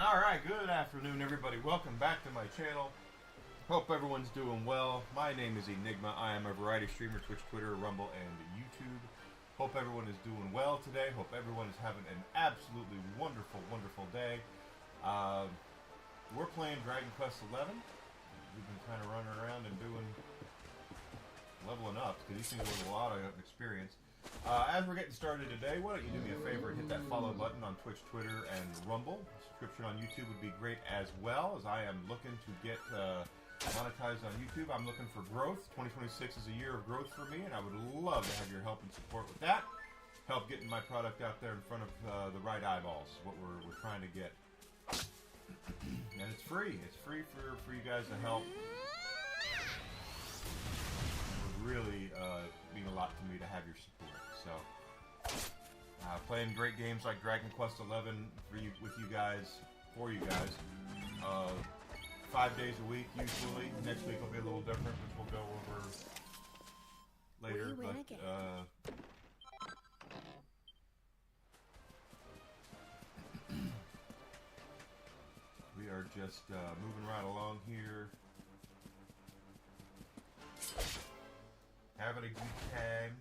Alright, good afternoon everybody. Welcome back to my channel. Hope everyone's doing well. My name is Enigma. I am a variety streamer, Twitch, Twitter, Rumble, and YouTube. Hope everyone is doing well today. Hope everyone is having an absolutely wonderful, wonderful day. We're playing Dragon Quest XI. We've been kind of running around and leveling up, because these things with a lot of experience. As we're getting started today, why don't you do me a favor and hit that follow button on Twitch, Twitter, and Rumble. Subscription on YouTube would be great as well, as I am looking to get monetized on YouTube. I'm looking for growth. 2026 is a year of growth for me, and I would love to have your help and support with that. Help getting my product out there in front of the right eyeballs, is what we're trying to get. And it's free. It's free for you guys to help. It would really mean a lot to me to have your support. So, playing great games like Dragon Quest XI with you guys, for you guys. 5 days a week usually. Next week will be a little different, which we'll go over later. We are just moving right along here. Having a good time.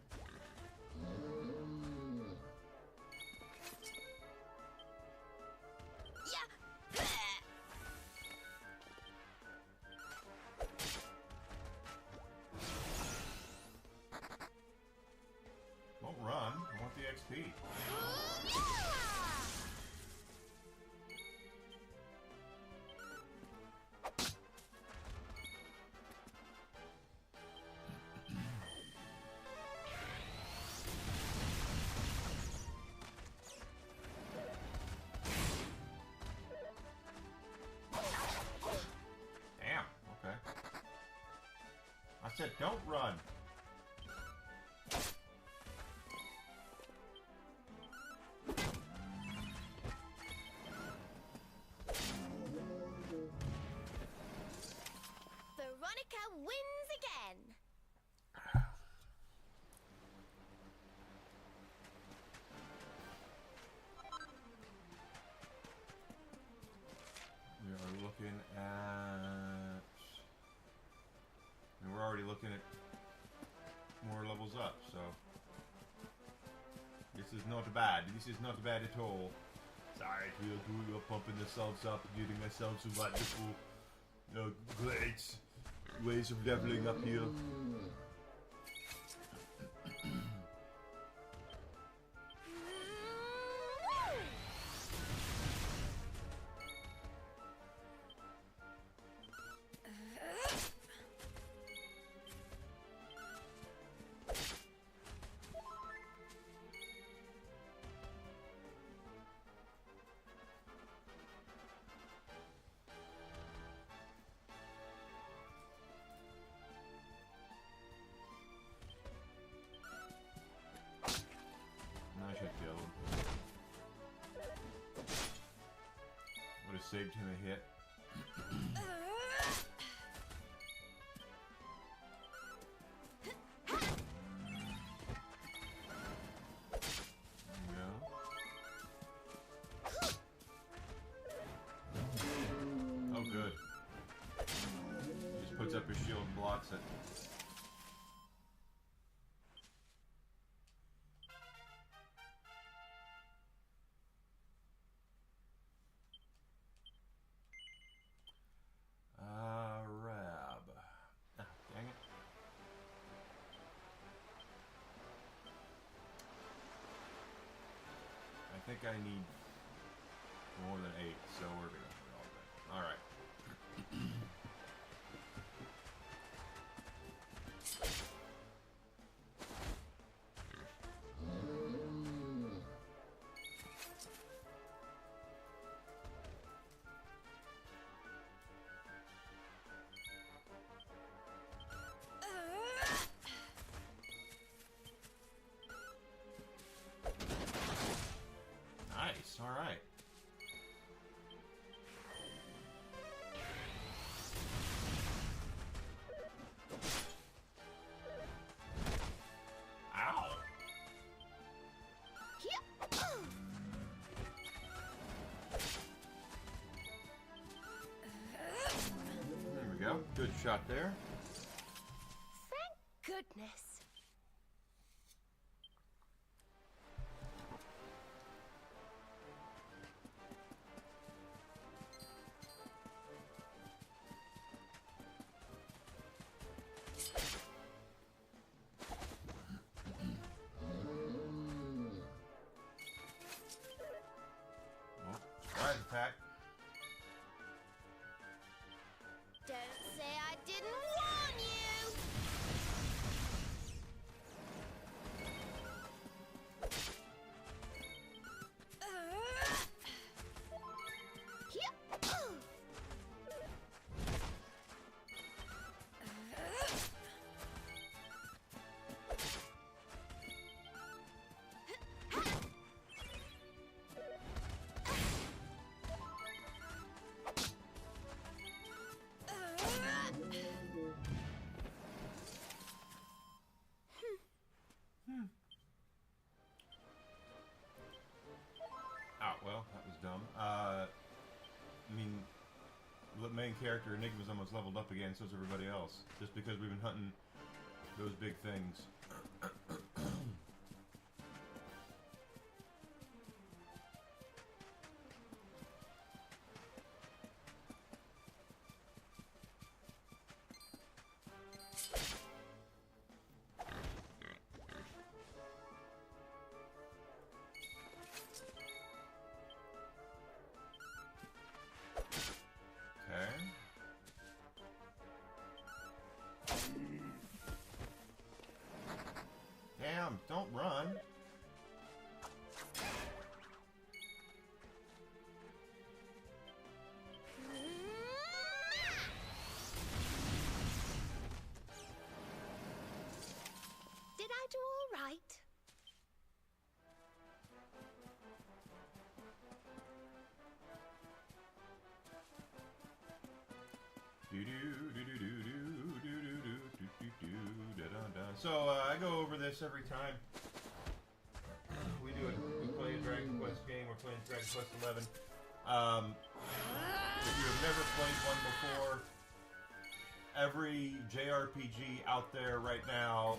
Don't run. I want the XP. I said, don't run. Veronica wins again. We are looking at... And we're already looking at more levels up, so this is not bad. This is not bad at all. Sorry, we are pumping ourselves up, getting ourselves some wonderful, great ways of leveling up here. I should kill him. Would have saved him a hit. Oh, good. He just puts up his shield and blocks it. I think I need more than 8, so we're gonna do it all day. Alright. Nice. Good shot there. Thank goodness. Surprise attack. Don't say I didn't warn you! Oh, well, that was dumb. I mean, the main character Enigma's almost leveled up again, so is everybody else. Just because we've been hunting those big things. Damn, don't run. Did I do all right? So I go over this every time we do it. We play a Dragon Quest game. We're playing Dragon Quest 11. If you have never played one before, every JRPG out there right now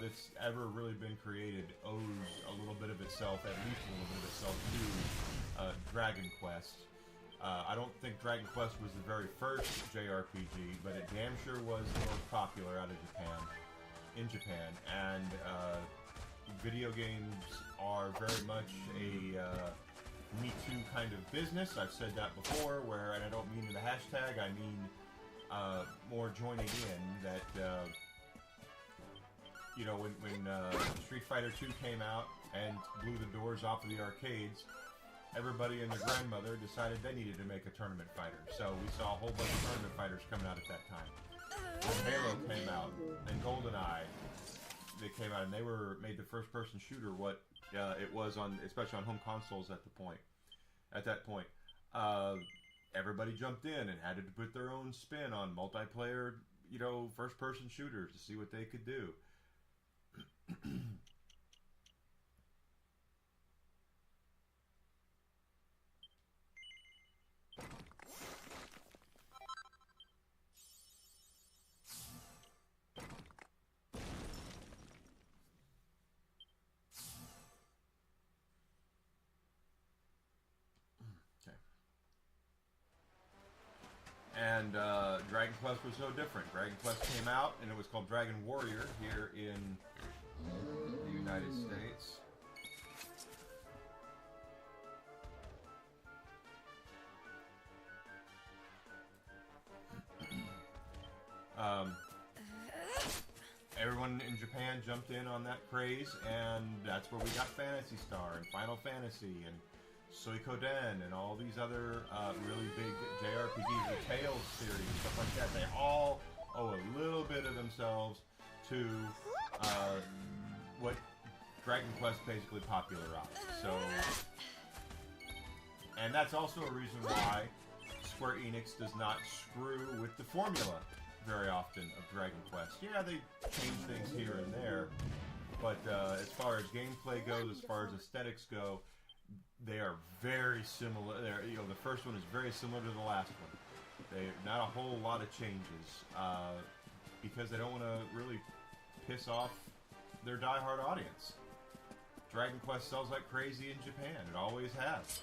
that's ever really been created owes a little bit of itself, at least a little bit of itself, to Dragon Quest. I don't think Dragon Quest was the very first JRPG, but it damn sure was the most popular out of Japan, in Japan. And video games are very much a Me Too kind of business. I've said that before, and I don't mean in the hashtag, I mean more joining in. That, you know, when Street Fighter 2 came out and blew the doors off of the arcades, everybody and their grandmother decided they needed to make a tournament fighter. So we saw a whole bunch of tournament fighters coming out at that time. When Halo came out, and GoldenEye, they came out, and they were made the first-person shooter what it was on, especially on home consoles at that point. Everybody jumped in and had to put their own spin on multiplayer, you know, first-person shooters to see what they could do. And Dragon Quest was no different. Dragon Quest came out, and it was called Dragon Warrior here in the United States. Everyone in Japan jumped in on that craze, and that's where we got Phantasy Star and Final Fantasy and Suikoden and all these other really big JRPGs, the Tales series, stuff like that. They all owe a little bit of themselves to what Dragon Quest basically popularized. So, and that's also a reason why Square Enix does not screw with the formula very often of Dragon Quest. Yeah, they change things here and there, but as far as gameplay goes, as far as aesthetics go, they are very similar. You know, the first one is very similar to the last one. Not a whole lot of changes because they don't want to really piss off their diehard audience. Dragon Quest sells like crazy in Japan. It always has.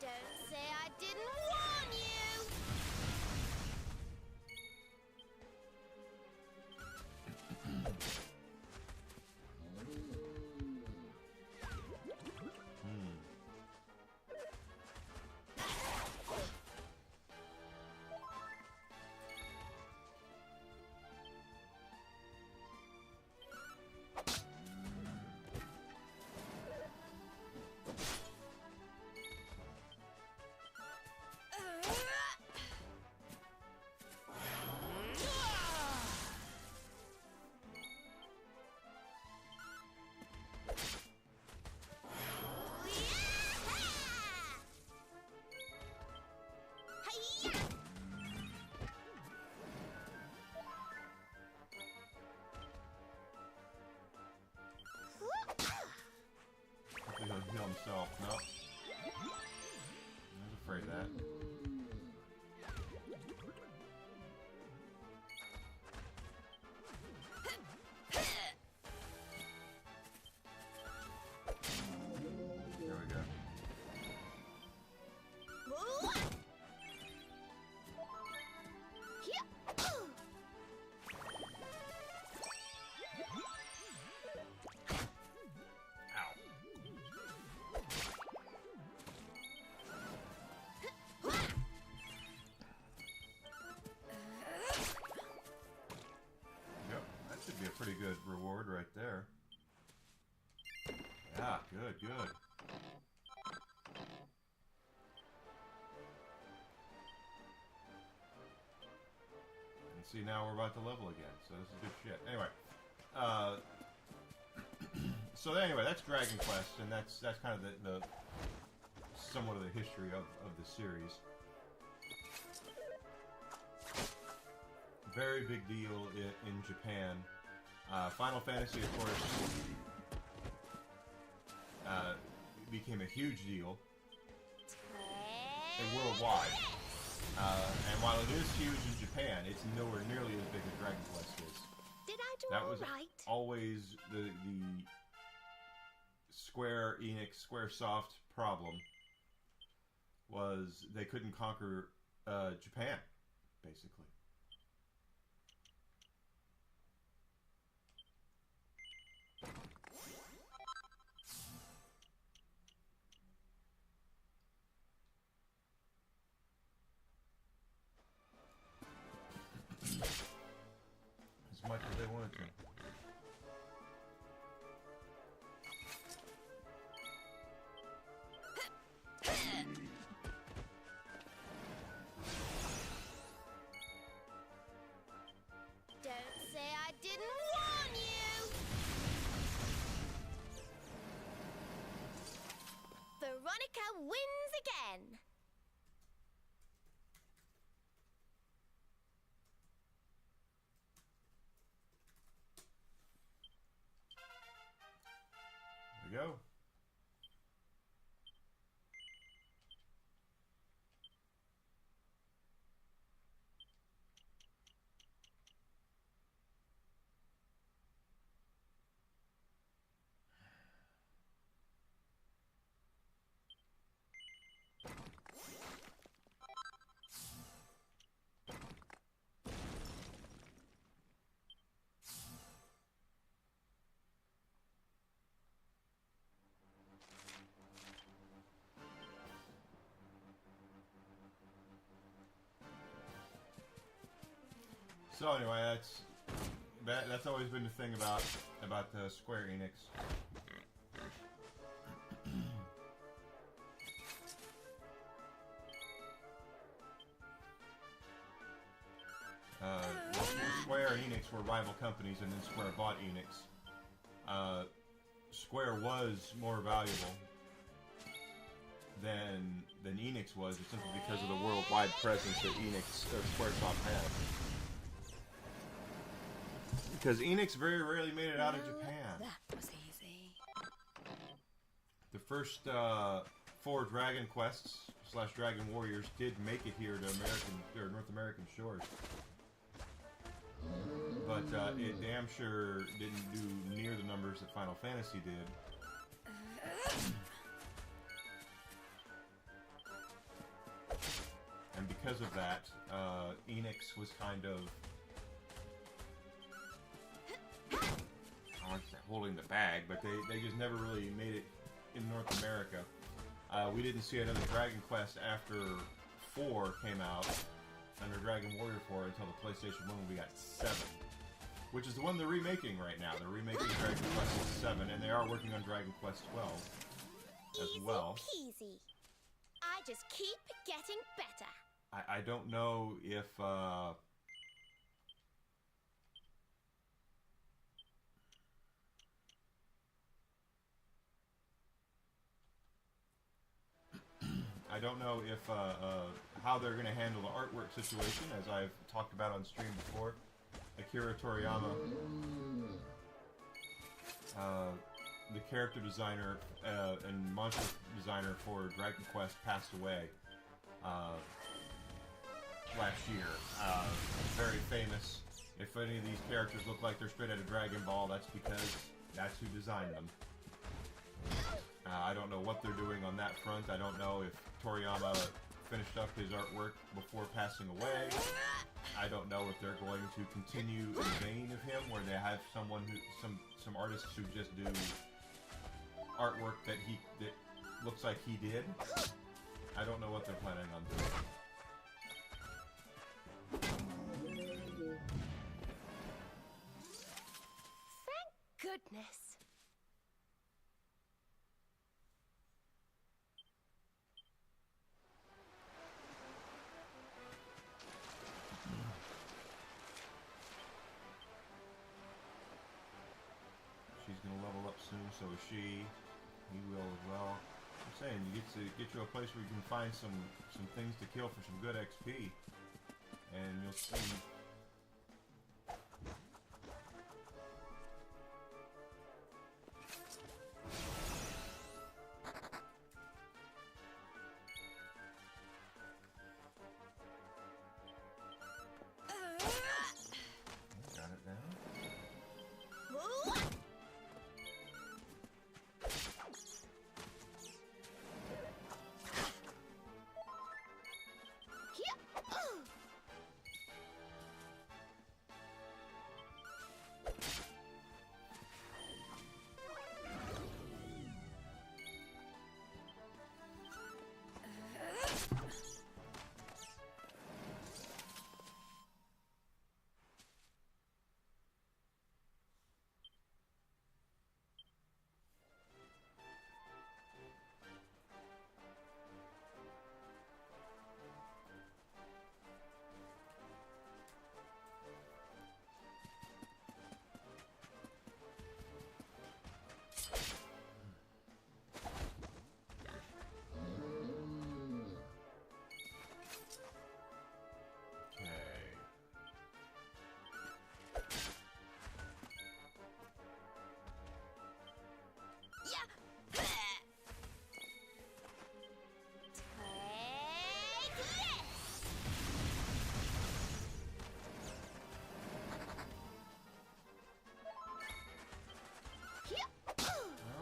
Don't say I didn't warn you! He's gonna heal himself. No. I was afraid of that. There we go. Should be a pretty good reward right there. Yeah, good, good. And see, now we're about to level again, so this is good shit. Anyway, so anyway, that's Dragon Quest, and that's kind of the somewhat of the history of the series. Very big deal in Japan. Final Fantasy, of course, became a huge deal worldwide. And while it is huge in Japan, it's nowhere nearly as big as Dragon Quest is. Did I do that all was right? Always the Square Enix, Squaresoft problem was they couldn't conquer Japan, basically. As much as they wanted to. Don't say I didn't warn you! Veronica wins again! There we go. So anyway, that's always been the thing about Square Enix. Square and Enix were rival companies, and then Square bought Enix. Square was more valuable than Enix was, simply because of the worldwide presence that Enix or Squaresoft had. Because Enix very rarely made it out of Japan. That was easy. The first 4 Dragon Quests / Dragon Warriors did make it here to North American shores. But it damn sure didn't do near the numbers that Final Fantasy did. And because of that, Enix was kind of holding the bag, but they just never really made it in North America. We didn't see another Dragon Quest after 4 came out, under Dragon Warrior 4, until the PlayStation 1 when we got 7. Which is the one they're remaking right now. They're remaking Dragon Quest 7, and they are working on Dragon Quest 12 as well. Easy peasy. I just keep getting better. I don't know if I don't know if how they're going to handle the artwork situation, as I've talked about on stream before. Akira Toriyama, the character designer and monster designer for Dragon Quest, passed away last year. Very famous. If any of these characters look like they're straight out of Dragon Ball, that's because that's who designed them. I don't know what they're doing on that front. I don't know if Toriyama finished up his artwork before passing away. I don't know if they're going to continue in vein of him, where they have someone who, some artists who just do artwork that looks like he did. I don't know what they're planning on doing. Thank goodness. She's gonna level up soon, so is she. He will as well. I'm saying, you get to a place where you can find some things to kill for some good XP, and you'll see. Got it now.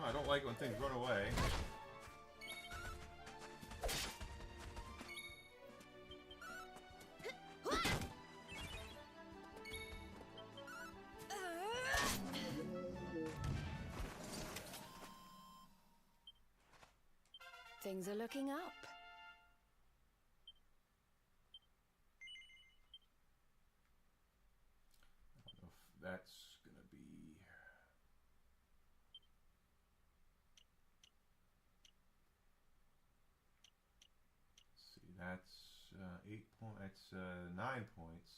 I don't like when things run away. Things are looking up. I don't know if that's gonna be. That's 8 points. That's 9 points.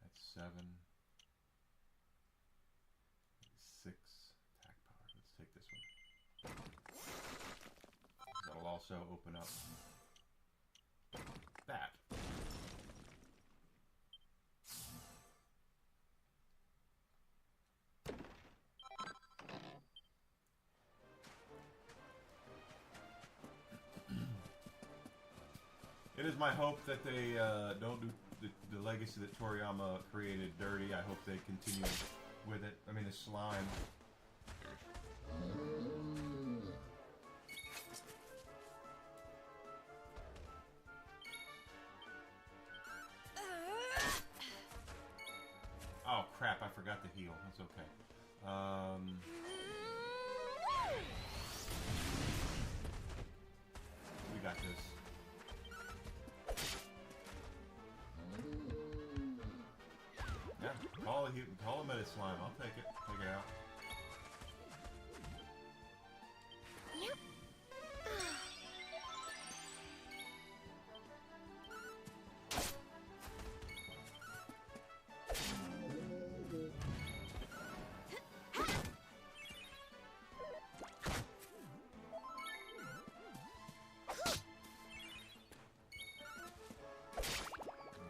That's 7. 6 attack power. Let's take this one. That'll also open up that. is my hope that they don't do the legacy that Toriyama created dirty. I hope they continue with it. I mean, the slime. Oh crap! I forgot to heal. That's okay. We got this. Yeah, call a meta slime. I'll take it. Take it out. Yep.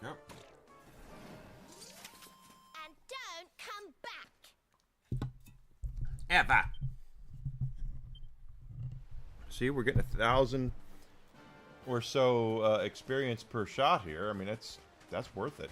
Go. And don't come back. Ever. See, we're getting 1,000 or so experience per shot here. I mean, that's worth it.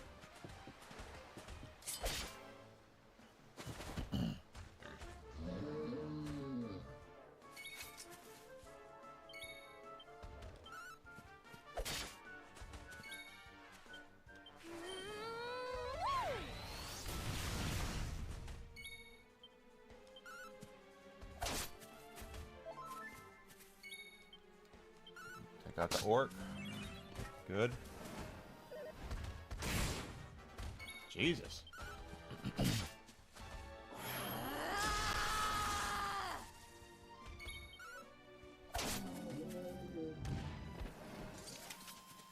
Got the orc. Good. Jesus.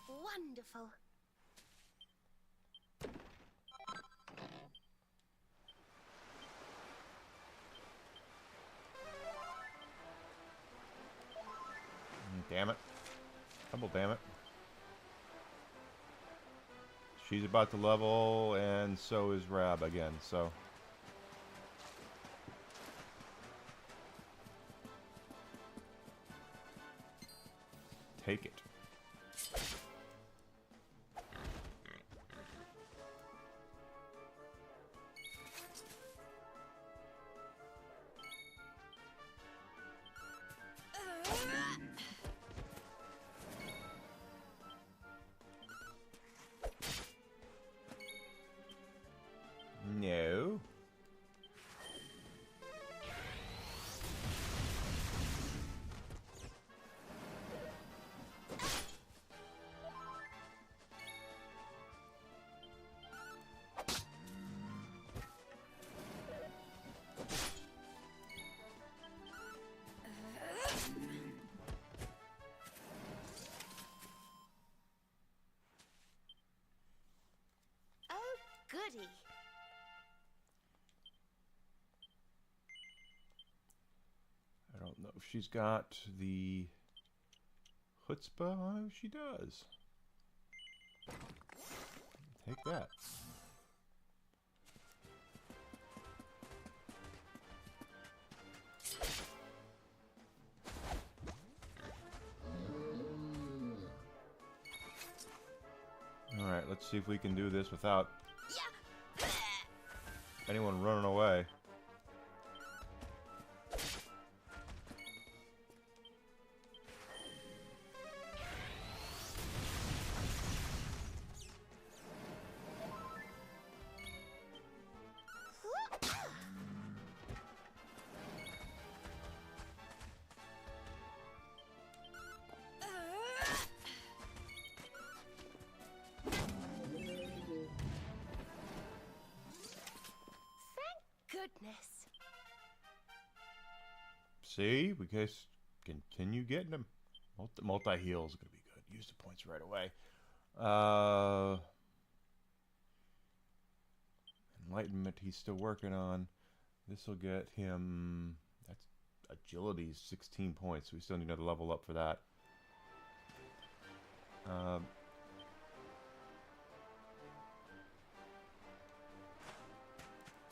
Wonderful. Damn it. Double damn it. She's about to level, and so is Rab again, so. Take it. No. Oh, goody. I don't know if she's got the chutzpah on her. She does. Take that. Alright, let's see if we can do this without anyone running away. Goodness. See, we guys continue getting them. Multi-heal is going to be good. Use the points right away. Enlightenment he's still working on. This will get him... That's agility, 16 points. We still need another level up for that.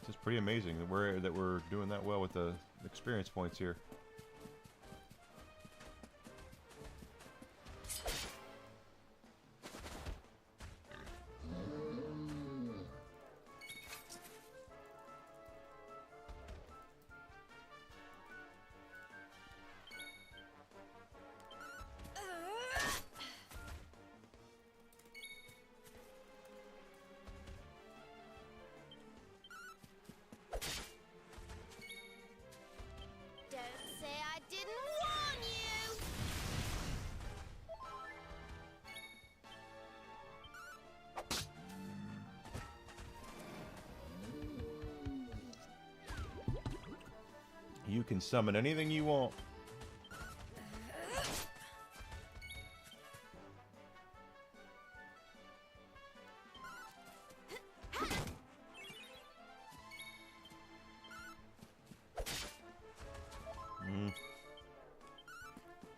It's just pretty amazing that we're doing that well with the experience points here. You can summon anything you want.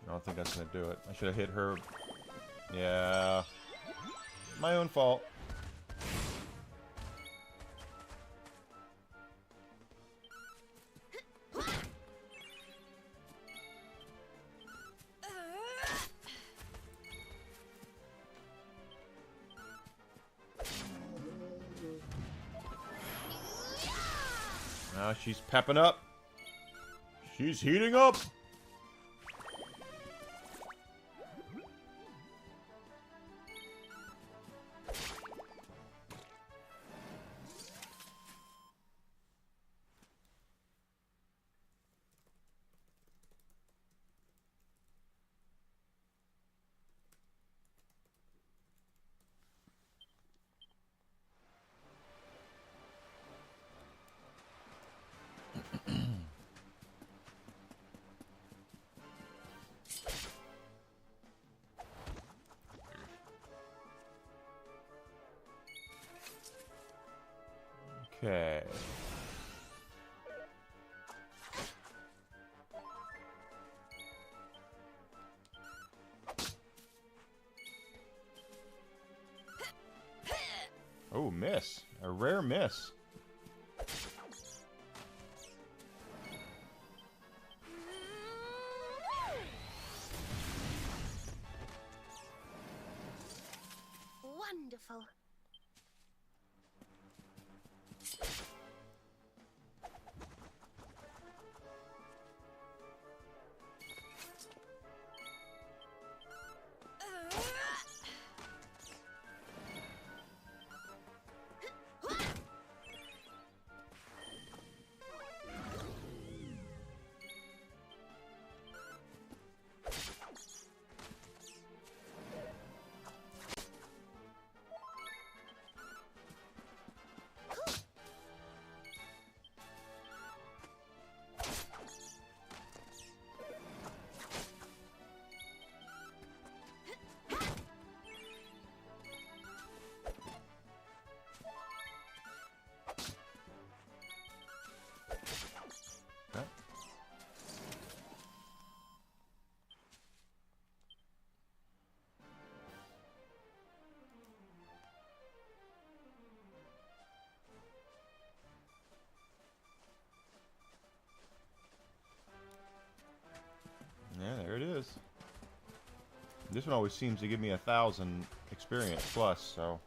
I don't think that's gonna do it. I should have hit her. Yeah. My own fault. Now she's pepping up. She's heating up. Okay. Oh, miss. A rare miss. Wonderful. Yeah, there it is. This one always seems to give me 1,000 experience plus, so.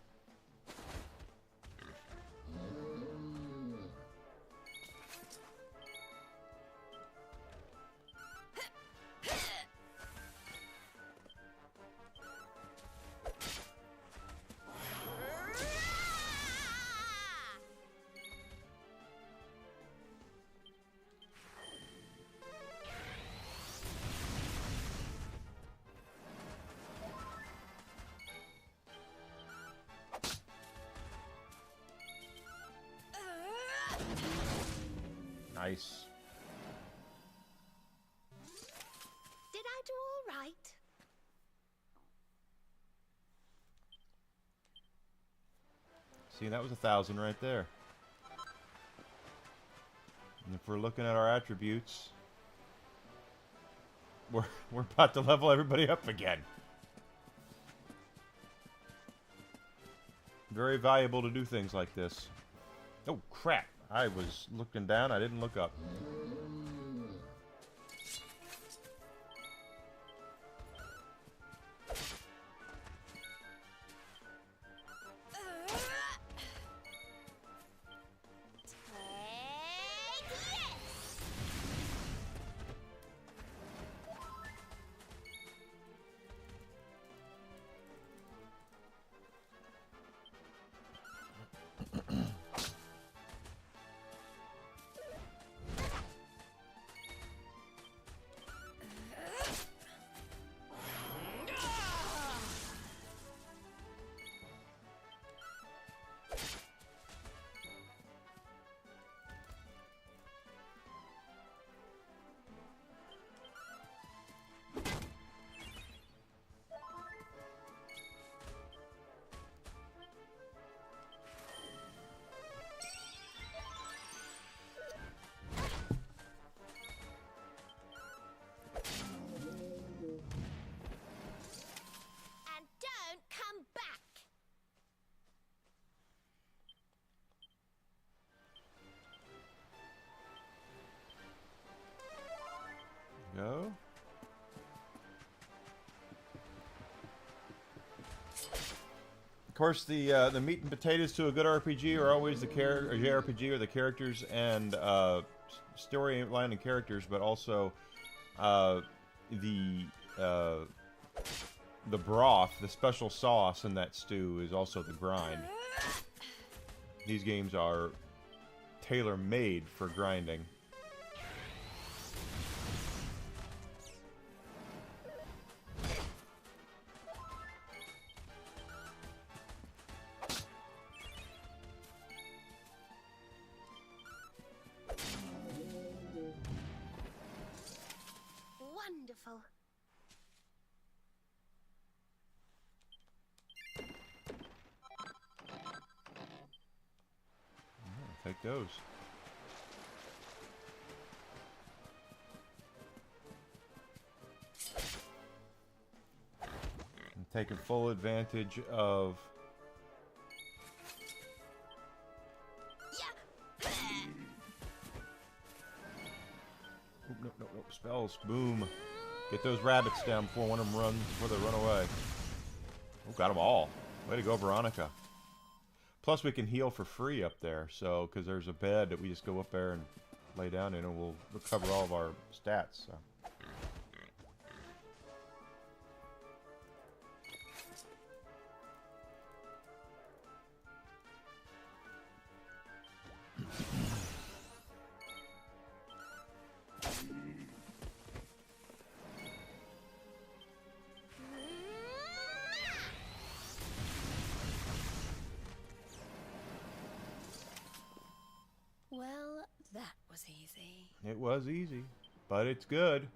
Nice. Did I do all right? See, that was 1,000 right there. And if we're looking at our attributes, we're about to level everybody up again. Very valuable to do things like this. Oh, crap. I was looking down. I didn't look up. course, the meat and potatoes to a good RPG are always the JRPG or the characters and storyline and characters, but also the broth, the special sauce in that stew is also the grind. These games are tailor-made for grinding. Wonderful. Take those. And taking full advantage of nope. Spells. Boom. Get those rabbits down before one of them before they run away. Oh, got them all. Way to go, Veronica. Plus, we can heal for free up there, so, because there's a bed that we just go up there and lay down in, and we'll recover all of our stats, so. Well, that was easy. It was easy, but it's good.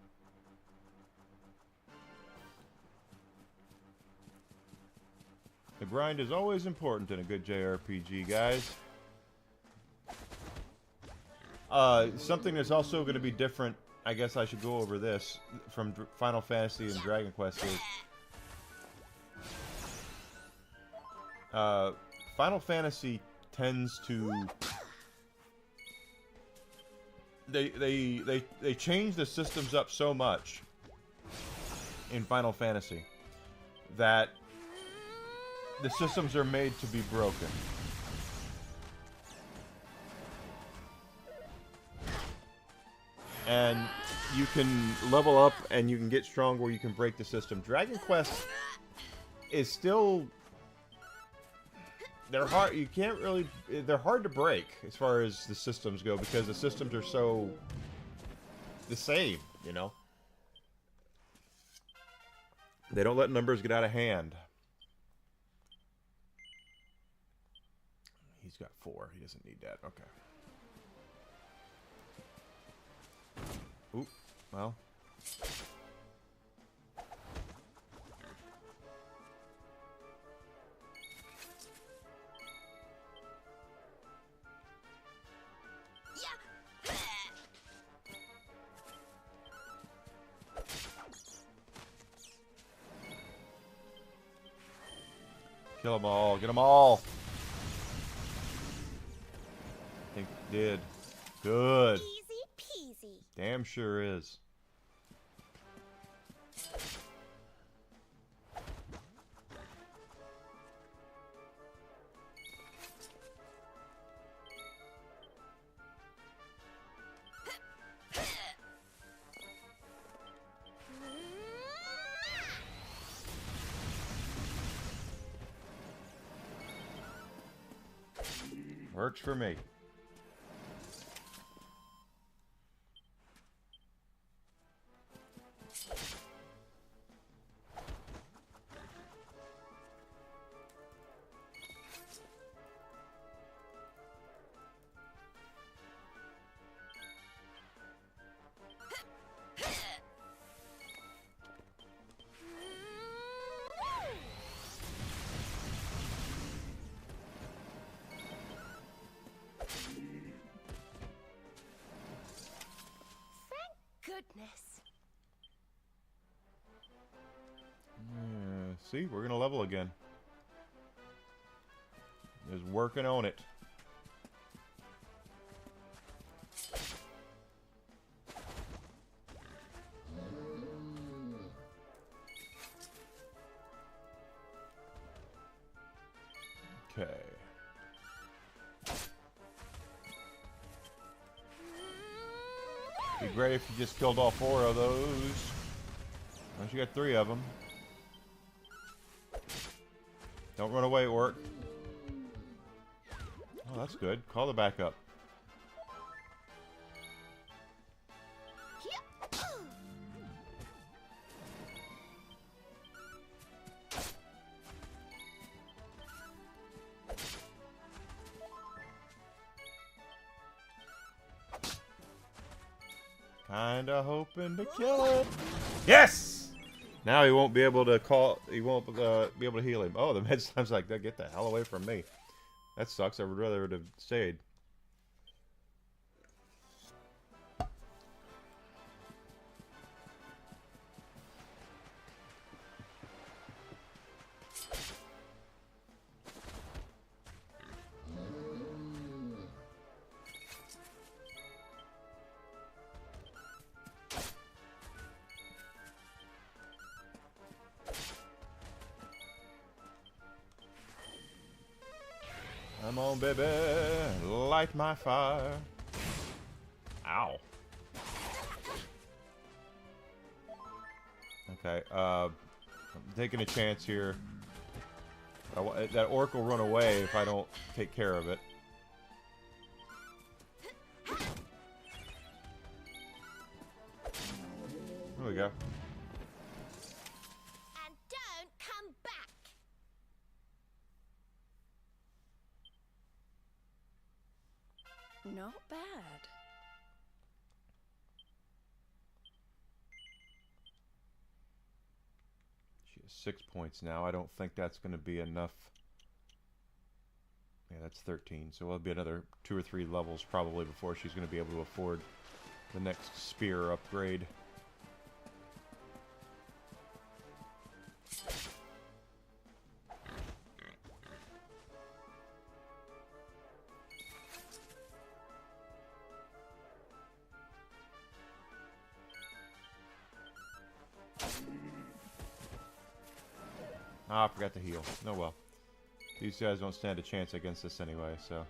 The grind is always important in a good JRPG, guys. Something that's also going to be different, I guess I should go over this, from Final Fantasy and Dragon Quest is... Final Fantasy tends to... They change the systems up so much in Final Fantasy that the systems are made to be broken. And you can level up and you can get strong where you can break the system. Dragon Quest is still... They're hard. You can't really. They're hard to break as far as the systems go because the systems are so the same. You know. They don't let numbers get out of hand. He's got 4. He doesn't need that. Okay. Oop. Well. Kill them all. Get them all. I think we did. Good. Easy peasy. Damn sure is. Works for me. Goodness. See, we're gonna level again. Just working on it. Okay. Be great if you just killed all 4 of those. Once you got 3 of them. Don't run away, Orc. Oh, that's good. Call the backup. Kinda hoping to kill it. Yes! Now he won't be able to call. He won't be able to heal him. Oh, the med slam's like that. Get the hell away from me. That sucks. I would rather it have stayed. Come on, baby, light my fire. Ow. Okay, I'm taking a chance here. That orc will run away if I don't take care of it. There we go. And don't come back. Not bad. She has 6 points now. I don't think that's going to be enough. Yeah, that's 13. So it'll be another 2 or 3 levels probably before she's going to be able to afford the next spear upgrade. Ah, I forgot to heal. Oh well. These guys don't stand a chance against us anyway, so.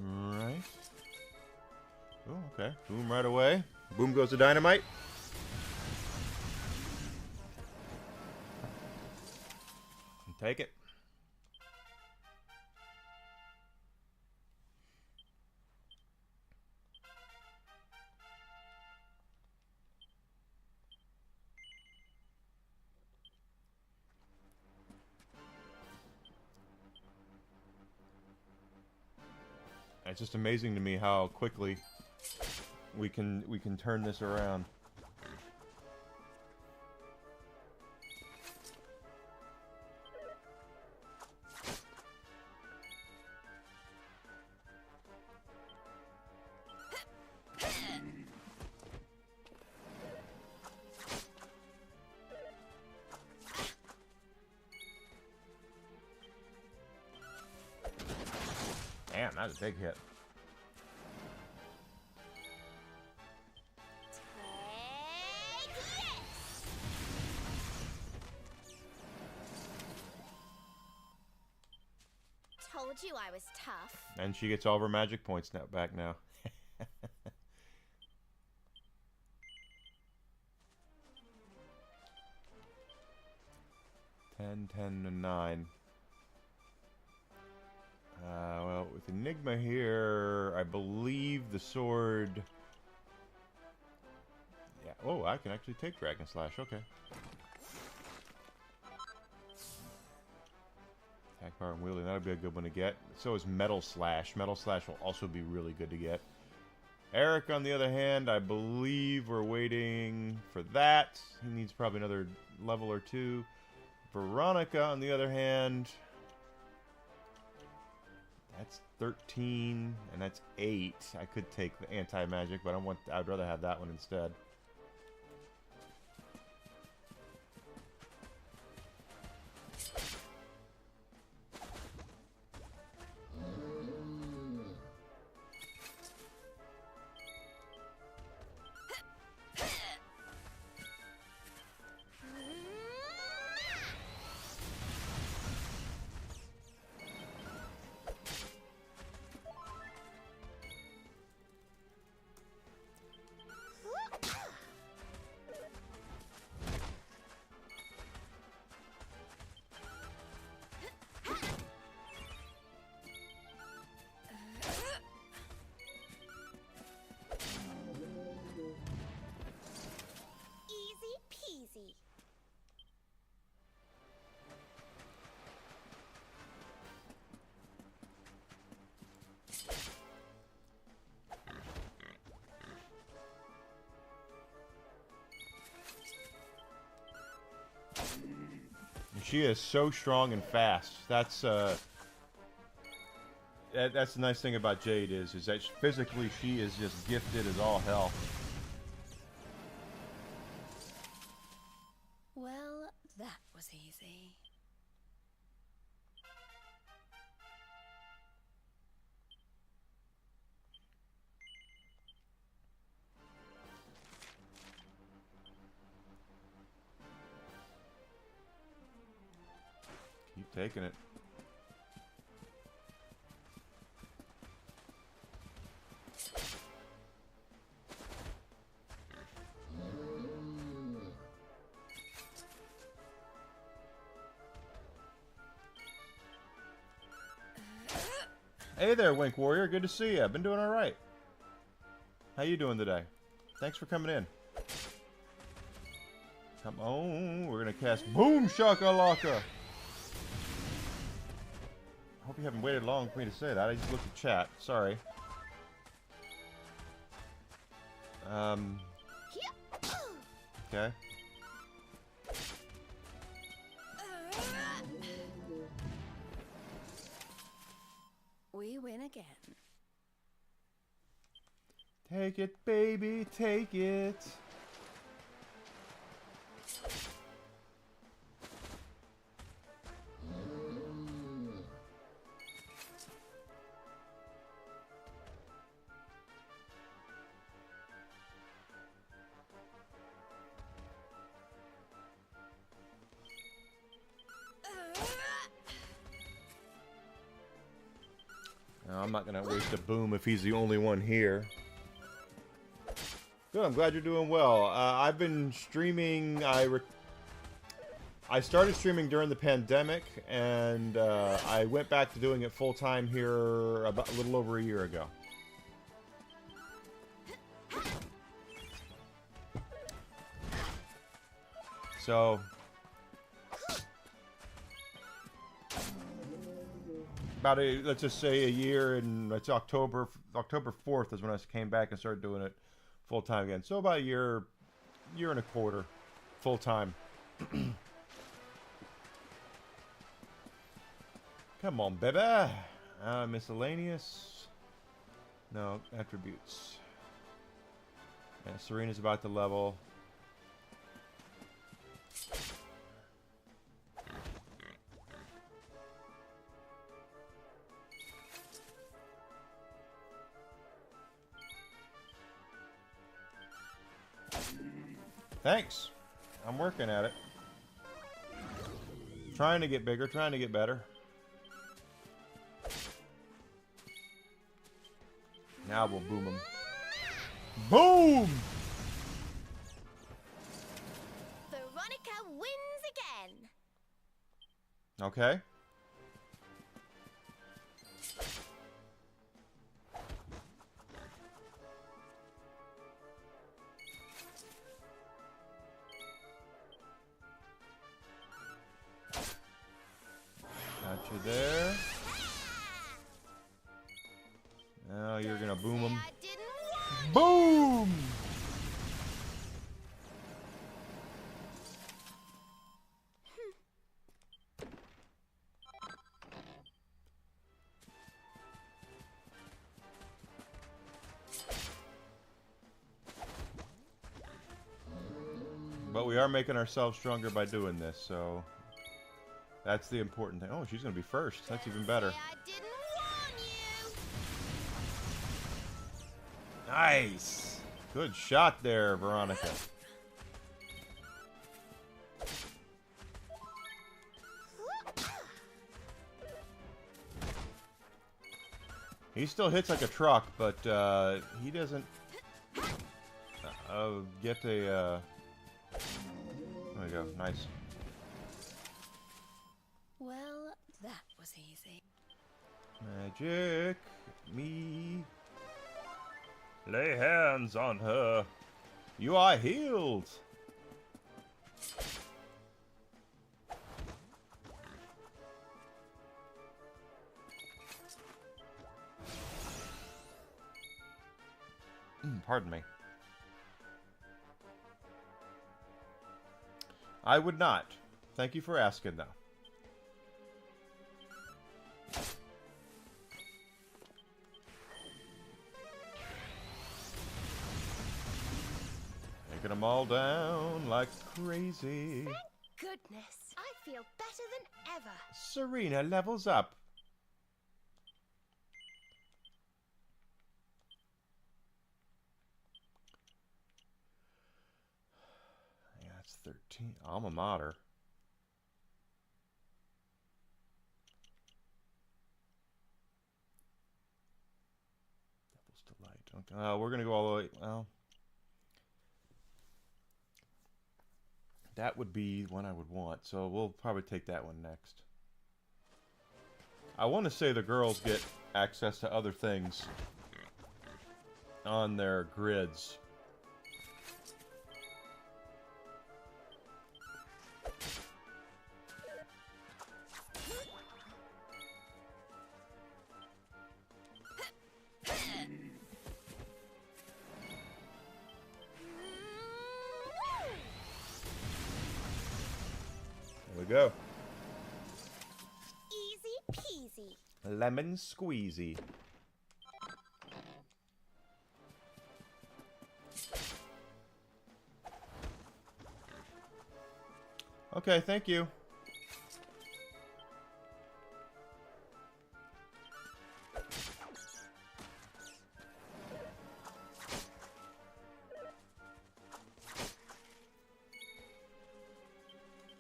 Alright. Oh, okay. Boom right away. Boom goes the dynamite. Take it. It's just amazing to me how quickly we can turn this around. Damn, that was a big hit. Take this. Told you I was tough. And she gets all of her magic points back now. 10, 10, and 9. Well, with Enigma here, I believe the sword... Yeah, oh, I can actually take Dragon Slash, okay. Attack power and wielding, that'll be a good one to get. So is Metal Slash. Metal Slash will also be really good to get. Eric, on the other hand, I believe we're waiting for that. He needs probably another level or two. Veronica, on the other hand, that's 13, and that's 8. I could take the anti-magic, but I'd rather have that one instead. Easy peasy. She is so strong and fast. That's the nice thing about Jade is that physically she is just gifted as all hell. Well, that was easy. Keep taking it. Hey there, Wink Warrior. Good to see you. I've been doing all right. How you doing today? Thanks for coming in. Come on. We're going to cast Boom Shakalaka. Hope you haven't waited long for me to say that. I just looked at chat. Sorry. Okay. We win again. Take it, baby, take it. No, I'm not going to waste a boom if he's the only one here. Good, I'm glad you're doing well. I've been streaming. I started streaming during the pandemic, and I went back to doing it full-time here about a little over a year ago. So... about let's just say a year, and it's October 4th is when I came back and started doing it full time again. So about a year and a quarter full time. Come on, baby. Miscellaneous. No attributes. Yeah, Serena's about to level. Thanks. I'm working at it. Trying to get bigger, trying to get better. Now we'll boom them. Boom! Veronica wins again. Okay. Got you there. Now you're gonna boom them. I didn't want Boom! But we are making ourselves stronger by doing this, so that's the important thing. Oh, she's gonna be first. That's even better. I didn't warn you. Nice. Good shot there, Veronica. He still hits like a truck, but he doesn't get a... There we go. Nice. Well, that was easy. Magic me. Lay hands on her. You are healed. Pardon me. I would not. Thank you for asking, though. Taking them all down like crazy. Goodness, I feel better than ever. Serena levels up. Yeah, it's 13. Alma mater. Devil's Delight. Okay. We're going to go all the way. Well, that would be one I would want, so we'll probably take that one next. I want to say the girls get access to other things on their grids. There we go. Easy peasy. Lemon squeezy. Okay, thank you.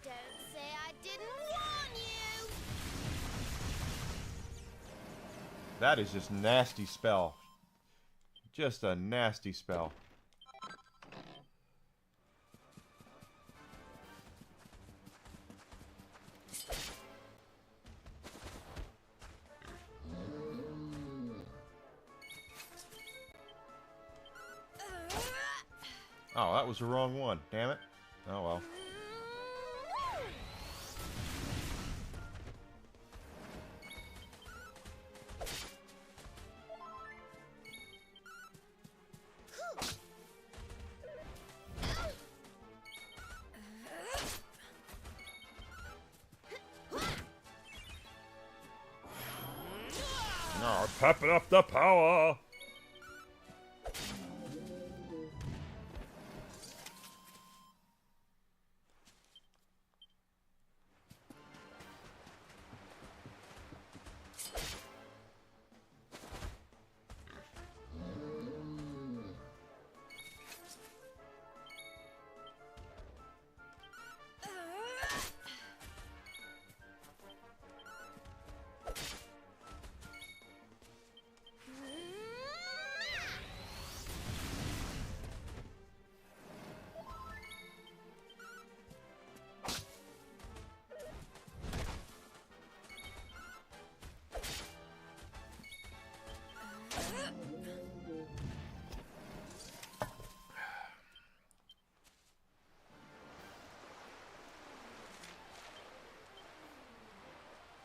Don't say I didn't warn you. That is just nasty spell. Just a nasty spell. Oh, that was the wrong one. Damn it. Oh well. Oh, pepping up the power.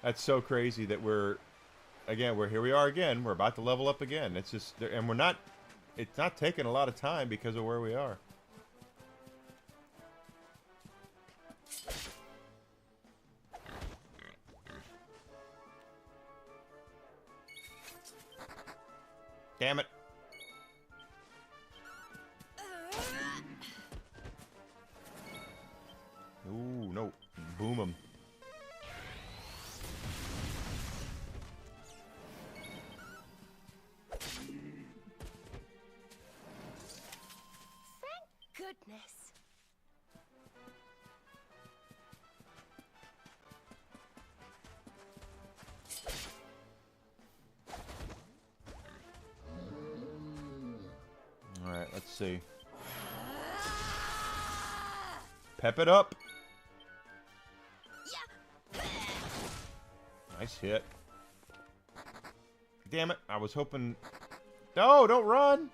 That's so crazy that we're here we are again. We're about to level up again. It's just, and we're not. It's not taking a lot of time because of where we are. Damn it. Ooh, no. Boom 'em. Goodness. All right, let's see. Pep it up. Nice hit. Damn it. I was hoping... No, don't run.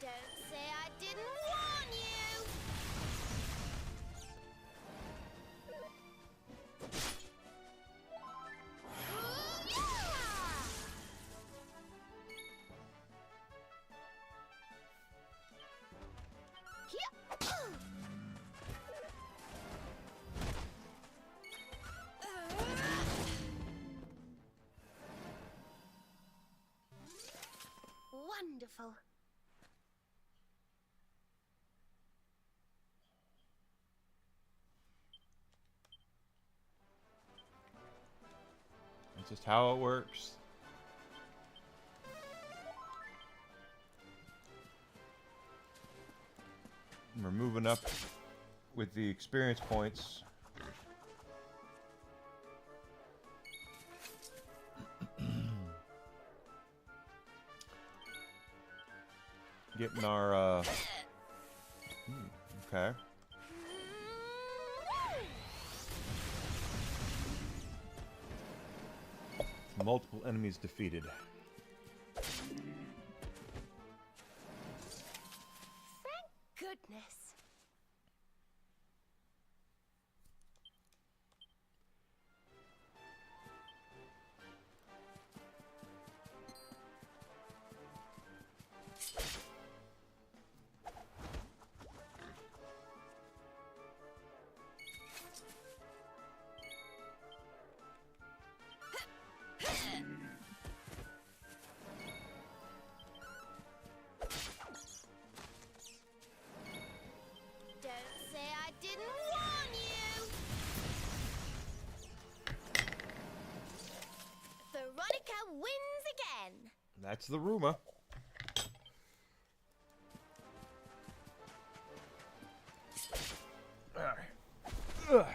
Don't say I didn't warn you. Wonderful. That's just how it works. And we're moving up with the experience points. Getting our, okay. Multiple enemies defeated. Thank goodness. Don't say I didn't warn you. Veronica wins again. That's the rumor. Ugh.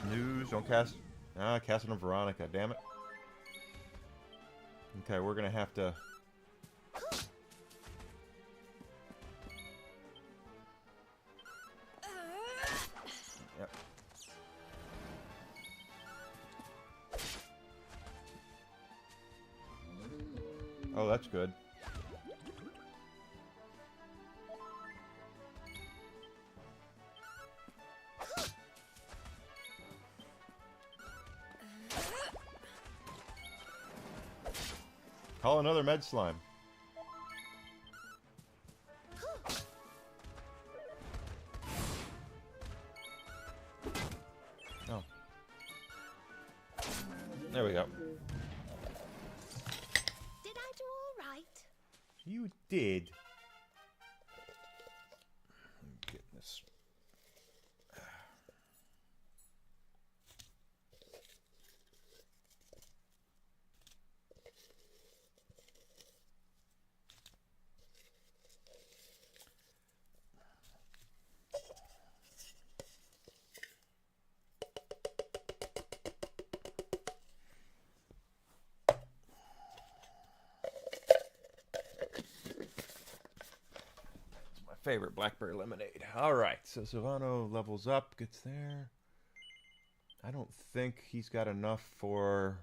Snooze, don't cast. Ah, casting on Veronica, damn it. Okay, we're gonna have to. Yep. Oh, that's good. Call another med slime. Oh. There we go. Did I do all right? You did. Goodness. favorite, blackberry lemonade. All right, so Silvano levels up, gets there. I don't think he's got enough for...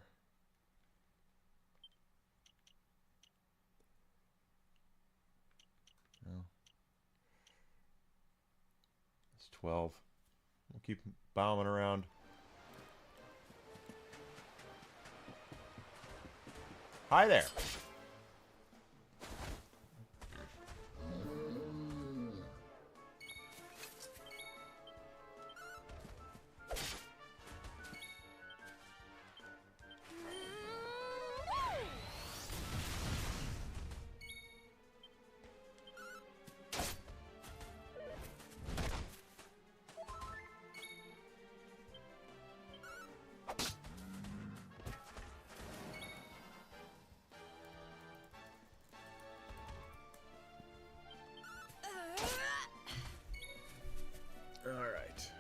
No. It's 12. We'll keep bombing around. Hi there. All right.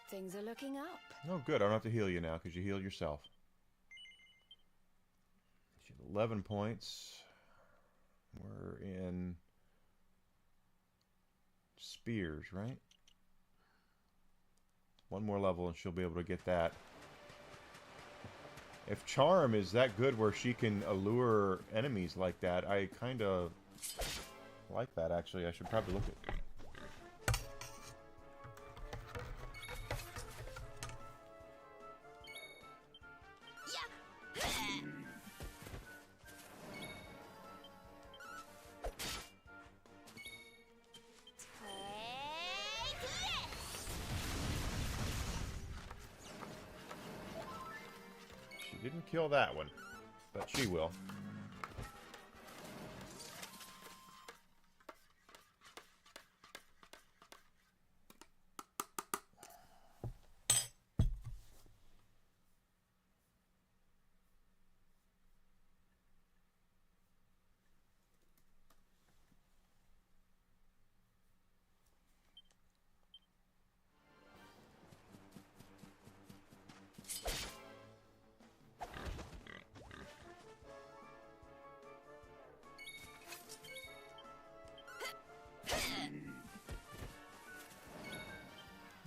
Things are looking up. Oh, good. I don't have to heal you now because you healed yourself. She has 11 points. We're in spears, right? One more level and she'll be able to get that. If Charm is that good where she can allure enemies like that, I kind of like that, actually. I should probably look at... Didn't kill that one, but she will.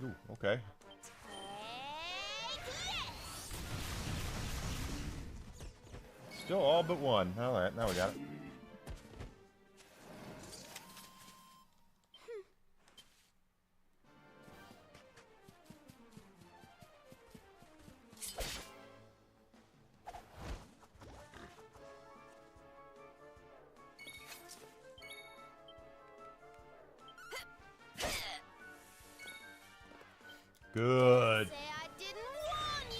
Ooh, okay. Still all but one. All right, now we got it. Good. Say I didn't warn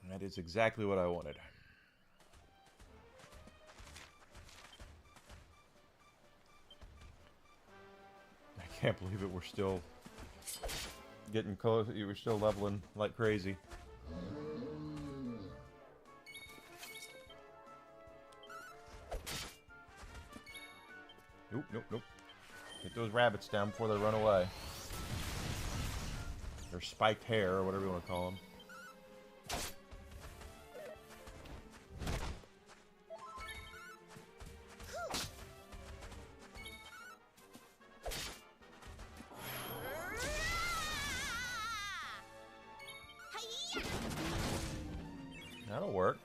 you. That is exactly what I wanted. I can't believe it. We're still getting close. You were still leveling like crazy. Nope, nope, nope. Get those rabbits down before they run away. Or spiked hair, or whatever you want to call them. That'll work.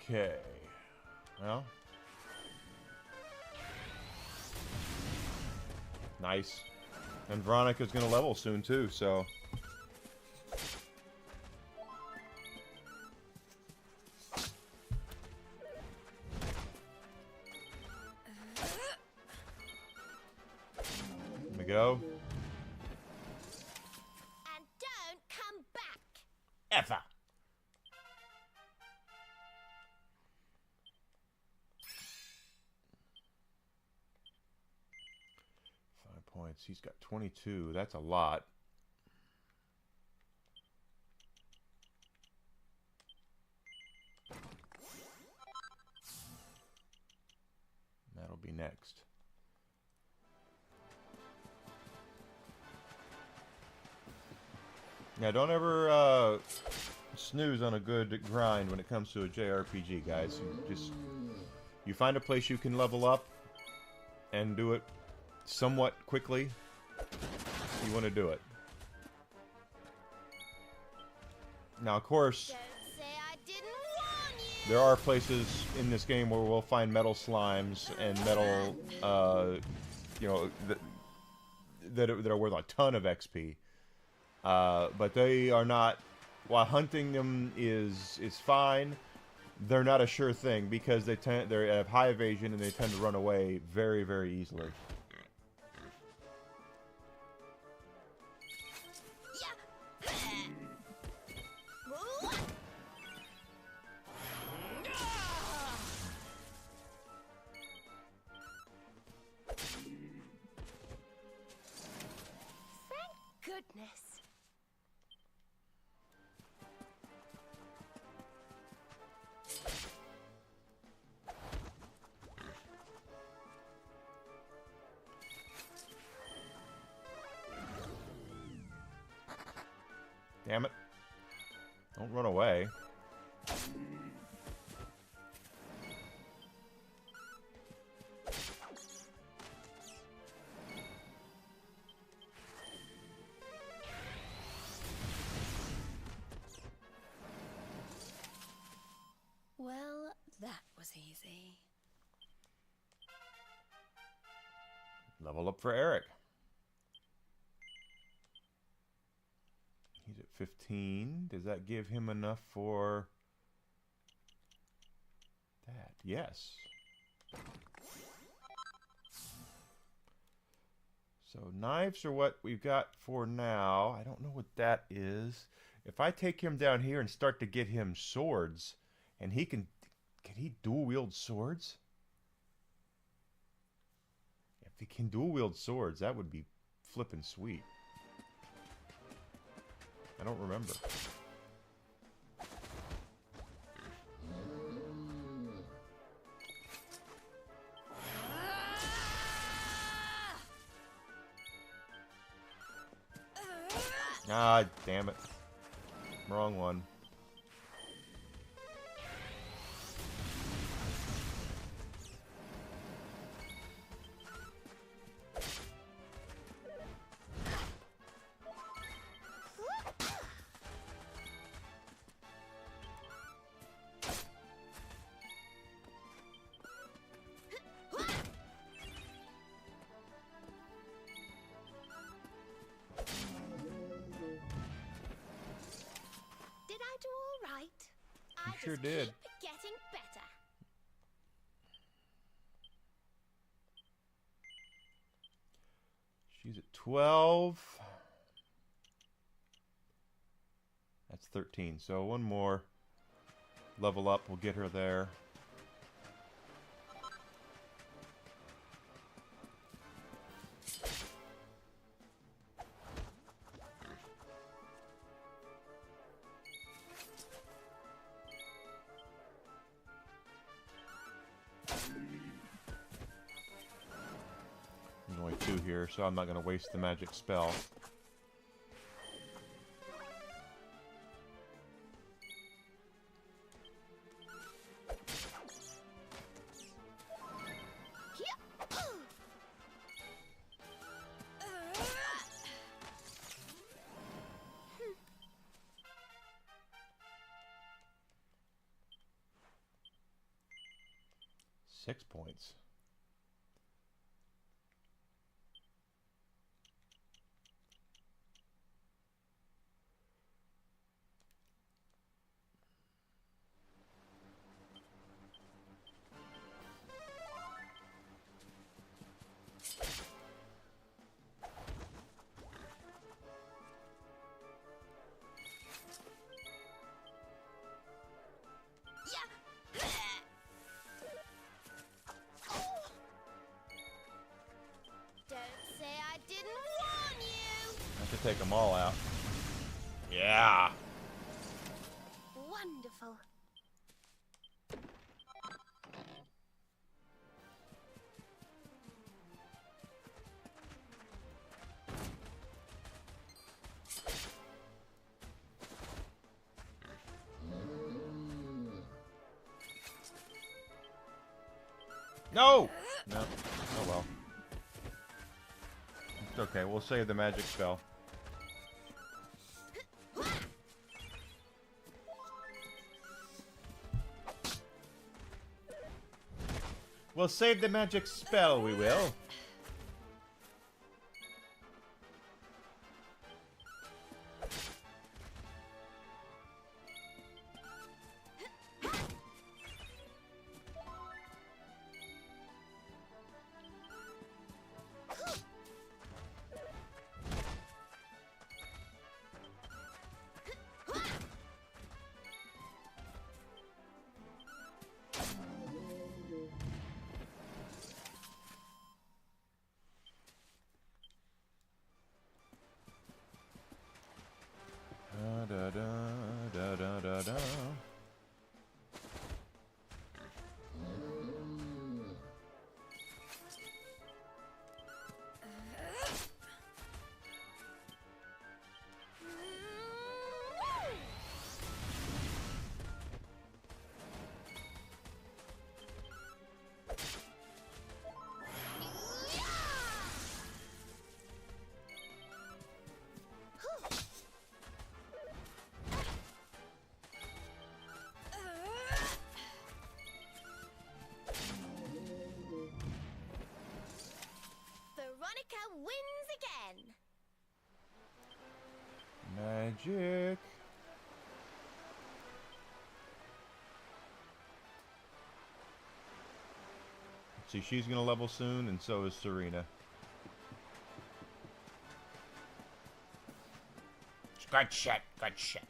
Okay. Well. Nice. And Veronica's going to level soon, too, so... There we go. And don't come back. Effa! 5 points. He's got 22. That's a lot. That'll be next. Yeah, don't ever snooze on a good grind when it comes to a JRPG, guys. You find a place you can level up and do it somewhat quickly. You want to do it. Now, of course, Don't say I didn't warn you. there are places in this game where we'll find metal slimes and metal, you know, that are worth a ton of XP. But they are not. While hunting them is fine, they're not a sure thing because they have high evasion and they tend to run away very, very easily. Goodness. Damn it. Don't run away. Well, that was easy. Level up for Eric. He's at 15. Does that give him enough for that? Yes. So knives are what we've got for now. I don't know what that is. If I take him down here and start to get him swords, and can he dual wield swords? If he can dual wield swords, that would be flippin' sweet. I don't remember. Ah, damn it. Wrong one. Did I do all right? I sure just did. Keep getting better. She's at 12. That's 13. So one more level up will get her there. There's only 2 here, so I'm not going to waste the magic spell. 6 points. To take them all out. Yeah. Wonderful. No! No. Oh well. It's okay. We'll save the magic spell. We'll save the magic spell, we will. Da da da da da da. Veronica wins again. Magic. See, she's gonna level soon, and so is Serena. Good shit, good shit.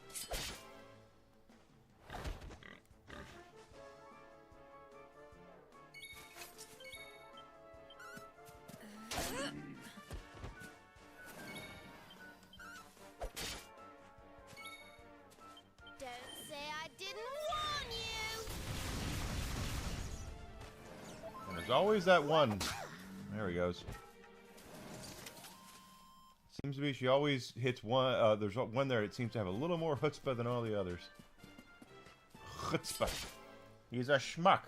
There's always that one. There he goes. Seems to be she always hits one. There's one there that seems to have a little more chutzpah than all the others. Chutzpah. He's a schmuck.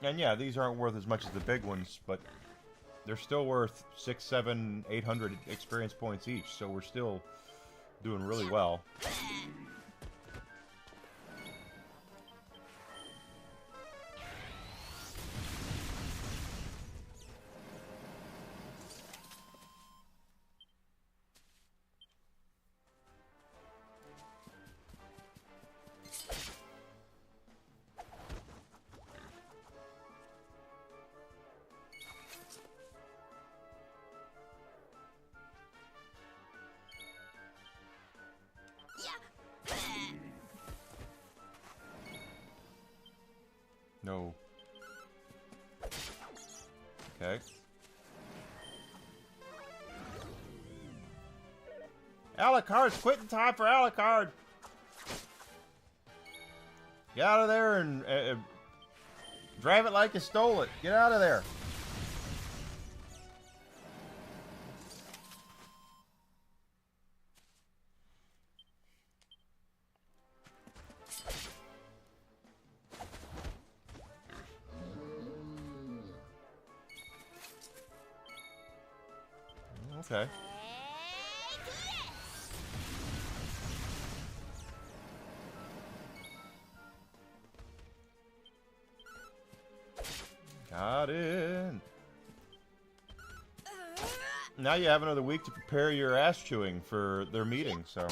And yeah, these aren't worth as much as the big ones, but they're still worth 6, 7, 800 experience points each, so we're still doing really well. No. Okay. Alucard's quitting time for Alucard. Get out of there and drive it like you stole it. Get out of there. Okay. Take this! Got it. Now you have another week to prepare your ass chewing for their meeting, so.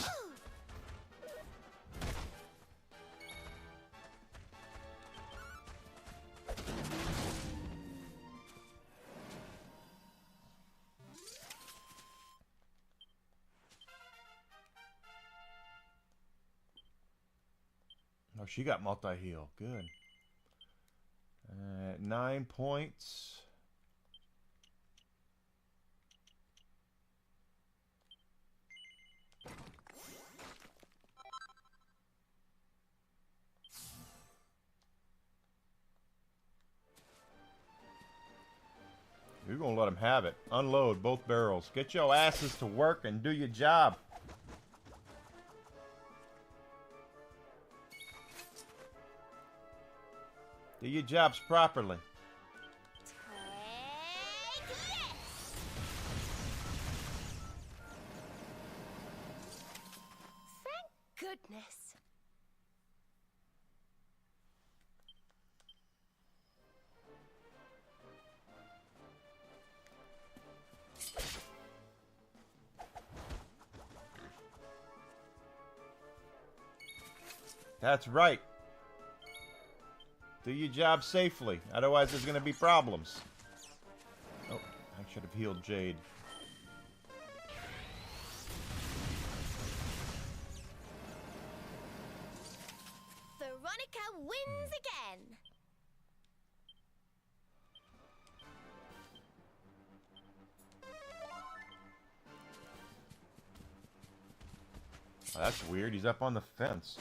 Oh, she got multi-heal. Good. 9 points. You're gonna let them have it. Unload both barrels. Get your asses to work and do your job. Do your jobs properly. Take this! Thank goodness. That's right. Do your job safely. Otherwise, there's going to be problems. Oh, I should have healed Jade. Veronica wins again. Oh, that's weird. He's up on the fence.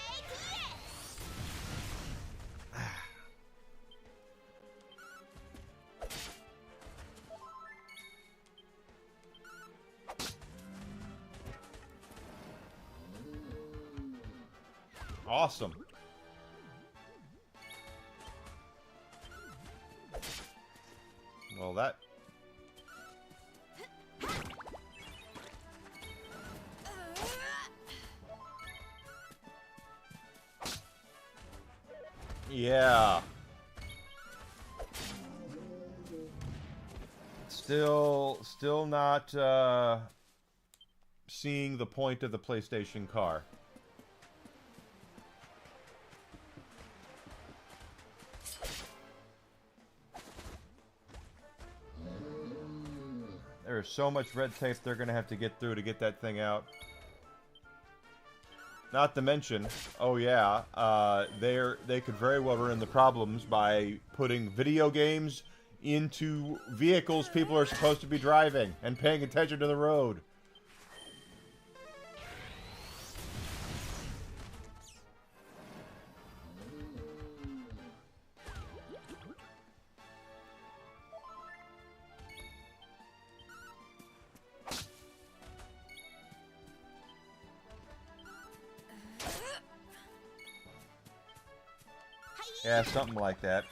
Take this! Awesome. Well, that... Yeah. Still not seeing the point of the PlayStation car. There's so much red tape they're going to have to get through to get that thing out. Not to mention, oh yeah, they could very well run into problems by putting video games into vehicles people are supposed to be driving and paying attention to the road. Yeah, something like that.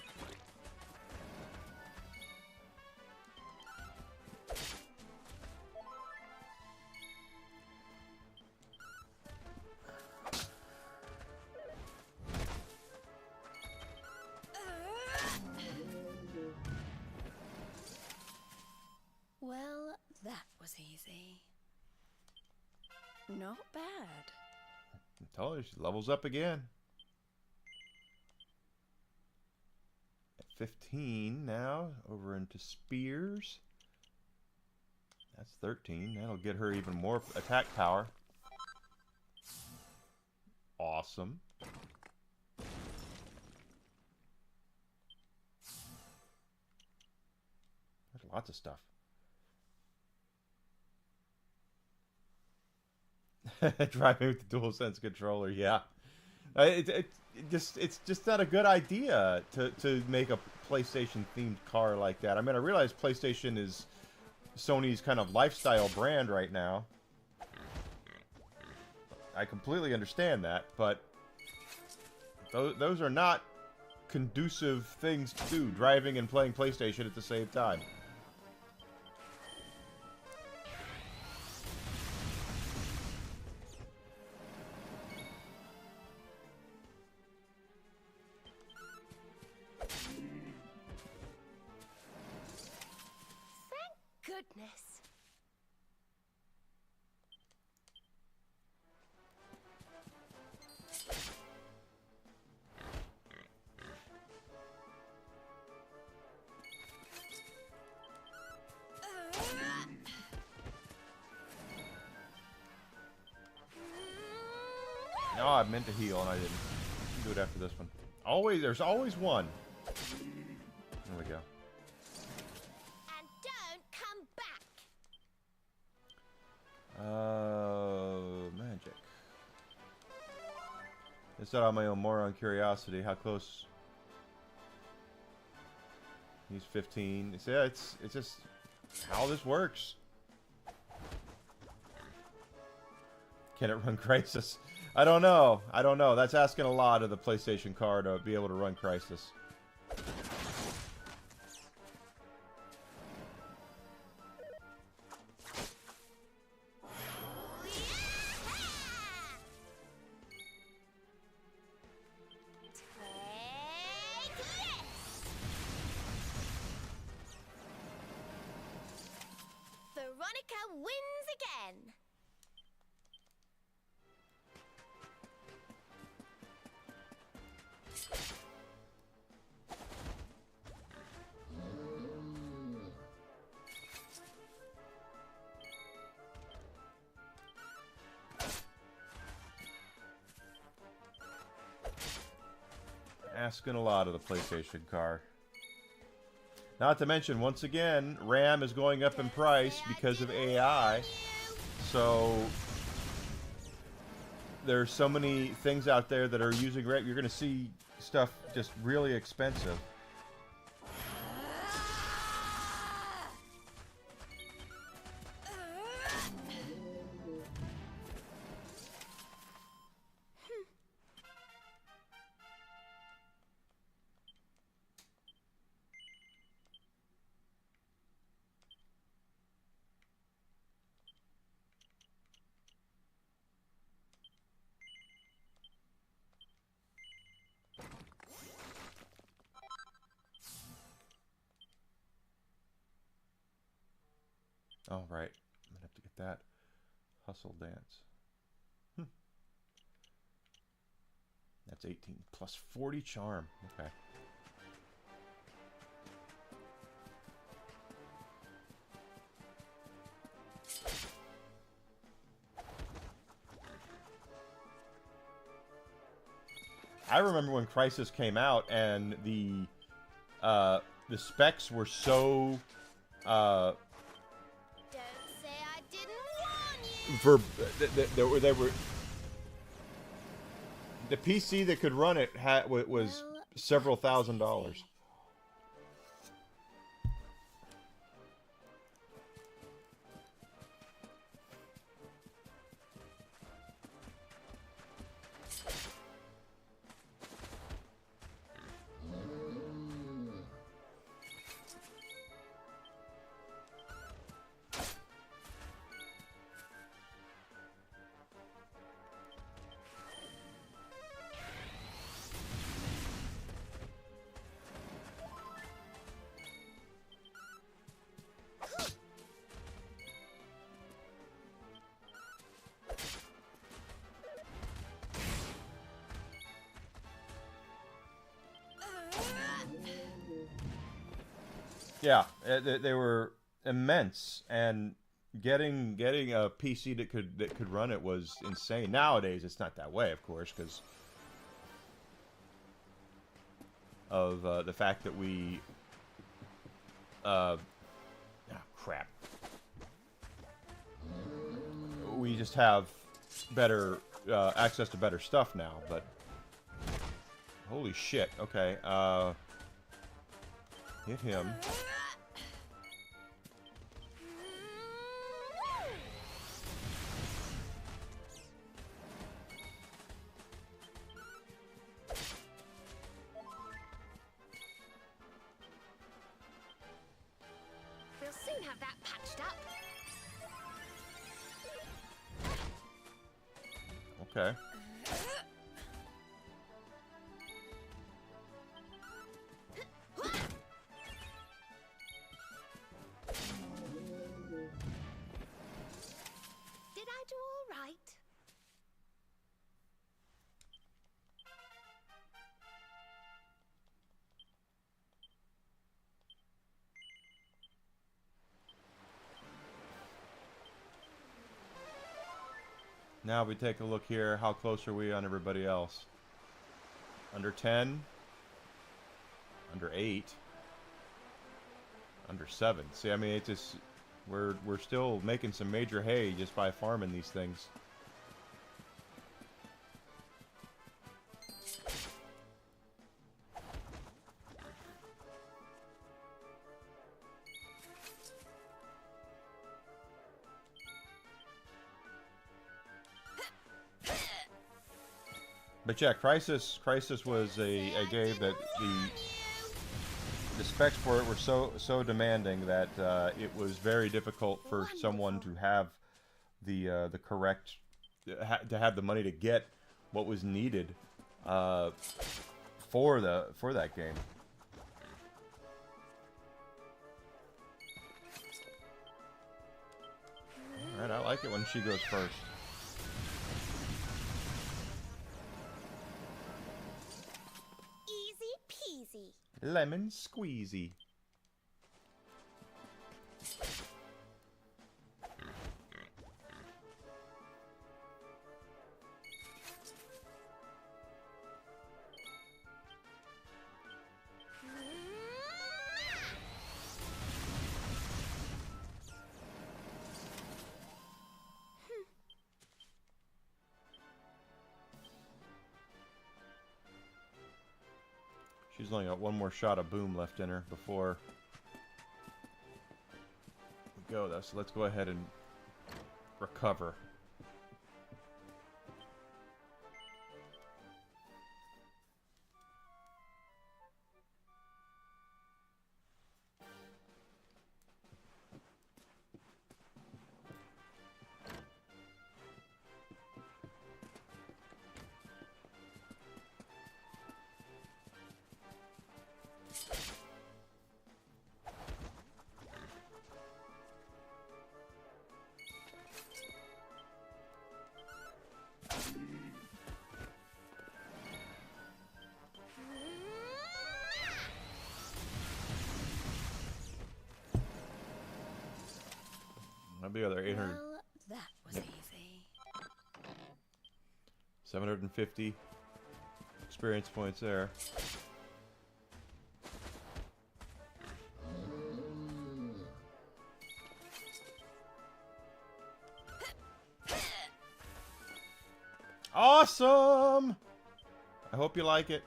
Well, that was easy. Not bad. I told you, she levels up again. At 15 now, over into spears. That's 13. That'll get her even more attack power. Awesome. There's lots of stuff. Driving with the DualSense controller, yeah. It's just not a good idea to make a PlayStation themed car like that. I mean, I realize PlayStation is Sony's kind of lifestyle brand right now. I completely understand that, but those are not conducive things to do, driving and playing PlayStation at the same time. Goodness. No, I meant to heal and I didn't. I'll do it after this one. There's always one. There we go. And don't come back. Magic. It's not on my own moron curiosity. How close? He's 15. It's just how this works. Can it run Crisis? I don't know. I don't know. That's asking a lot of the PlayStation card to be able to run Crisis. Take this! Veronica wins again. Asking a lot of the PlayStation car. Not to mention, once again, RAM is going up in price because of AI. So there's so many things out there that are using RAM. You're going to see stuff just really expensive. Oh, right. I'm going to have to get that. Hustle Dance. That's 18 plus 40 charm. Okay. I remember when Crisis came out and the specs were so Don't say I didn't warn you. they were the PC that could run it was several $1,000s. Yeah, they were immense, and getting a PC that could run it was insane. Nowadays, it's not that way, of course, because of the fact that we crap. We just have better access to better stuff now, but holy shit. Okay, hit him. Okay. Did I do all right? Now we take a look here. How close are we on everybody else? Under 10. Under 8. Under 7. See, I mean, it's just we're still making some major hay just by farming these things. But yeah, Crisis was a game that the specs for it were so demanding that it was very difficult for someone to have the correct to have the money to get what was needed for that game. All right, I like it when she goes first. Easy peasy. Lemon squeezy. She's only got one more shot of boom left in her before we go, though. So let's go ahead and recover. That'll be other 800. Well, that was easy. 750 experience points there. Awesome! I hope you like it.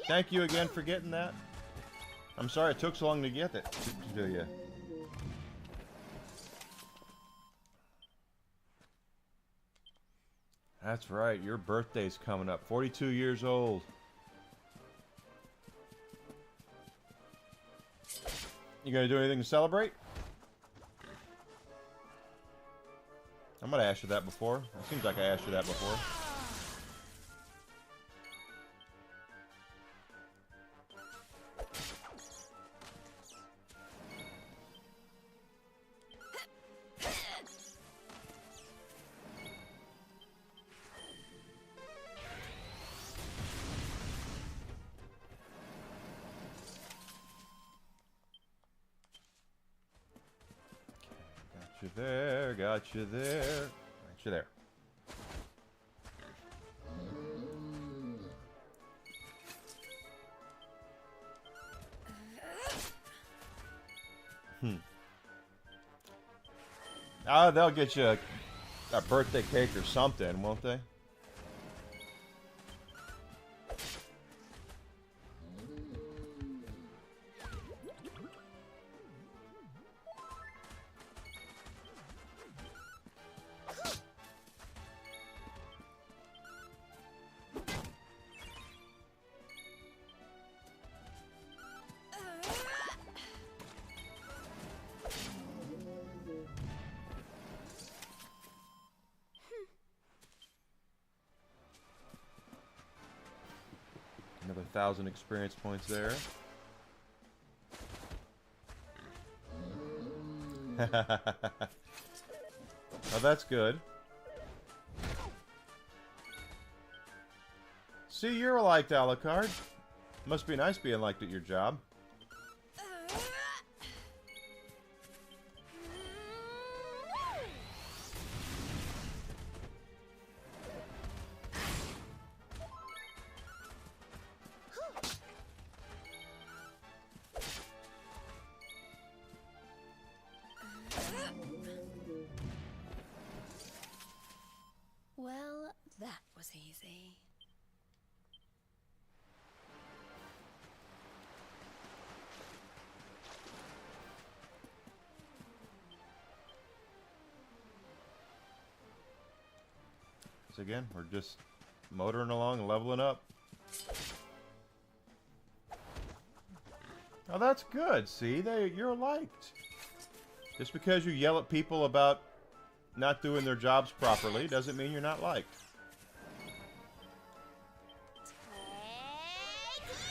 Thank you again for getting that. I'm sorry it took so long to get it to you. That's right, your birthday's coming up. 42 years old. You gonna do anything to celebrate? I might have asked you that before. It seems like I asked you that before. Got you there. Got you there. They'll get you a birthday cake or something, won't they? 1,000 experience points there. Oh, that's good. See, you're liked, Alucard. Must be nice being liked at your job. Well, that was easy. So again, we're just motoring along, leveling up. Oh, that's good. See, you're liked. Just because you yell at people about not doing their jobs properly doesn't mean you're not liked. Take this!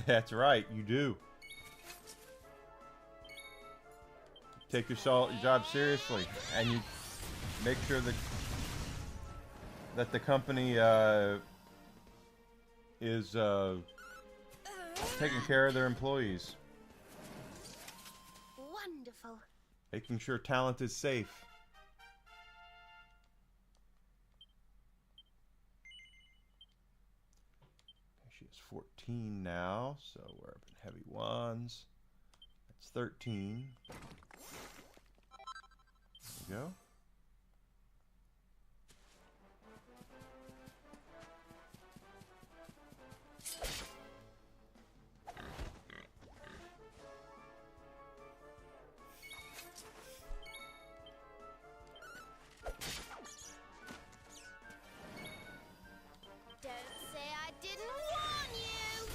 That's right, you do. Take your job seriously, and you make sure that the company is taking care of their employees, Wonderful. making sure talent is safe. She is 14 now, so we're up in heavy ones. That's 13. There we go. Don't say I didn't warn you!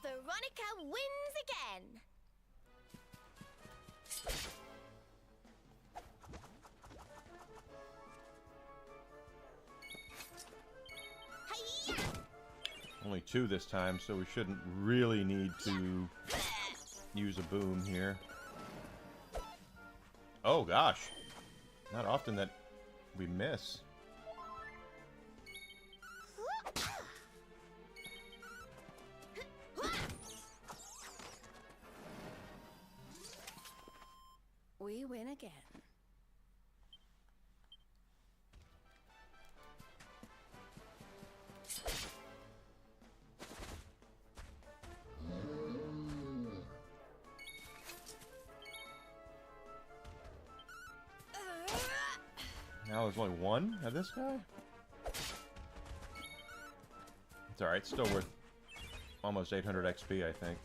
Veronica wins again! Hi-ya! Only 2 this time, so we shouldn't really need to use a boom here. Oh gosh, not often that we miss. We win again. Now there's only 1 of this guy? It's alright, still worth almost 800 XP, I think.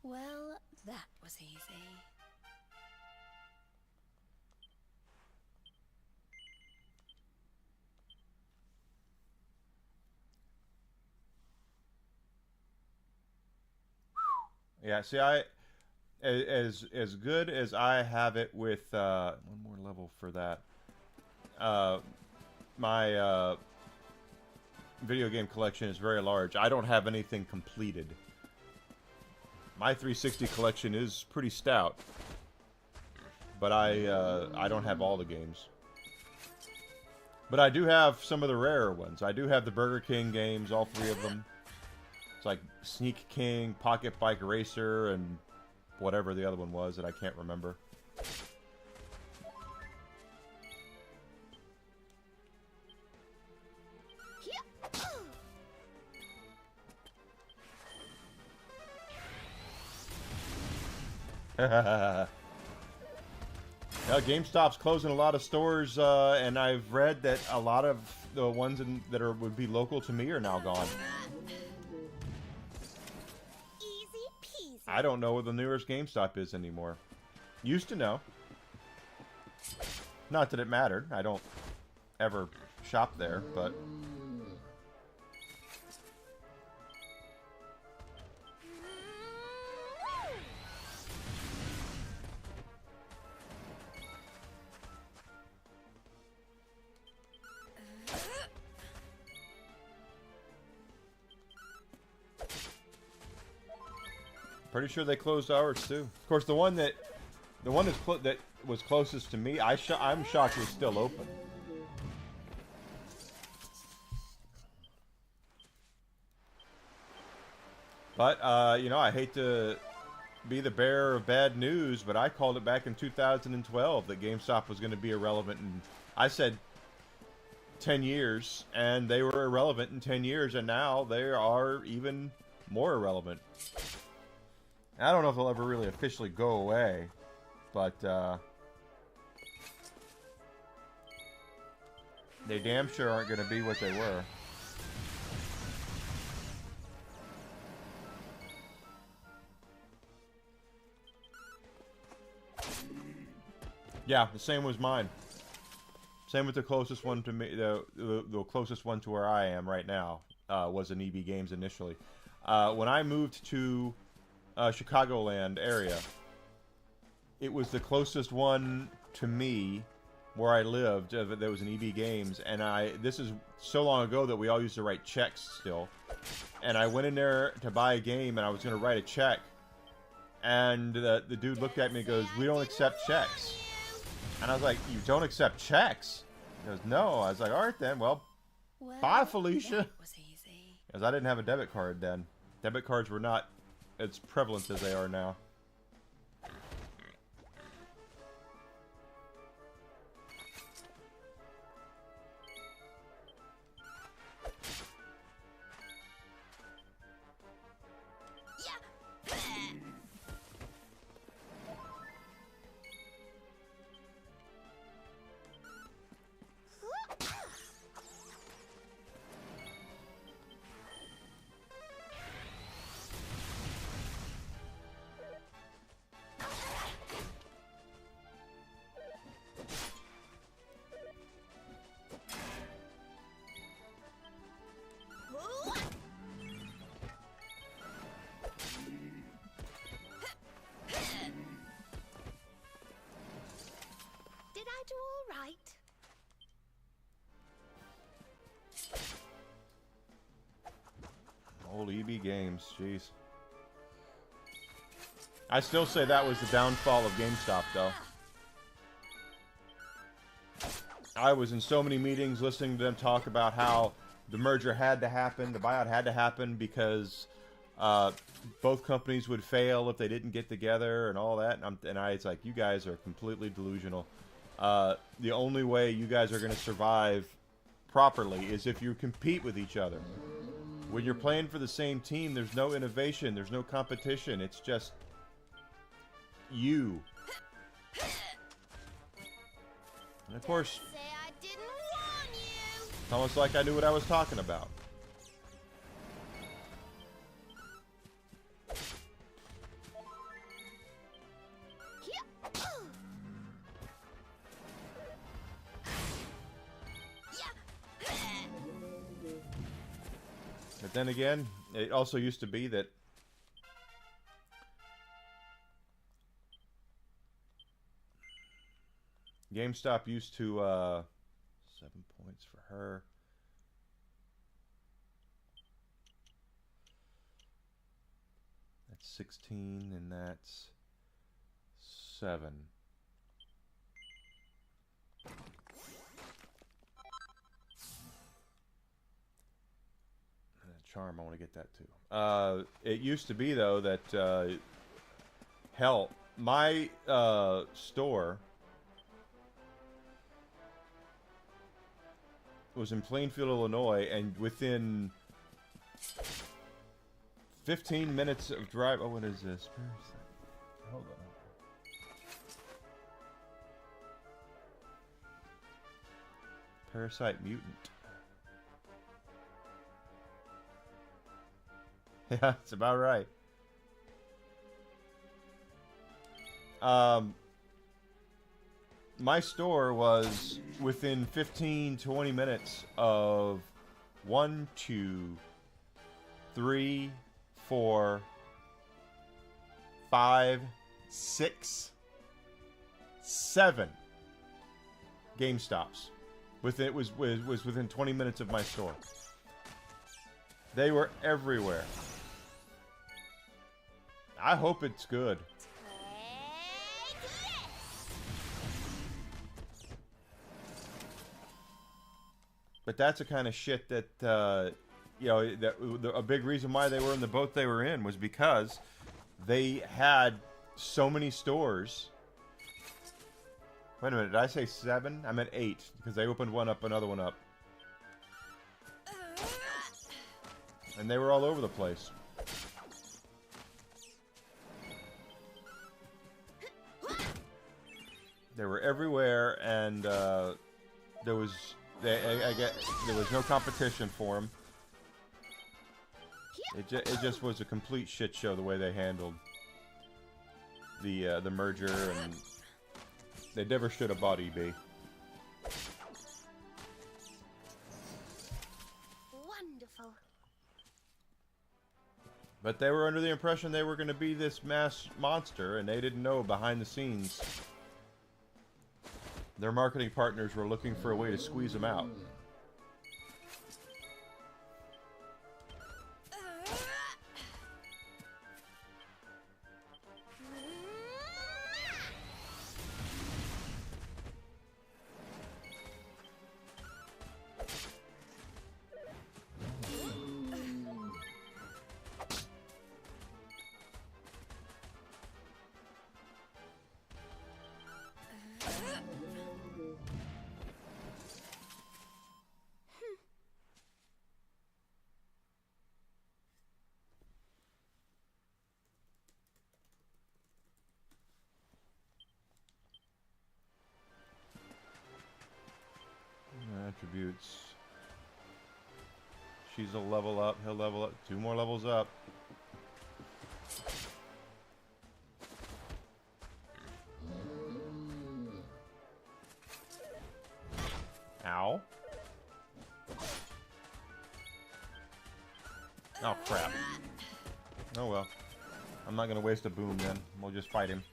Well, that was easy. Yeah, see, as good as I have it with 1 more level for that. my video game collection is very large. I don't have anything completed. My 360 collection is pretty stout, but I don't have all the games. But I do have some of the rarer ones. I do have the Burger King games, all 3 of them. It's like Sneak King, Pocket Bike Racer, and whatever the other one was that I can't remember. Now, GameStop's closing a lot of stores, and I've read that a lot of the ones that would be local to me are now gone. Easy peasy. I don't know where the nearest GameStop is anymore. Used to know. Not that it mattered. I don't ever shop there, but... Pretty sure they closed ours too. Of course, the one that was closest to me, I'm shocked it's still open. But you know, I hate to be the bearer of bad news, but I called it back in 2012 that GameStop was going to be irrelevant, and I said 10 years, and they were irrelevant in 10 years, and now they are even more irrelevant. I don't know if they'll ever really officially go away, but they damn sure aren't going to be what they were. Yeah, the same was mine. Same with the closest one to me. The closest one to where I am right now was an EB Games initially. When I moved to Chicagoland area, it was the closest one to me where I lived. There was an EB Games, and this is so long ago that we all used to write checks still. And I went in there to buy a game, and I was going to write a check, and the dude looked at me and goes, "We don't accept checks." And I was like, "You don't accept checks?" He goes, "No." I was like, "All right then, well bye, Felicia." That was easy. Because I didn't have a debit card then. Debit cards were not as prevalent as they are now. Did I do all right? Old EB Games, jeez. I still say that was the downfall of GameStop, though. I was in so many meetings listening to them talk about how the merger had to happen, the buyout had to happen because both companies would fail if they didn't get together and all that. It's like, you guys are completely delusional. The only way you guys are going to survive properly is if you compete with each other. When you're playing for the same team, there's no innovation, there's no competition. It's just you. And of course, Say I didn't warn you. it's almost like I knew what I was talking about. But then again, it also used to be that GameStop used to 7 points for her. That's 16, and that's 7. Charm, I want to get that too. It used to be, though, that, hell, my store was in Plainfield, Illinois, and within 15 minutes of drive... Oh, what is this? Hold on. Parasite Mutant. Yeah, that's about right. My store was within 15-20 minutes of 1, 2, 3, 4, 5, 6, 7 GameStops. It was within 20 minutes of my store. They were everywhere. I hope it's good. But that's the kind of shit that, you know, a big reason why they were in the boat they were in was because they had so many stores. Wait a minute, did I say 7? I meant 8, because they opened one up, another one up. And they were all over the place. They were everywhere, and there was no competition for them. It just was a complete shit show the way they handled the merger, and they never should have bought EB. Wonderful. But they were under the impression they were going to be this mass monster, and they didn't know behind the scenes their marketing partners were looking for a way to squeeze them out. Attributes. She's a level up. He'll level up. 2 more levels up. Ow. Oh, crap. Oh, well. I'm not going to waste a boom then. We'll just fight him.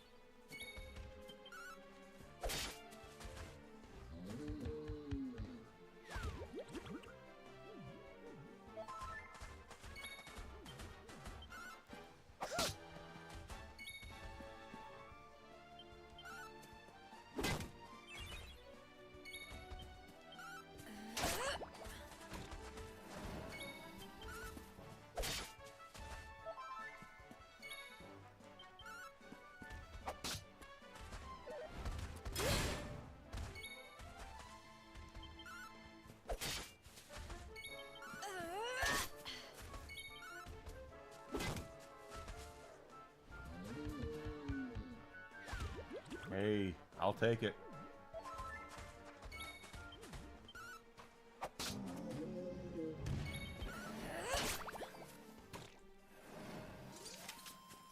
Hey, I'll take it.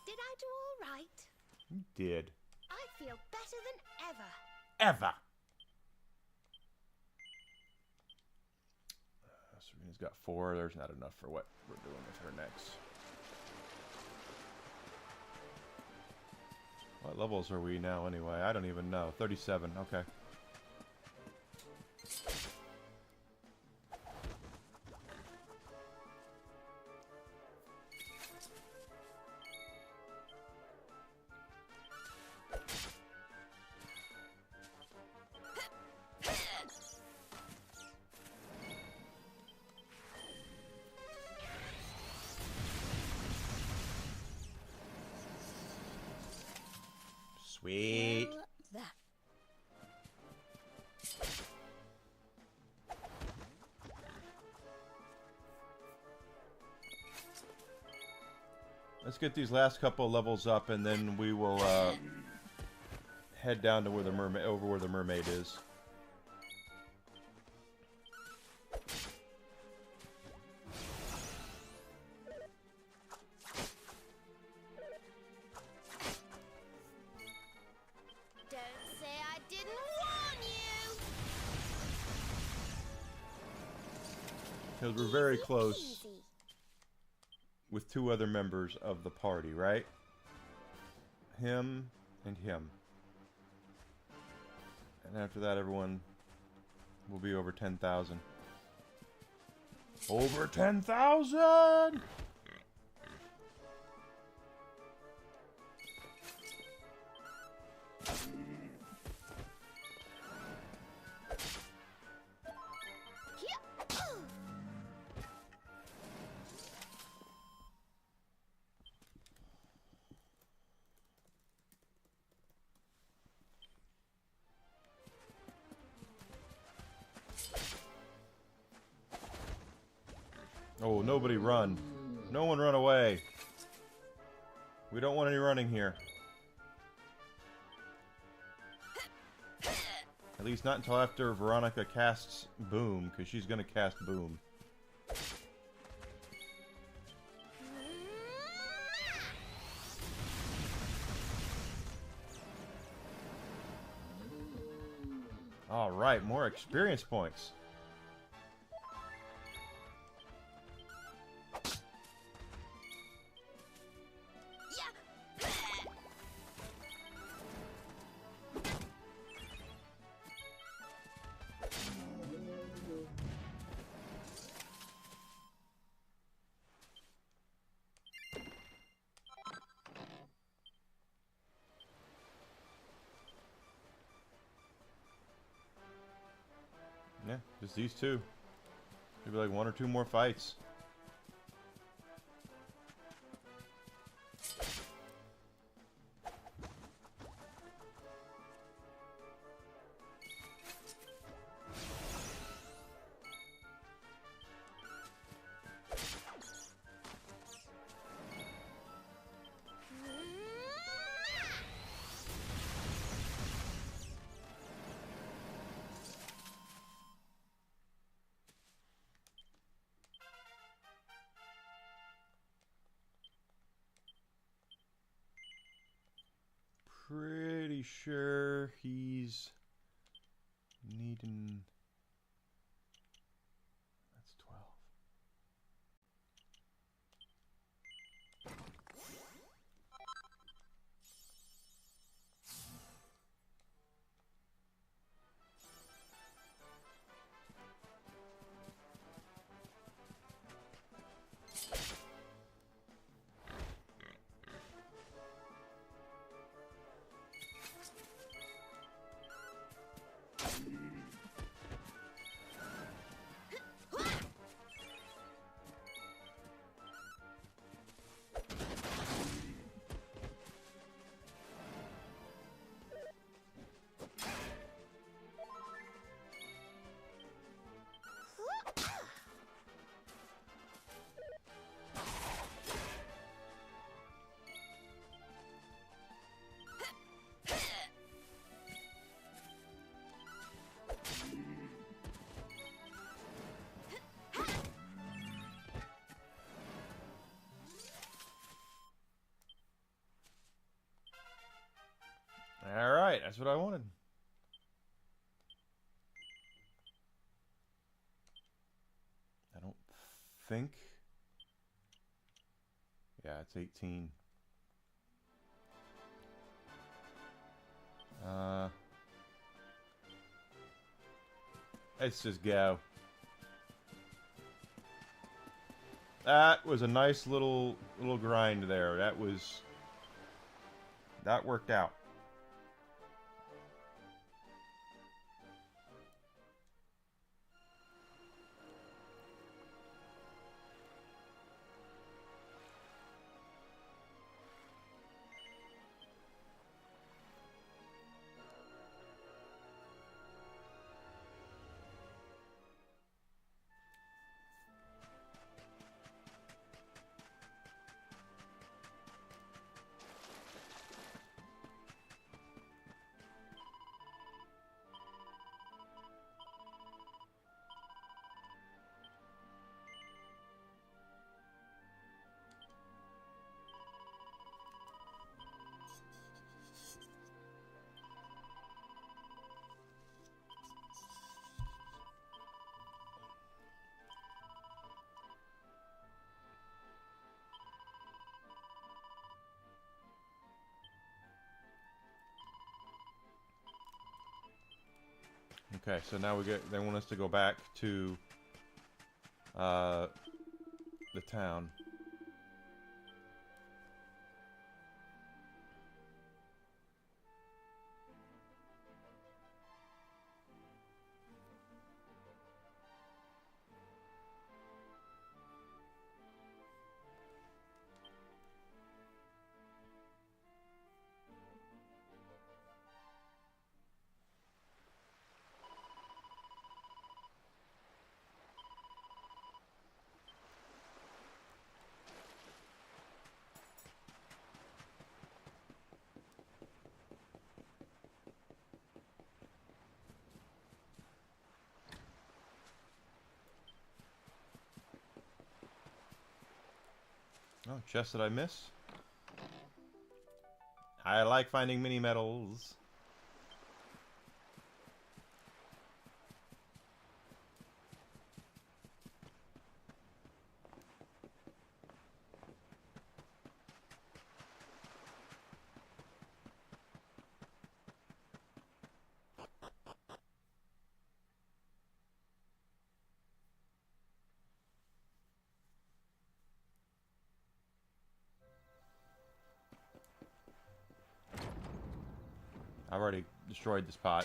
Did I do all right? You did. I feel better than ever. Ever. Serena's got 4. There's not enough for what we're doing with her next. What levels are we now anyway? I don't even know. 37. Okay. Sweet. Well, that. Let's get these last couple levels up, and then we will head down to where the mermaid, over where the mermaid is. Don't say I didn't warn you. Because we're very close Easy. with two other members of the party, right? Him and him. And after that, everyone will be over 10,000. Over 10,000! Oh, nobody run. No one run away. We don't want any running here. At least not until after Veronica casts Boom, because she's going to cast Boom. Alright, more experience points. Yeah, just these two. Maybe like one or two more fights. Pretty sure he's needing... That's 12. Alright, that's what I wanted. I don't think... Yeah, it's 18. Let's just go. That was a nice little grind there. That worked out. Okay, so now they want us to go back to the town. Oh, chest that I miss? I like finding mini medals. I've already destroyed this pot.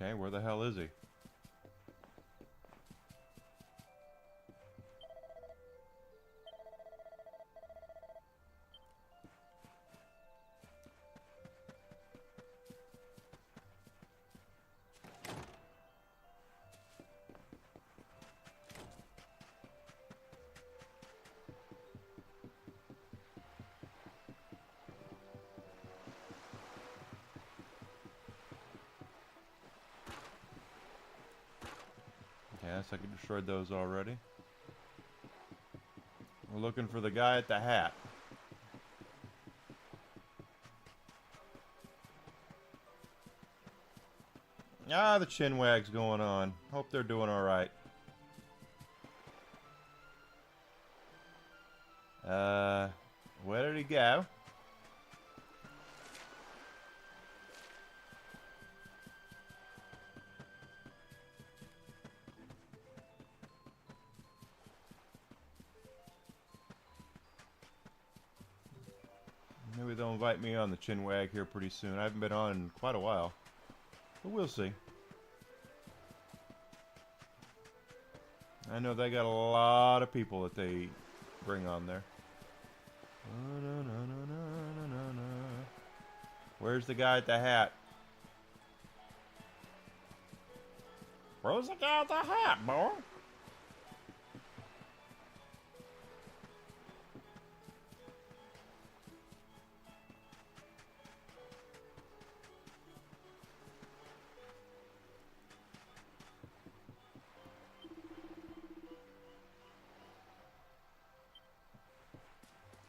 Okay, where the hell is he? Yes, I destroyed those already. We're looking for the guy at the hat. Ah, the chinwag's going on. Hope they're doing alright. Where did he go? Maybe they'll invite me on the chinwag here pretty soon. I haven't been on in quite a while. But we'll see. I know they got a lot of people that they bring on there. Where's the guy at the hat? Where's the guy at the hat, boy?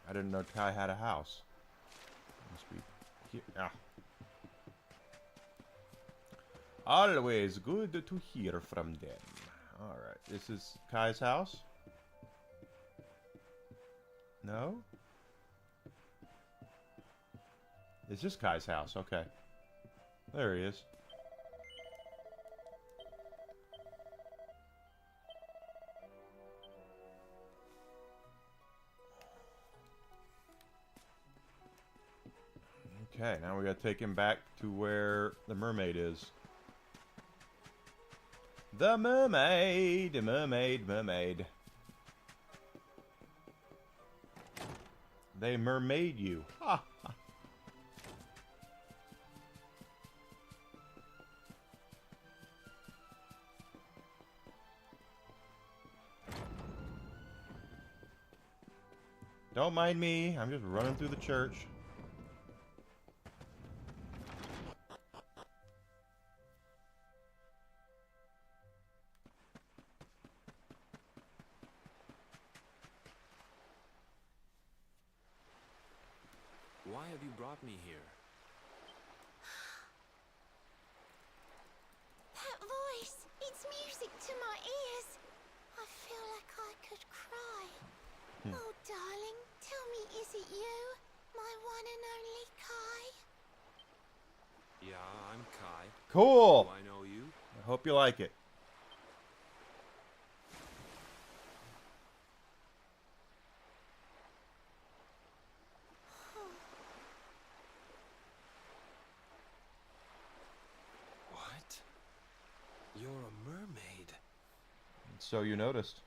I didn't know Ty had a house. Must be here. Ah. Always good to hear from them. Alright, this is Kai's house? No? It's just Kai's house, okay. There he is. Okay, now we gotta take him back to where the mermaid is. The mermaid, mermaid, mermaid. They mermaid you. Ha! Ha. Don't mind me, I'm just running through the church. Why have you brought me here? That voice! It's music to my ears. I feel like I could cry. you, my one and only Kai? Yeah, I'm Kai. Cool. Do I know you? I hope you like it. What? You're a mermaid. So you noticed.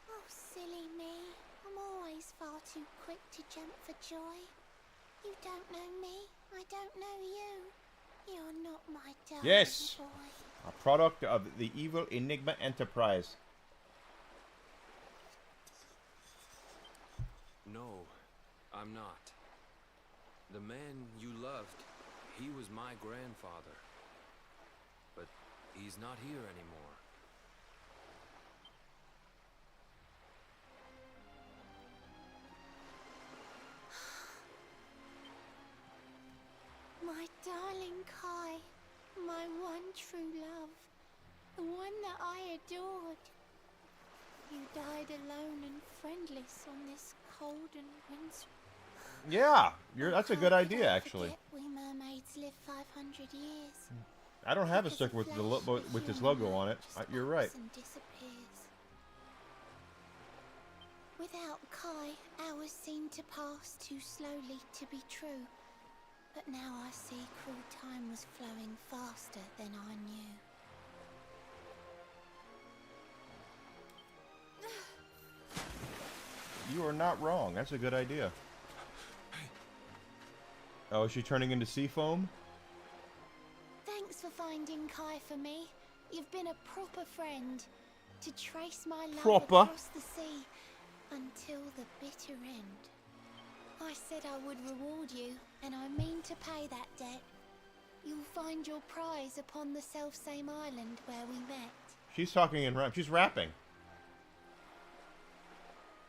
Oh, silly me. I'm always far too quick to jump for joy. You don't know me. I don't know you. You're not my darling Yes. boy. A product of the evil Enigma Enterprise. No, I'm not. The man you loved, he was my grandfather. But he's not here anymore. My darling Kai, my one true love, the one that I adored. You died alone and friendless on this cold and wintry. Yeah, that's a good How could idea, I actually. forget we mermaids live 500 years. I don't have a Because sticker with flesh, with this human logo on it. just You're right. ups and disappears. Without Kai, hours seem to pass too slowly to be true. But now I see cruel time was flowing faster than I knew. You are not wrong. That's a good idea. Oh, is she turning into sea foam? Thanks for finding Kai for me. You've been a proper friend. To trace my love Proper? across the sea until the bitter end. I said I would reward you, and I mean to pay that debt. You'll find your prize upon the selfsame island where we met. She's talking in rhyme. She's rapping.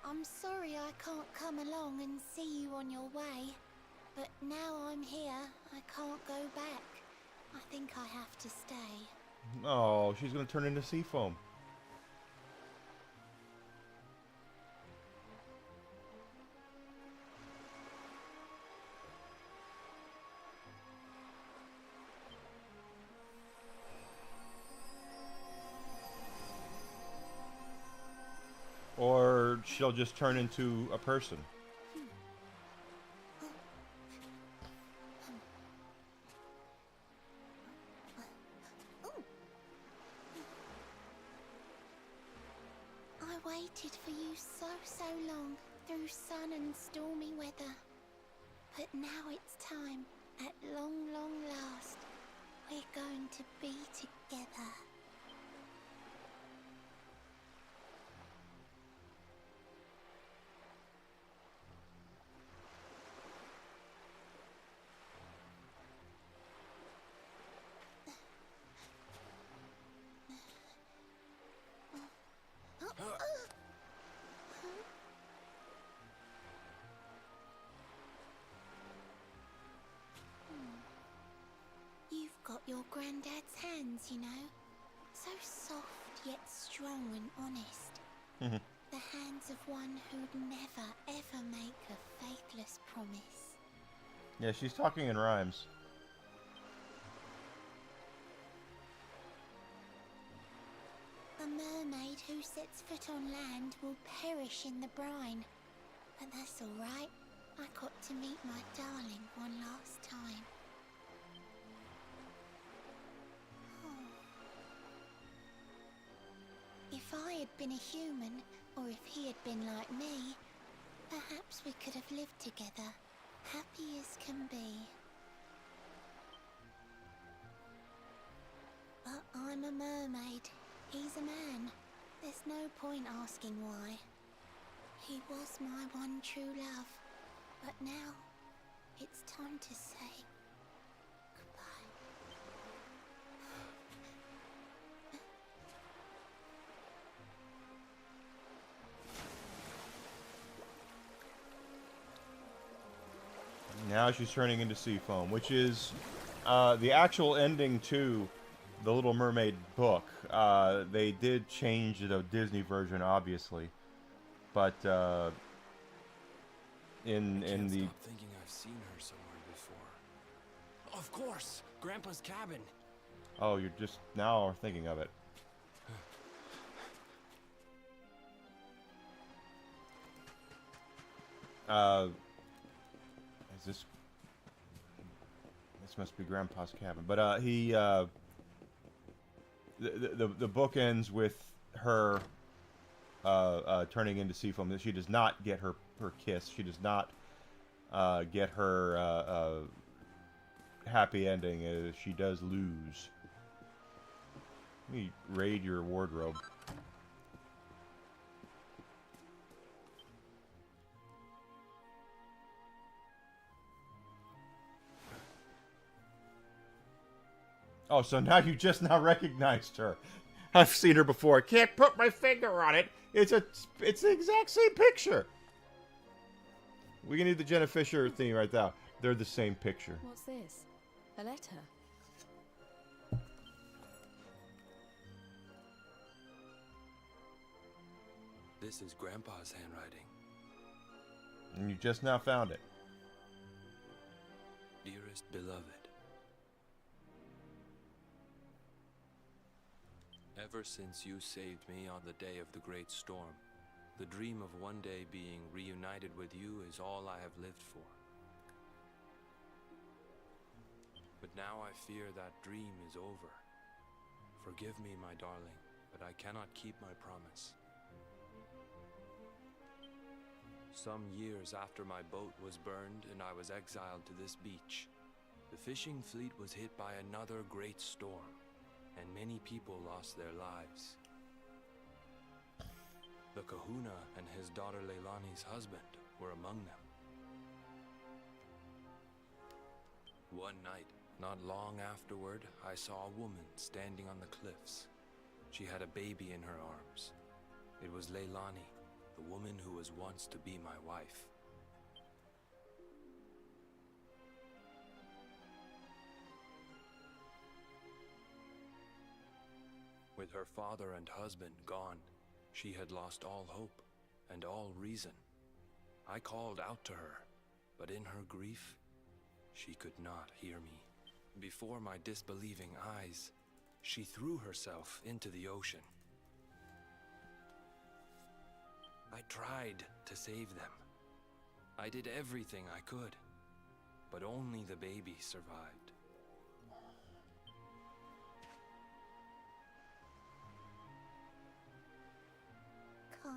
I'm sorry I can't come along and see you on your way, but now I'm here, I can't go back. I think I have to stay. Oh, she's gonna turn into sea foam. Or she'll just turn into a person. I waited for you so long, through sun and stormy weather. But now it's time, at long last, we're going to be together. You've got your granddad's hands, you know. So soft yet strong and honest. The hands of one who'd never ever make a faithless promise. Yeah, she's talking in rhymes. A mermaid who sets foot on land will perish in the brine. But that's alright. I got to meet my darling one last time. If I had been a human, or if he had been like me, perhaps we could have lived together, happy as can be. But I'm a mermaid. He's a man. There's no point asking why. He was my one true love, but now it's time to say goodbye. Now she's turning into sea foam, which is the actual ending to the Little Mermaid book. They did change the Disney version, obviously, but in Can't the. stop thinking I've seen her somewhere before. Of course, Grandpa's cabin. Oh, you're just now thinking of it. Is this? This must be Grandpa's cabin. But the book ends with her turning into Seafoam. She does not get her kiss. She does not get her happy ending. She does lose. Let me raid your wardrobe. Oh, so now you just now recognized her. I've seen her before. I can't put my finger on it. It's the exact same picture. We can do the Jenna Fisher thing right now. They're the same picture. What's this? A letter? This is Grandpa's handwriting. And you just now found it. Dearest beloved. Ever since you saved me on the day of the great storm, the dream of one day being reunited with you is all I have lived for. But now I fear that dream is over. Forgive me, my darling, but I cannot keep my promise. Some years after my boat was burned and I was exiled to this beach, the fishing fleet was hit by another great storm, and many people lost their lives. The Kahuna and his daughter Leilani's husband were among them. One night, not long afterward, I saw a woman standing on the cliffs. She had a baby in her arms. It was Leilani, the woman who was once to be my wife. With her father and husband gone, she had lost all hope and all reason. I called out to her, but in her grief, she could not hear me. Before my disbelieving eyes, she threw herself into the ocean. I tried to save them. I did everything I could, but only the baby survived. Kai?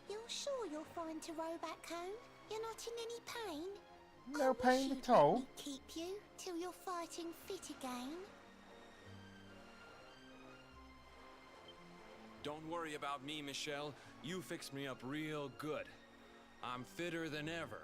You're sure you're fine to row back home? You're not in any pain? No pain at all. Let me keep you till you're fighting fit again. Don't worry about me, Michelle. You fixed me up real good. I'm fitter than ever.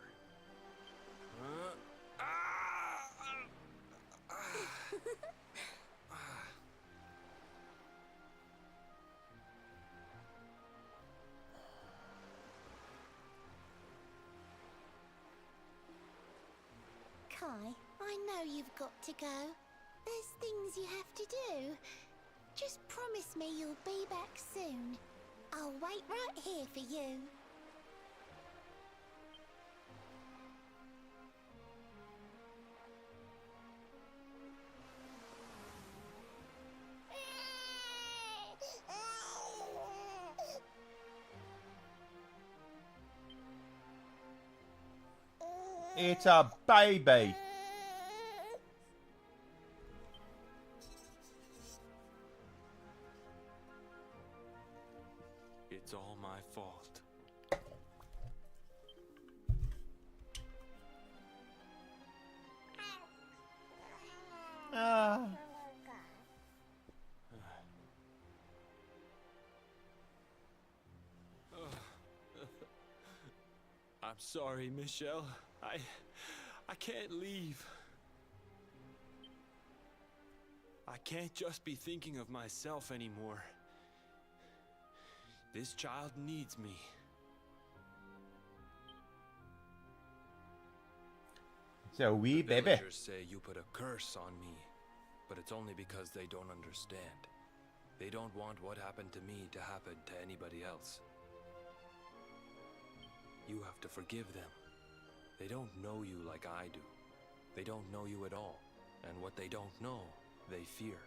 Kai, I know you've got to go. There's things you have to do. Just promise me you'll be back soon. I'll wait right here for you. It's a baby. It's all my fault. Ah. I'm sorry, Michelle. I can't leave. I can't just be thinking of myself anymore. This child needs me. It's a wee The baby. villagers say you put a curse on me, but it's only because they don't understand. They don't want what happened to me to happen to anybody else. You have to forgive them. They don't know you like I do. They don't know you at all. And what they don't know, they fear.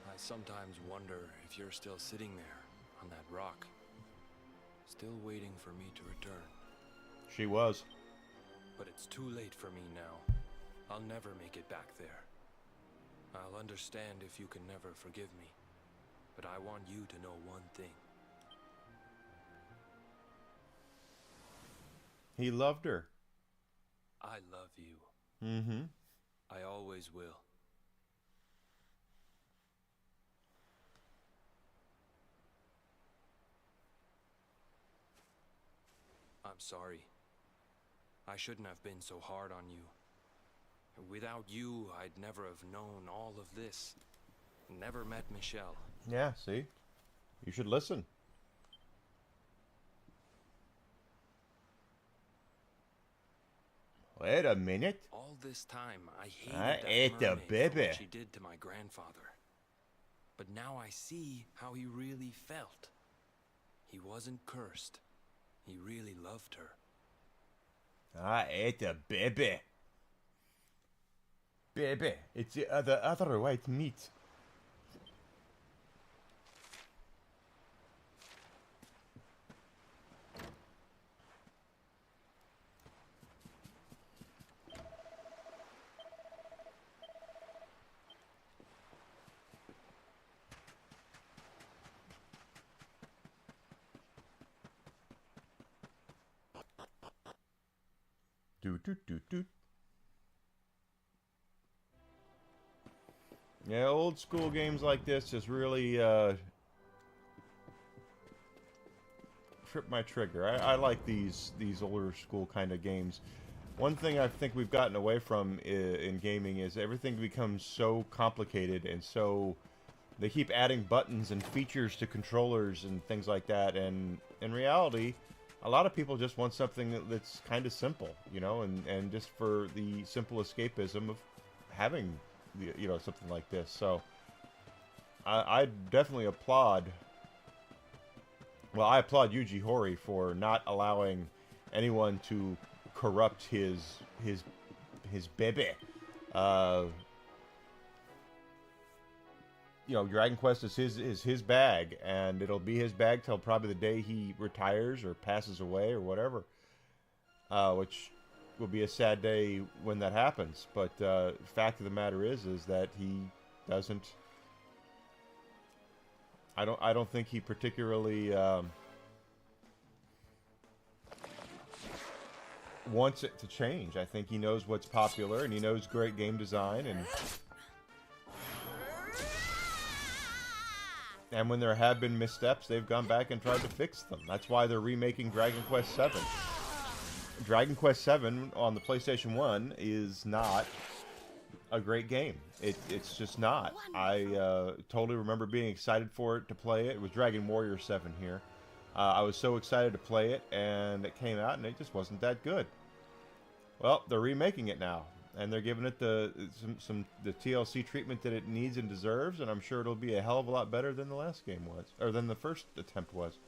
I sometimes wonder if you're still sitting there on that rock, still waiting for me to return. She was. But it's too late for me now. I'll never make it back there. I'll understand if you can never forgive me. But I want you to know one thing. He loved her. I love you. Mm-hmm. I always will. I'm sorry. I shouldn't have been so hard on you. Without you, I'd never have known all of this. Never met Michelle. Yeah, see? You should listen. Wait a minute. All this time, I hated I that ate the mermaid for baby. what she did to my grandfather. But now I see how he really felt. He wasn't cursed. He really loved her. I ate the baby. Baby, it's the other white meat. Do. Yeah, old school games like this just really trip my trigger. I like these older school kind of games. One thing I think we've gotten away from in gaming is everything becomes so complicated, and so they keep adding buttons and features to controllers and things like that, and in reality a lot of people just want something that's kind of simple, you know, and just for the simple escapism of having, you know, something like this. So I definitely applaud. Well, I applaud Yuji Horii for not allowing anyone to corrupt his baby. You know, Dragon Quest is his bag, and it'll be his bag till probably the day he retires or passes away or whatever. Which will be a sad day when that happens. But fact of the matter is that he doesn't. I don't think he particularly wants it to change. I think he knows what's popular, and he knows great game design, and when there have been missteps, they've gone back and tried to fix them. That's why they're remaking Dragon Quest VII. Dragon Quest VII on the PlayStation 1 is not a great game. It's just not. I totally remember being excited for it to play it. It was Dragon Warrior 7 here. I was so excited to play it, and it came out, and it just wasn't that good. Well, they're remaking it now, and they're giving it the TLC treatment that it needs and deserves, and I'm sure it'll be a hell of a lot better than the last game was, or than the first attempt was.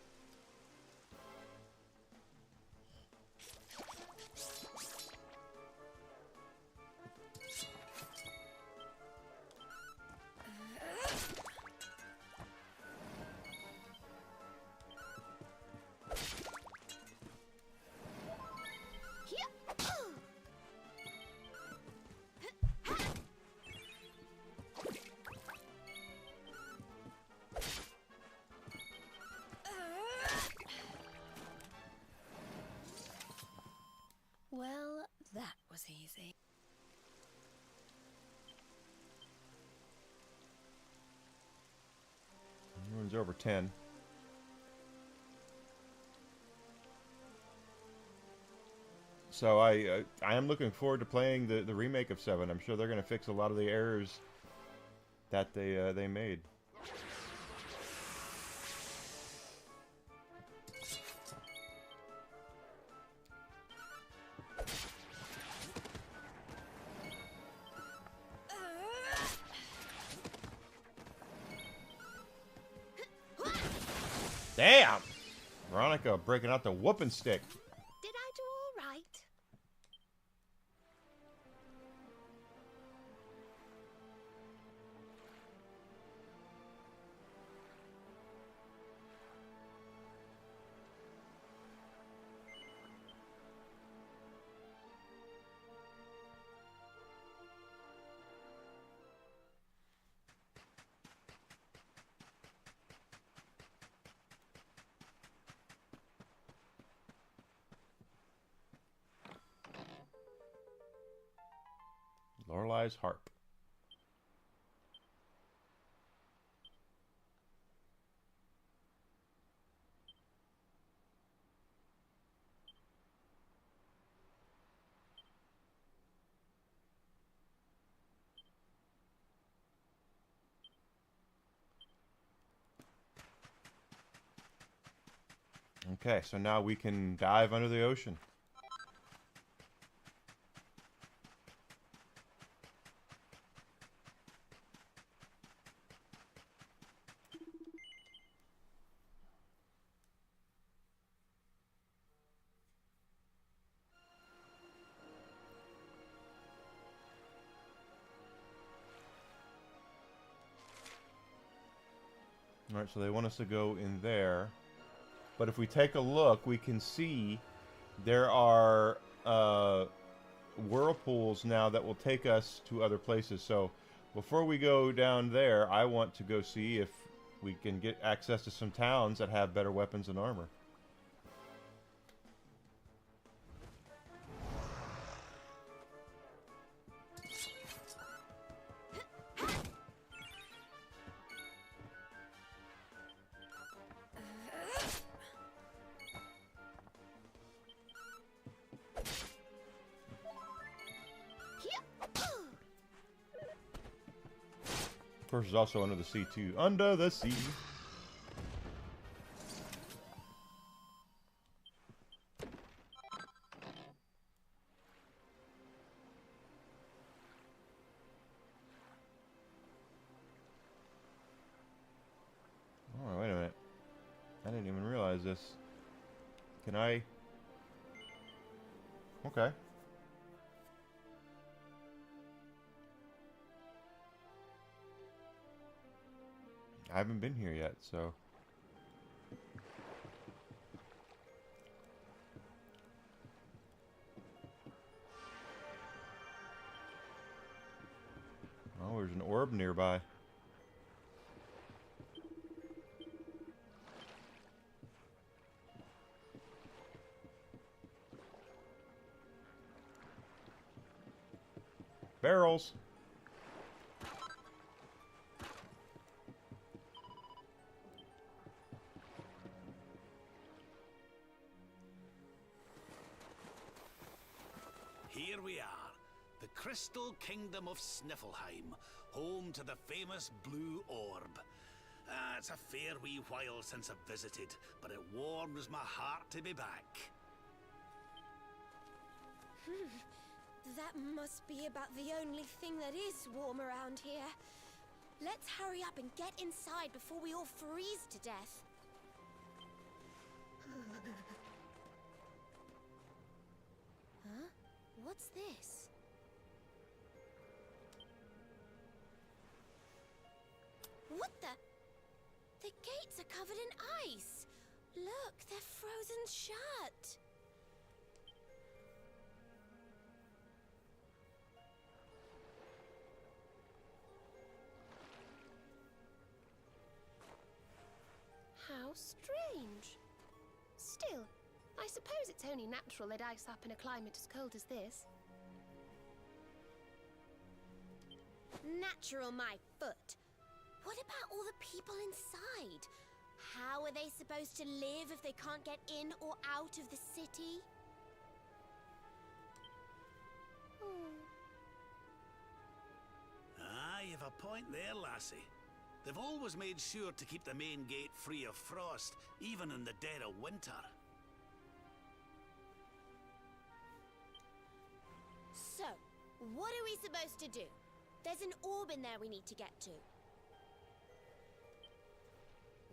Well, that was easy. Everyone's over 10. So I am looking forward to playing the remake of 7. I'm sure they're going to fix a lot of the errors that they made. Damn! Veronica breaking out the whooping stick. Did I do all right? Lorelai's harp. Okay, so now we can dive under the ocean. Alright, so they want us to go in there. But if we take a look, we can see there are whirlpools now that will take us to other places. So before we go down there, I want to go see if we can get access to some towns that have better weapons and armor. Of course, it's also under the sea, too. Under the sea. Oh, wait a minute. I didn't even realize this. Can I... Okay. I haven't been here yet, so... Oh, there's an orb nearby. Barrels! Here we are, the Crystal Kingdom of Sniffleheim, home to the famous Blue Orb. It's a fair wee while since I've visited, but it warms my heart to be back. That must be about the only thing that is warm around here. Let's hurry up and get inside before we all freeze to death. Huh? What's this? What the? The gates are covered in ice. Look, they're frozen shut. How strange. Still, I suppose it's only natural they'd ice up in a climate as cold as this. Natural, my foot. What about all the people inside? How are they supposed to live if they can't get in or out of the city? Ah, you've a point there, lassie. They've always made sure to keep the main gate free of frost, even in the dead of winter. So, what are we supposed to do? There's an orb in there we need to get to.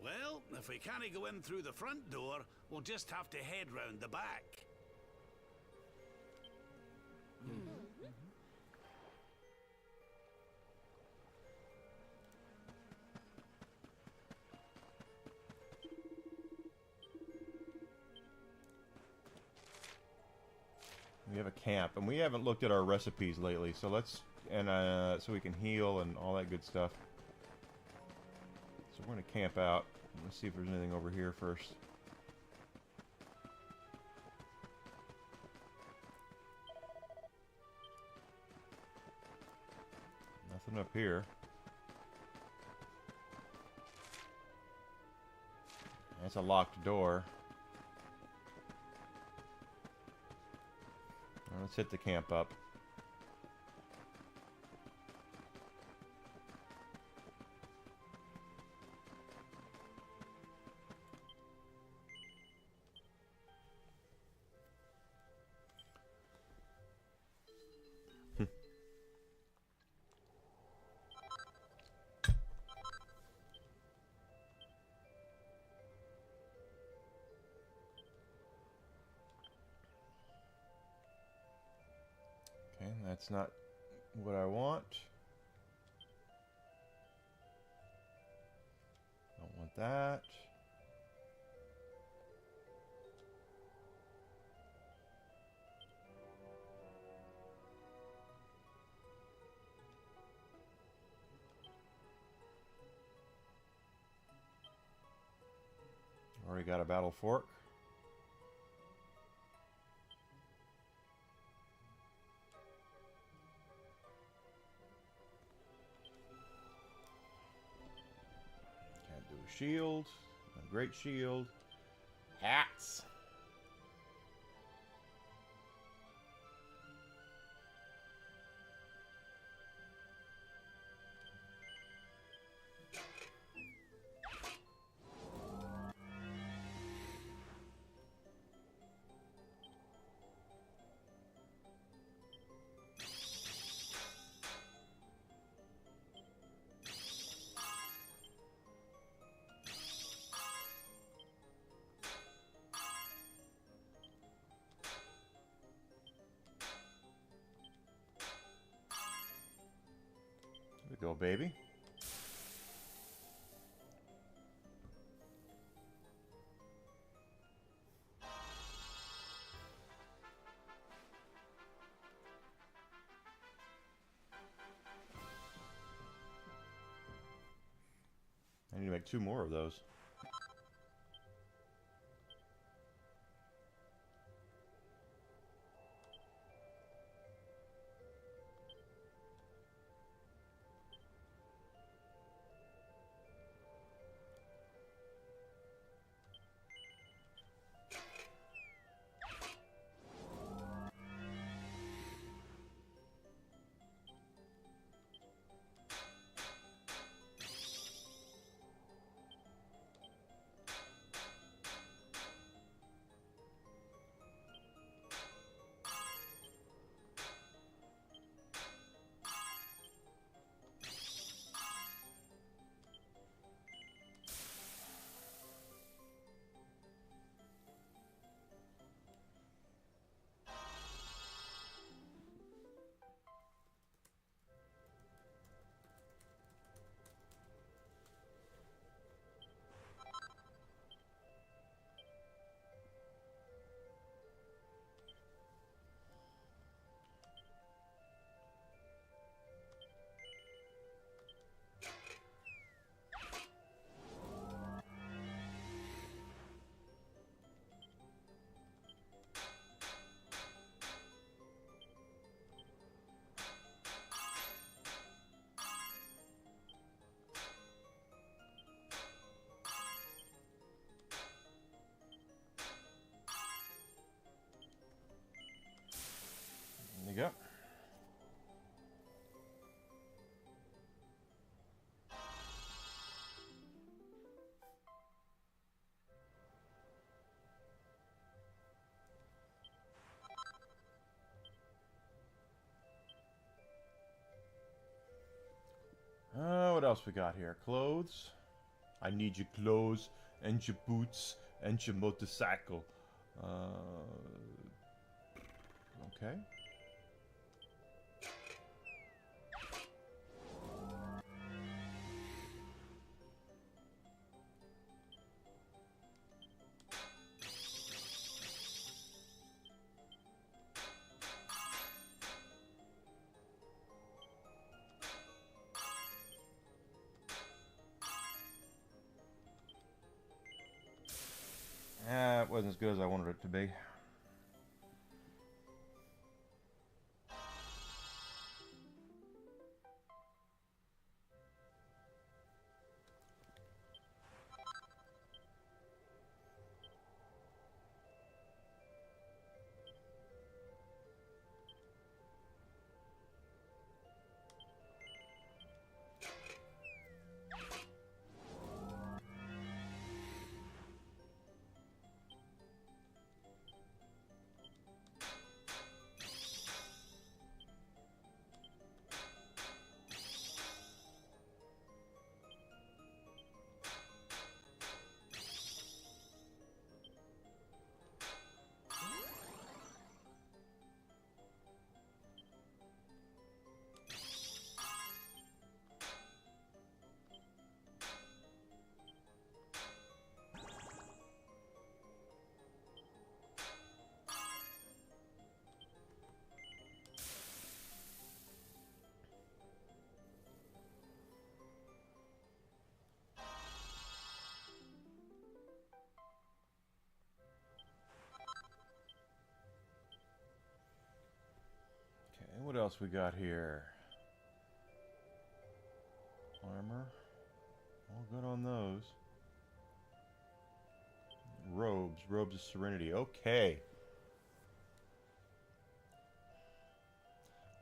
Well, if we can't go in through the front door, we'll just have to head round the back. We have a camp, and we haven't looked at our recipes lately, so let's, and so we can heal and all that good stuff. So we're gonna camp out. Let's see if there's anything over here first. Nothing up here. That's a locked door. Let's hit the camp up. Okay, that's not what I want. Don't want that. Already got a battle fork. Can't do a shield. A great shield. Hats. There we go, baby. I need to make 2 more of those. There you go. What else we got here? Clothes, I need your clothes and your boots and your motorcycle. Okay. It wasn't as good as I wanted it to be. What else we got here? Armor. All good on those. Robes. Robes of Serenity. Okay.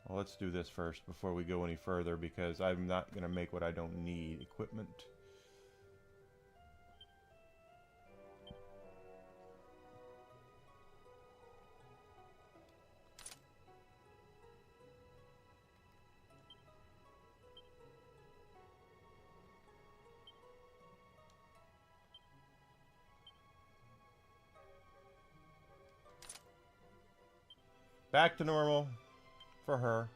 Well, let's do this first before we go any further, because I'm not going to make what I don't need. Equipment. Back to normal for her.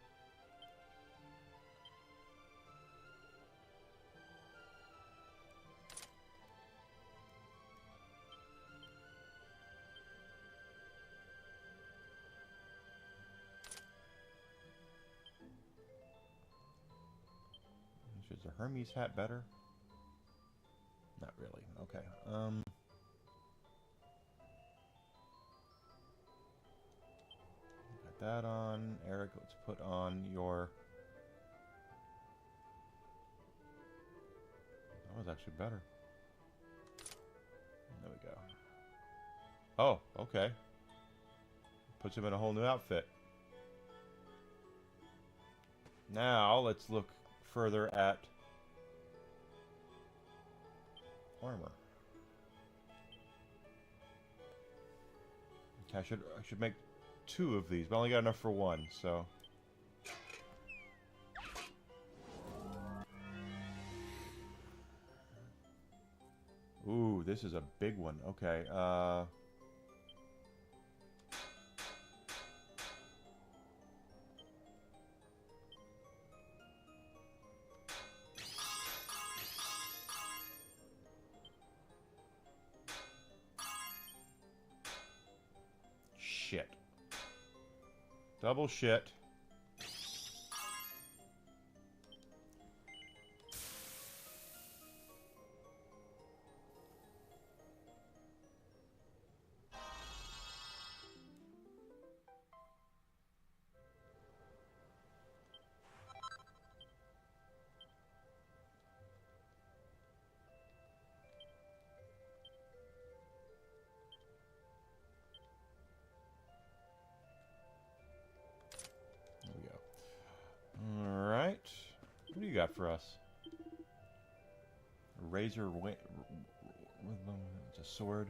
Is the Hermes hat better? Not really. Okay. Got that on. Eric, let's put on your... That was actually better. There we go. Oh, okay. Puts him in a whole new outfit. Now, let's look further at armor. Okay, I should make 2 of these, but I only got enough for 1, so... Ooh, this is a big one. Okay, shit. Double shit. What do you got for us? A razor, it's a sword.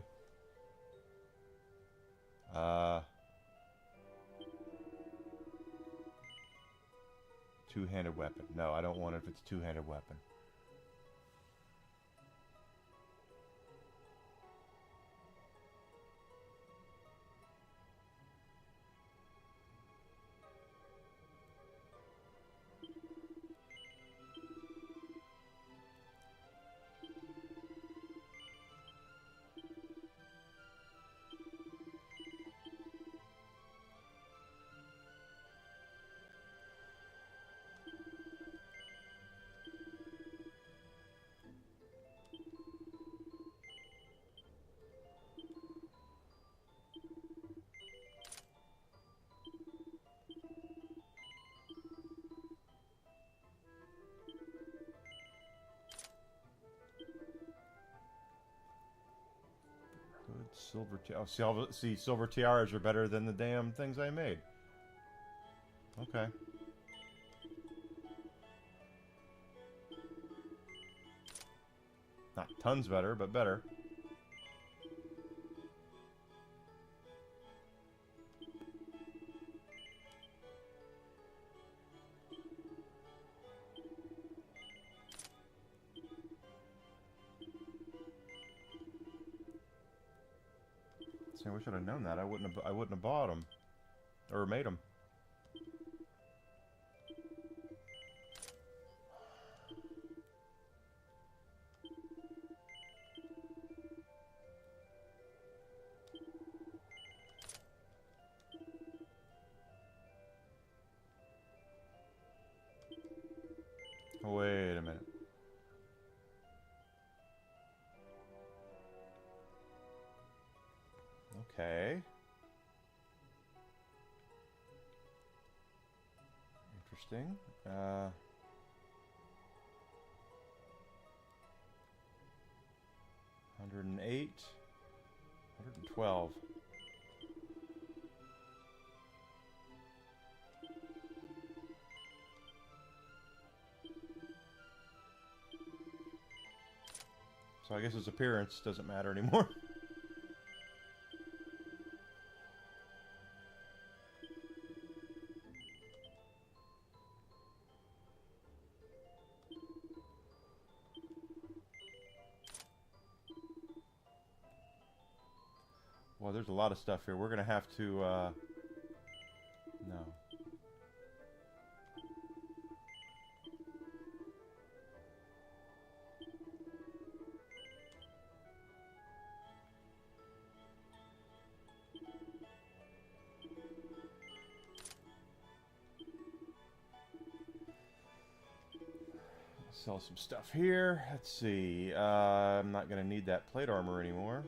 Two-handed weapon. No, I don't want it if it's two-handed weapon. Silver see, silver tiaras are better than the damn things I made. Okay. Not tons better, but better. See, I wish I'd have known that. I wouldn't have bought them or made them. Wait a minute. Okay. Interesting. 108, 112. So I guess his appearance doesn't matter anymore. Well, there's a lot of stuff here. We're gonna have to, no. Sell some stuff here. Let's see. I'm not gonna need that plate armor anymore.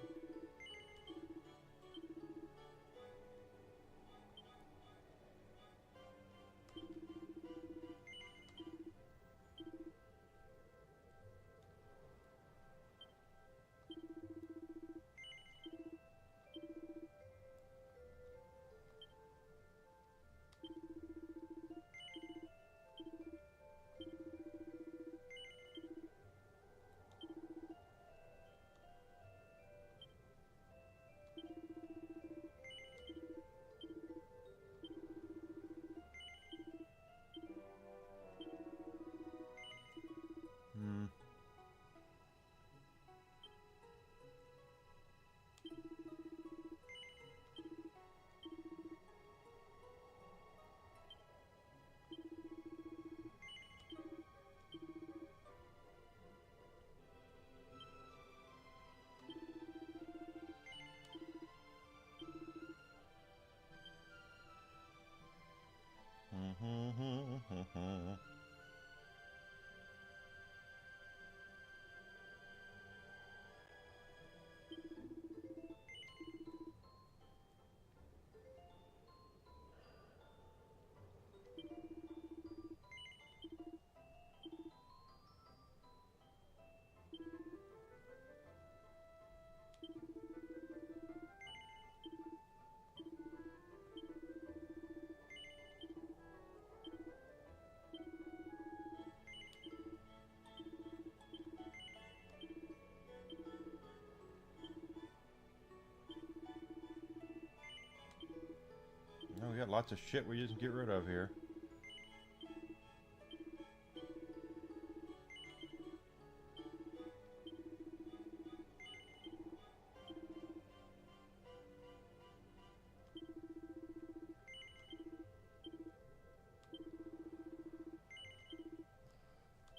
No, we got lots of shit we just get rid of here.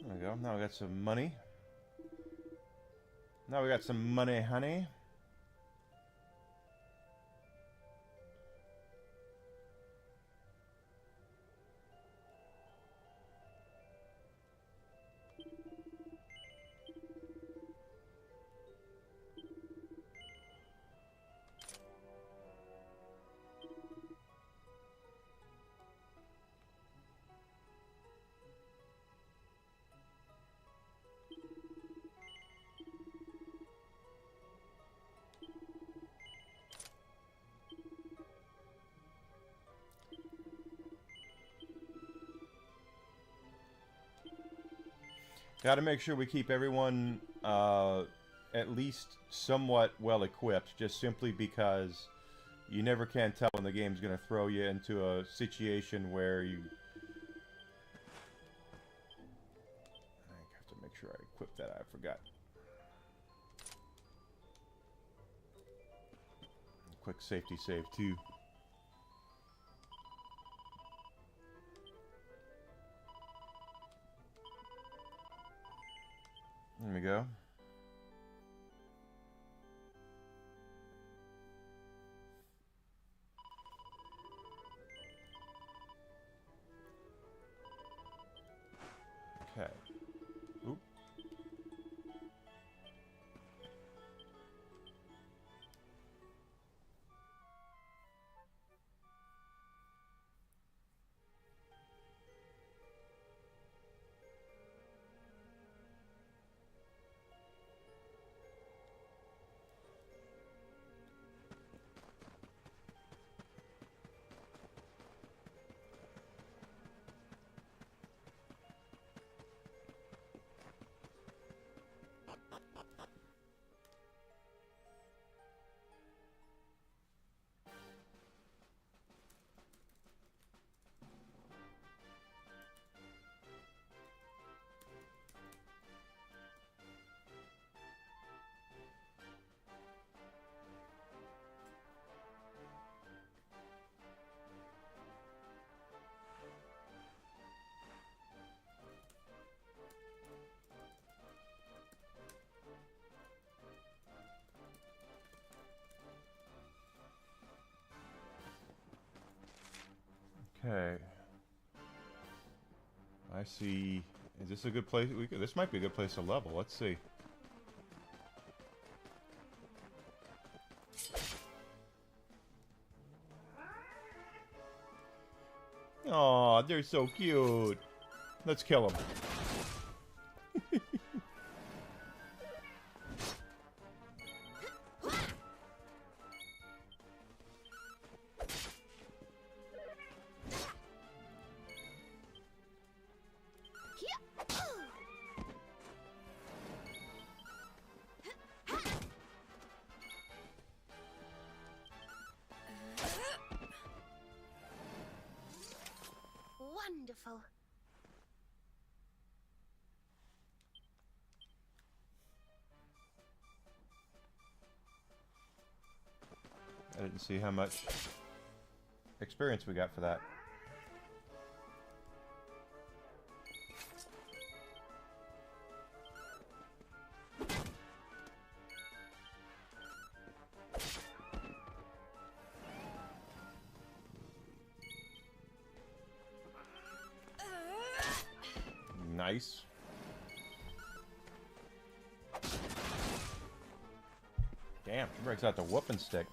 There we go. Now we got some money. Now we got some money, honey. Got to make sure we keep everyone at least somewhat well equipped, just simply because you never can tell when the game's going to throw you into a situation where you... I have to make sure I equip that. I forgot. Quick safety save too. There we go. Okay. Oop. Okay. I see. Is this a good place? This might be a good place to level. Let's see. Aw, they're so cute. Let's kill them. Wonderful. I didn't see how much experience we got for that. Nice. Damn, she breaks out the whooping stick.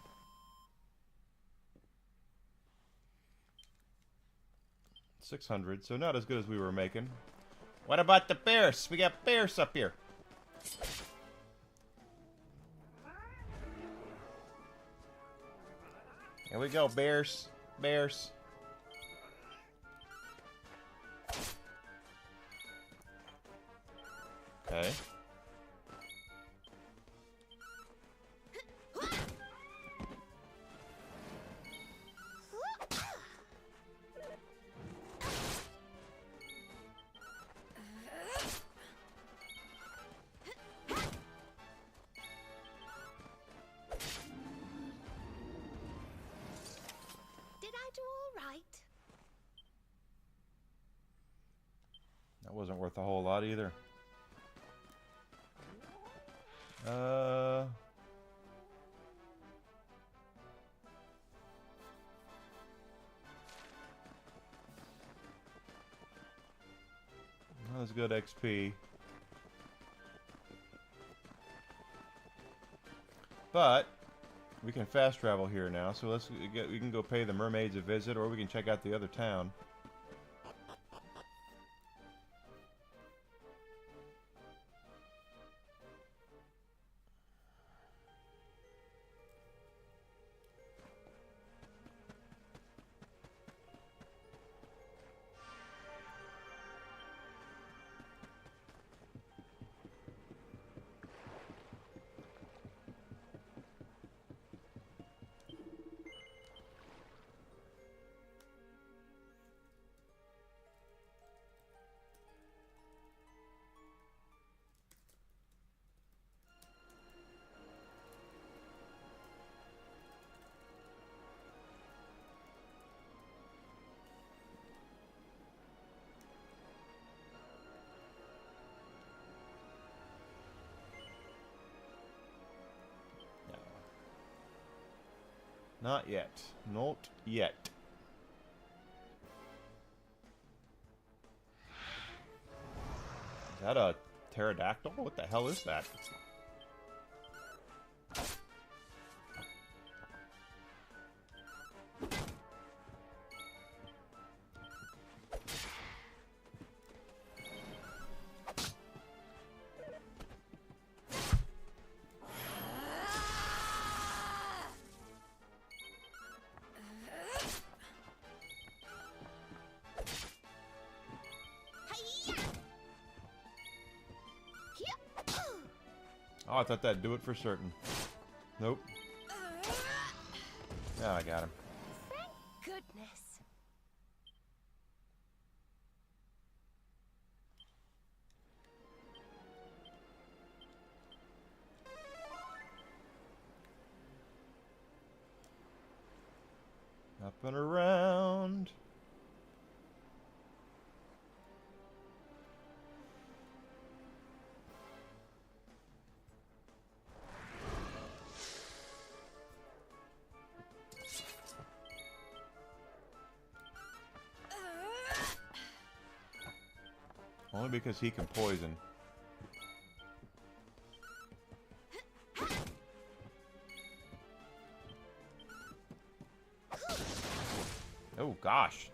$600, so not as good as we were making. What about the bears? We got bears up here. Here we go, bears. Bears. Okay. Did I do all right? That wasn't worth a whole lot either. That was good XP. But we can fast travel here now, so we can go pay the mermaids a visit, or we can check out the other town. Not yet. Not yet. Is that a pterodactyl? What the hell is that? Oh, I thought that'd do it for certain. Nope. Yeah, I got him. Thank goodness. Up and around. Only because he can poison. Oh, gosh.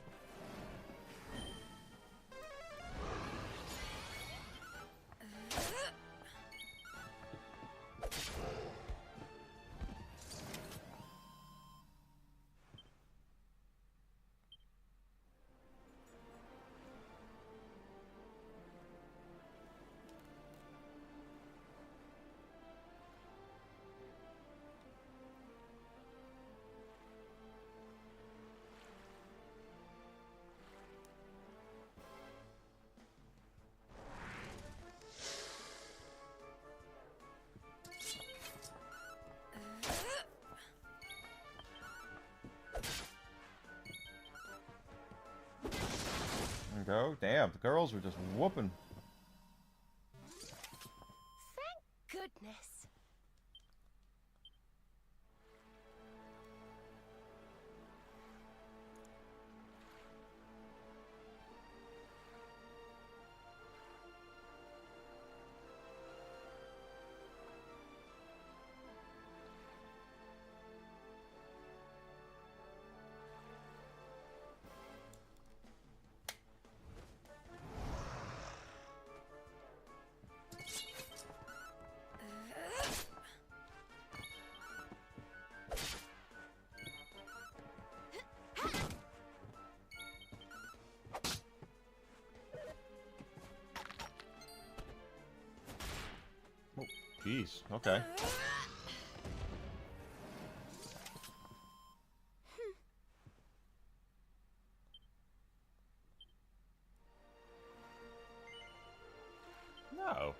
Go. Damn, the girls were just whooping. Thank goodness. Jeez, okay. No.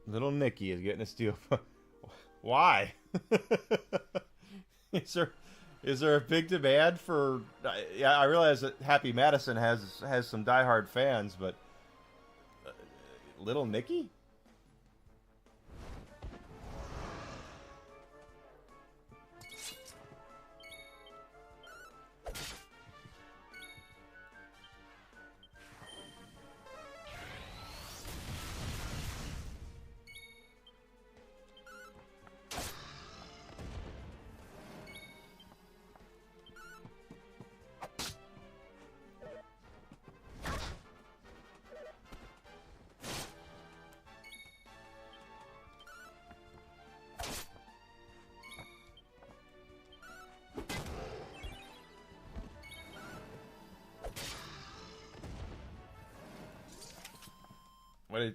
Little Nicky is getting a steal. Why? Is there a big demand for? Yeah, I realize that Happy Madison has some diehard fans, but Little Nicky?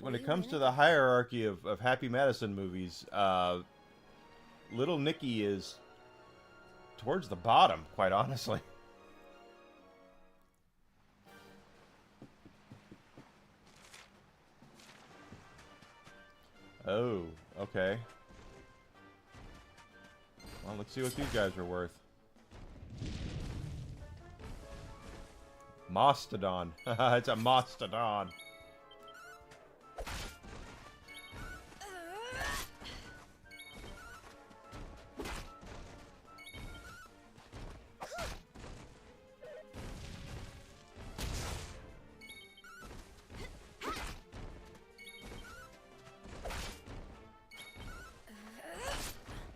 When it comes to the hierarchy of Happy Madison movies, Little Nicky is towards the bottom, quite honestly. Oh, Okay. Well, let's see what these guys are worth. Mastodon. It's a Mastodon.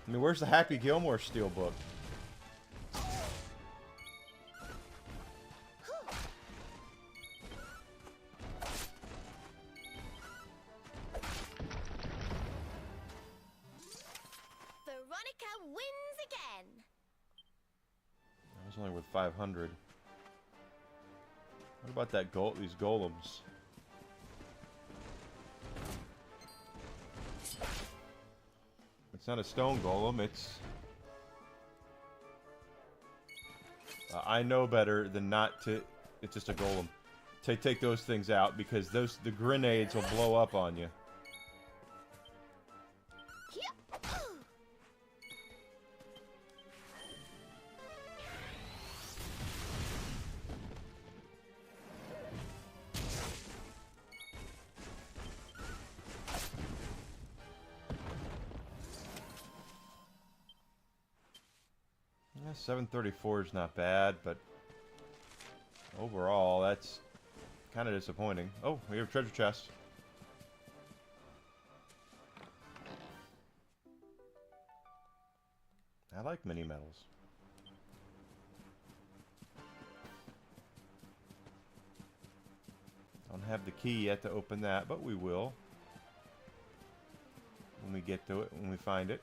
I mean, where's the Happy Gilmore steelbook? Veronica wins again. That was only worth 500. What about that these golems? It's not a stone golem, it's... I know better than not to... It's just a golem. Take those things out, because the grenades will blow up on you. Yeah, 734 is not bad, but overall, that's kind of disappointing. Oh, we have a treasure chest. I like mini metals. Don't have the key yet to open that, but we will when we get to it, when we find it.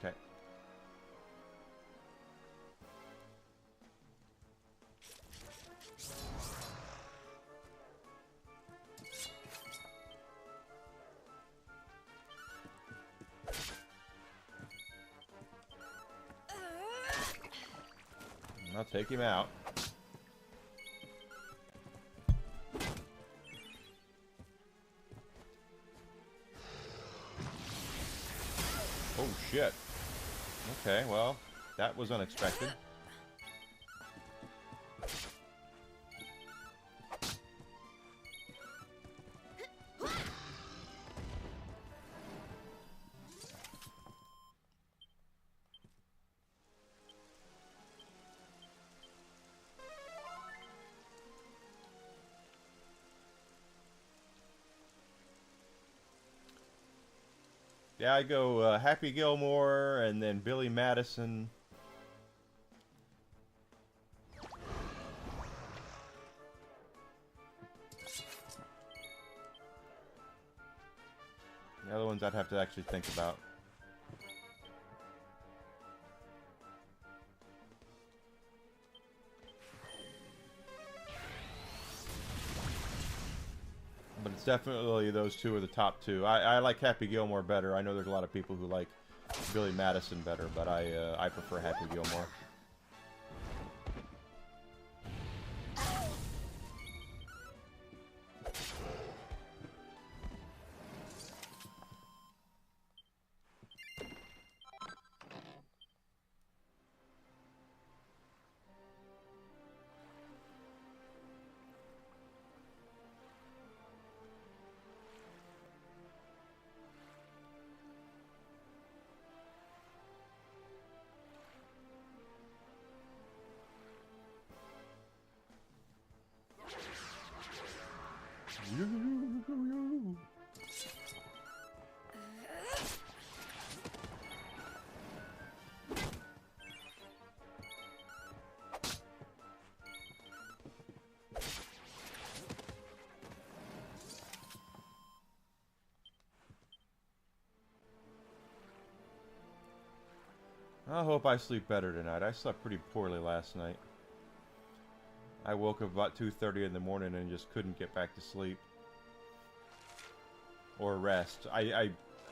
Okay. I'll take him out. Oh shit. Okay, well, that was unexpected. Yeah, I go Happy Gilmore and then Billy Madison. The other ones I'd have to actually think about. But it's definitely those two are the top two. I like Happy Gilmore better. I know there's a lot of people who like Billy Madison better, but I prefer Happy Gilmore. I hope I sleep better tonight. I slept pretty poorly last night. I woke up about 2:30 in the morning and just couldn't get back to sleep. Or rest. I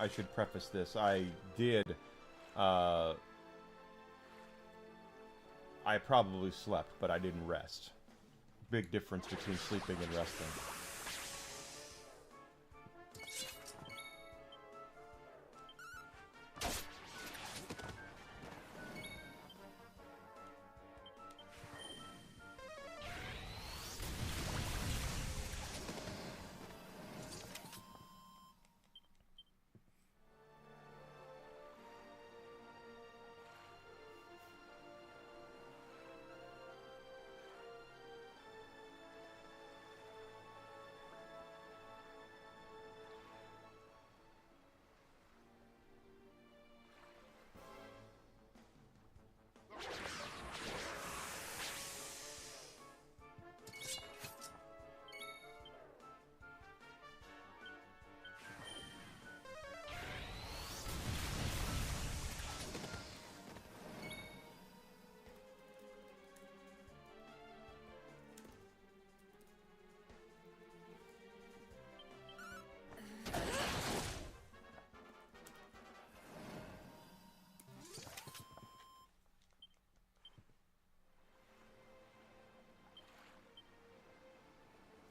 should preface this. I did, I probably slept, but I didn't rest. Big difference between sleeping and resting.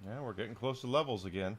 Yeah, we're getting close to levels again.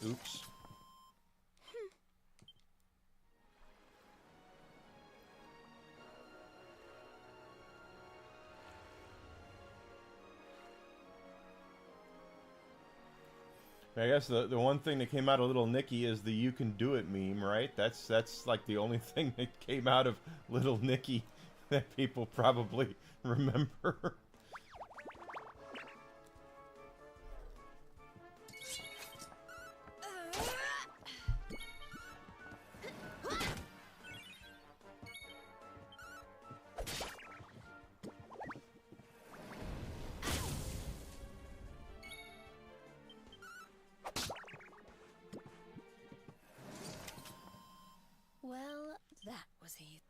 Oops. I guess the one thing that came out of Little Nicky is the "you can do it" meme, right? That's like the only thing that came out of Little Nicky that people probably remember. Well, that was easy.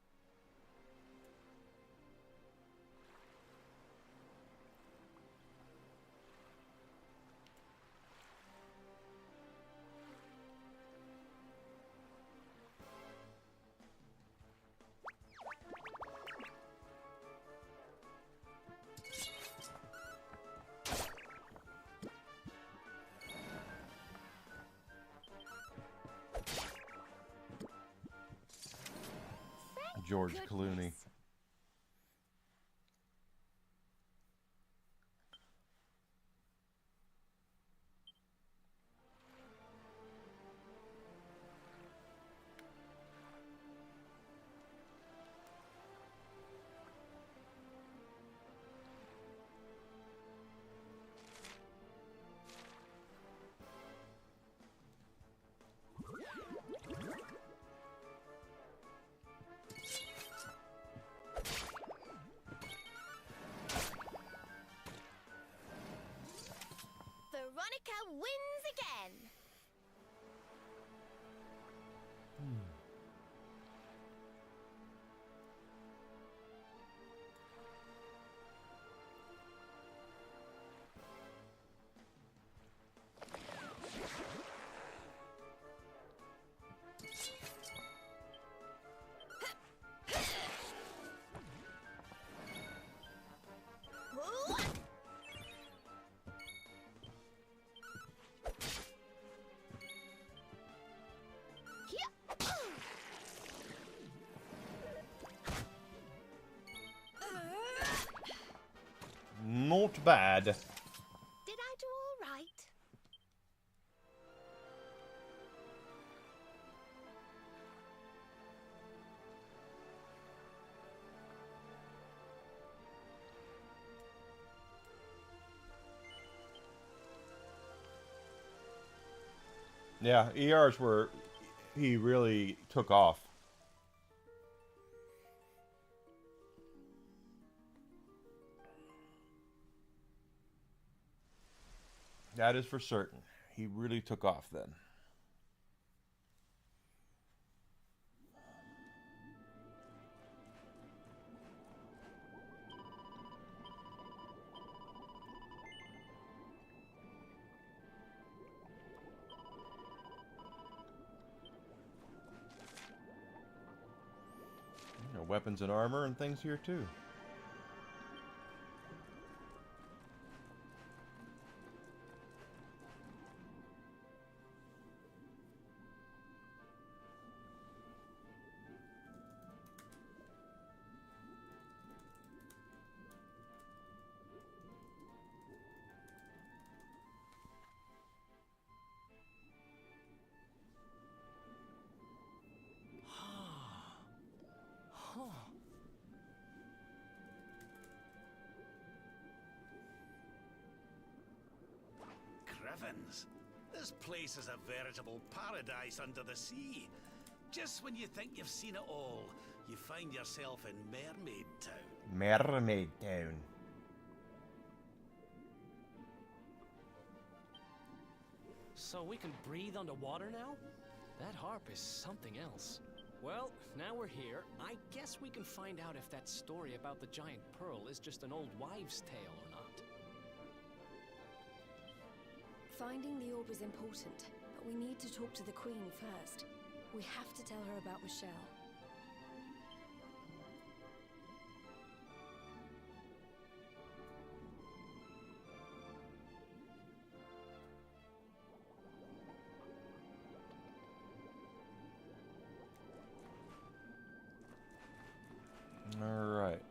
George Clooney. Veronica wins again. Not bad. Did I do all right? Yeah, ERs were... He really took off. That is for certain. He really took off then. Weapons and armor and things here too. Crevens, this place is a veritable paradise under the sea. Just when you think you've seen it all, you find yourself in Mermaid Town. Mermaid Town. So we can breathe underwater now? That harp is something else. Well, now we're here, I guess we can find out if that story about the giant pearl is just an old wives' tale or not. Finding the orb is important, but we need to talk to the Queen first. We have to tell her about Michelle. All right.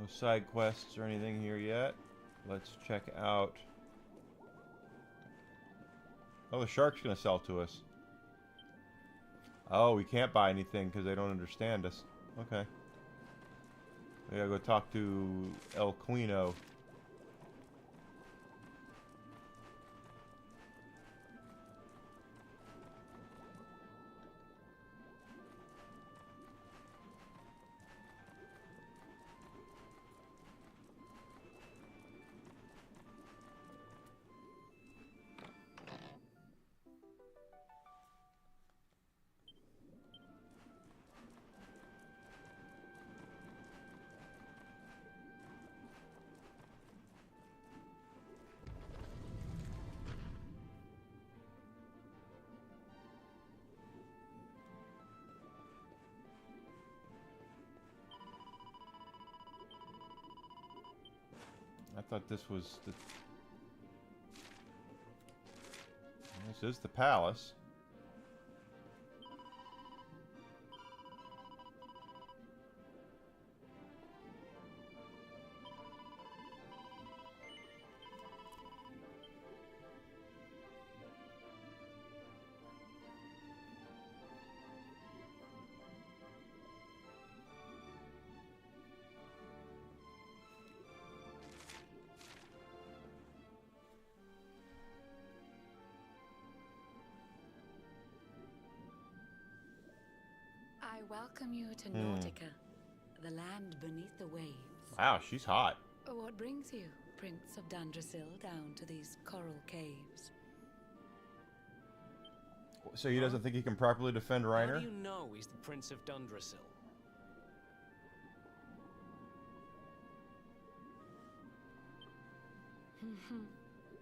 No side quests or anything here yet. Let's check out. Oh, the shark's gonna sell to us. Oh, we can't buy anything because they don't understand us. Okay. We gotta go talk to El Quino. I thought this was the... This is the palace. I welcome you to Nautica, the land beneath the waves. Wow, she's hot. What brings you, Prince of Dundrasil, down to these coral caves? So he doesn't think he can properly defend Reiner? How do you know he's the Prince of Dundrasil?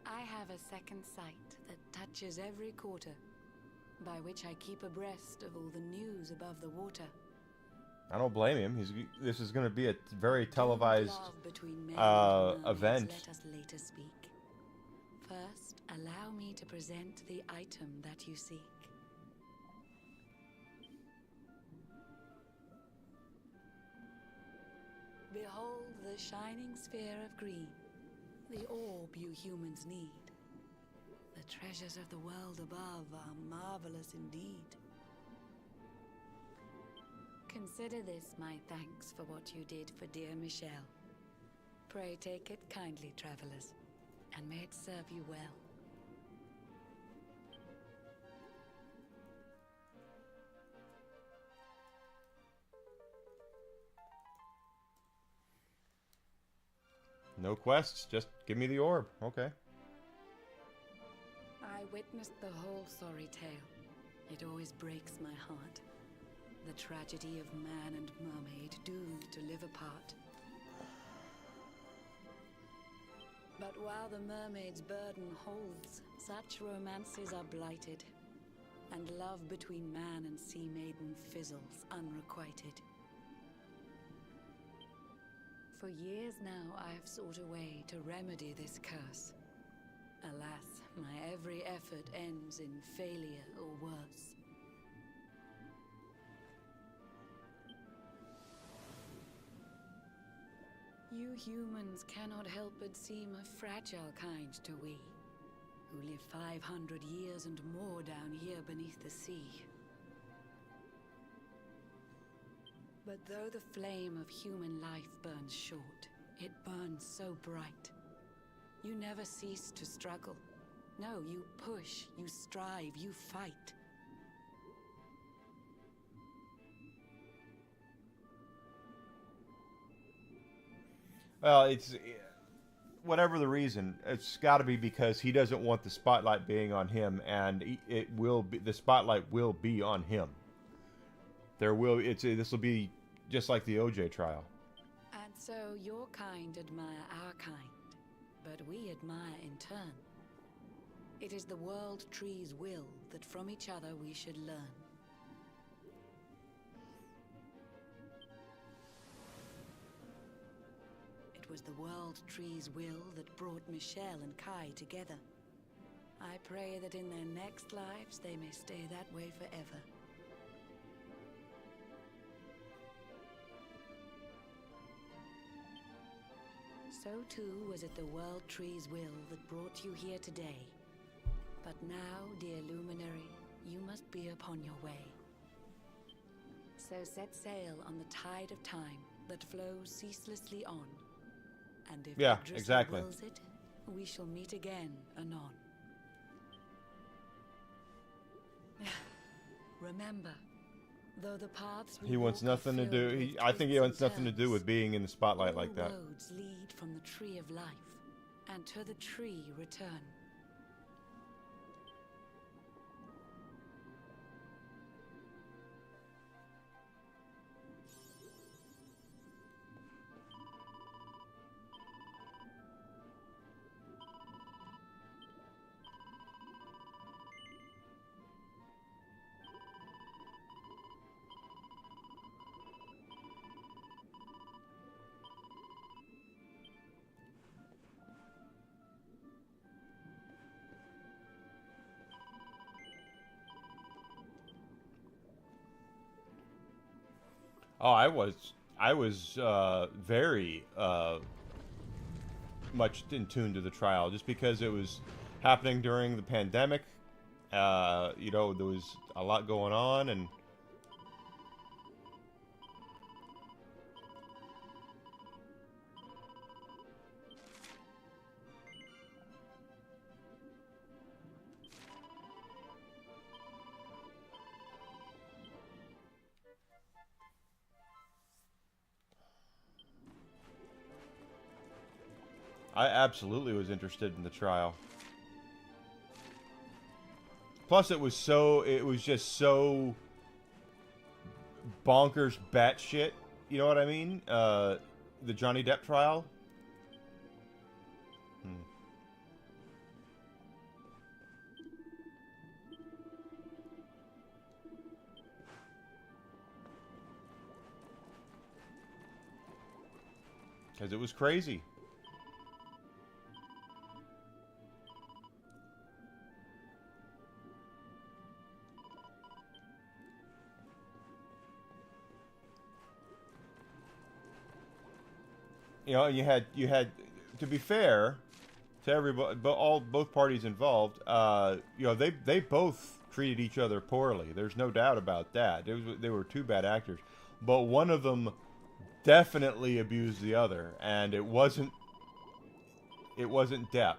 I have a second sight that touches every quarter, by which I keep abreast of all the news above the water. I don't blame him. This is going to be a very televised event. Let us later speak. First, allow me to present the item that you seek. Behold the shining sphere of green, the orb you humans need. The treasures of the world above are marvelous indeed. Consider this my thanks for what you did for dear Michelle. Pray take it kindly, travelers, and may it serve you well. No quests, just give me the orb. Okay. I witnessed the whole sorry tale. It always breaks my heart. The tragedy of man and mermaid doomed to live apart. But while the mermaid's burden holds, such romances are blighted, and love between man and sea maiden fizzles unrequited. For years now I have sought a way to remedy this curse. Alas, my every effort ends in failure or worse. You humans cannot help but seem a fragile kind to we, who live 500 years and more down here beneath the sea. But though the flame of human life burns short, it burns so bright. You never cease to struggle. No, you push, you strive, you fight. Well, it's whatever the reason. It's got to be because he doesn't want the spotlight being on him, and it will be, the spotlight will be on him. This will be just like the OJ trial. And so your kind admire our kind, but we admire in turn. It is the world tree's will that from each other we should learn. It was the world tree's will that brought Michelle and Kai together. I pray that in their next lives they may stay that way forever. So too was it the world tree's will that brought you here today. But now, dear luminary, you must be upon your way. So set sail on the tide of time that flows ceaselessly on. And if Yggdrasil exactly. wills it, we shall meet again anon. Remember, though the paths we He wants walk are nothing to filled do. with I think he wants twists and nothing to do turns, with being in the spotlight all like that. roads lead from the tree of life, and to the tree return. Oh, I was very much in tune to the trial, just because it was happening during the pandemic. You know, there was a lot going on, and I absolutely was interested in the trial. Plus, it was just so bonkers batshit. You know what I mean? The Johnny Depp trial. Because it was crazy. You know, you had to be fair to everybody, but both parties involved. You know, they both treated each other poorly. There's no doubt about that. They were two bad actors, but one of them definitely abused the other, and it wasn't It wasn't Depp.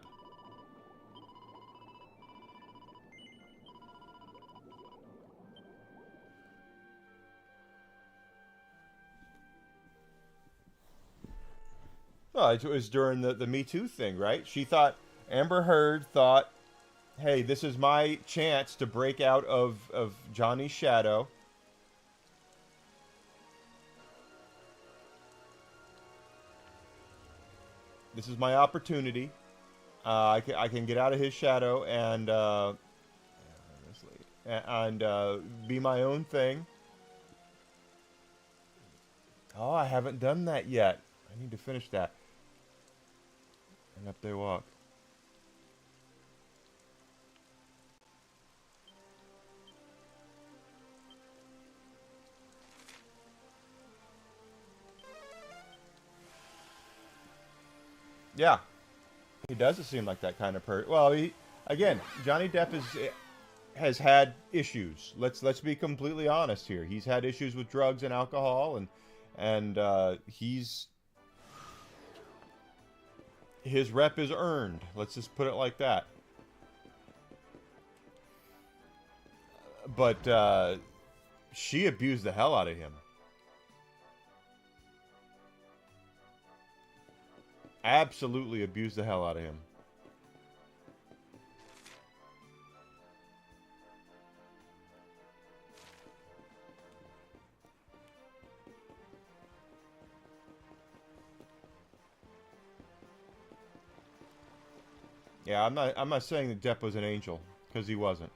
Well, it was during the Me Too thing, right? She thought, Amber Heard thought, hey, this is my chance to break out of Johnny's shadow. This is my opportunity. I can get out of his shadow and be my own thing. Oh, I haven't done that yet. I need to finish that. And up they walk. Yeah, he does seem like that kind of person. Well, again, Johnny Depp has had issues. Let's be completely honest here. He's had issues with drugs and alcohol, and his rep is earned. Let's just put it like that. But she abused the hell out of him. Absolutely abused the hell out of him. Yeah, I'm not saying that Depp was an angel, because he wasn't.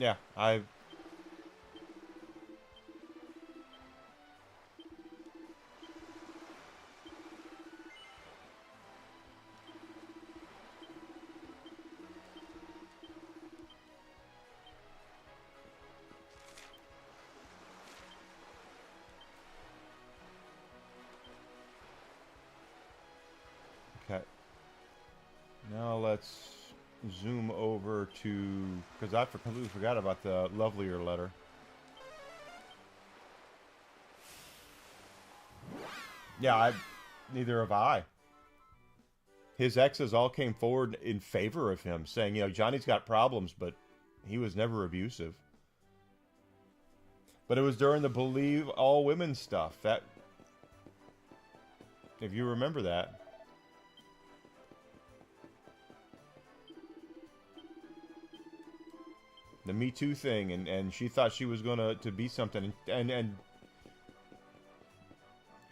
Yeah, okay. Now let's zoom over to, because I completely forgot about the lovelier letter. Yeah, neither have I. His exes all came forward in favor of him, saying, you know, Johnny's got problems, but he was never abusive. But it was during the Believe All Women stuff. That, if you remember that. The Me Too thing, and she thought she was going to be something, and I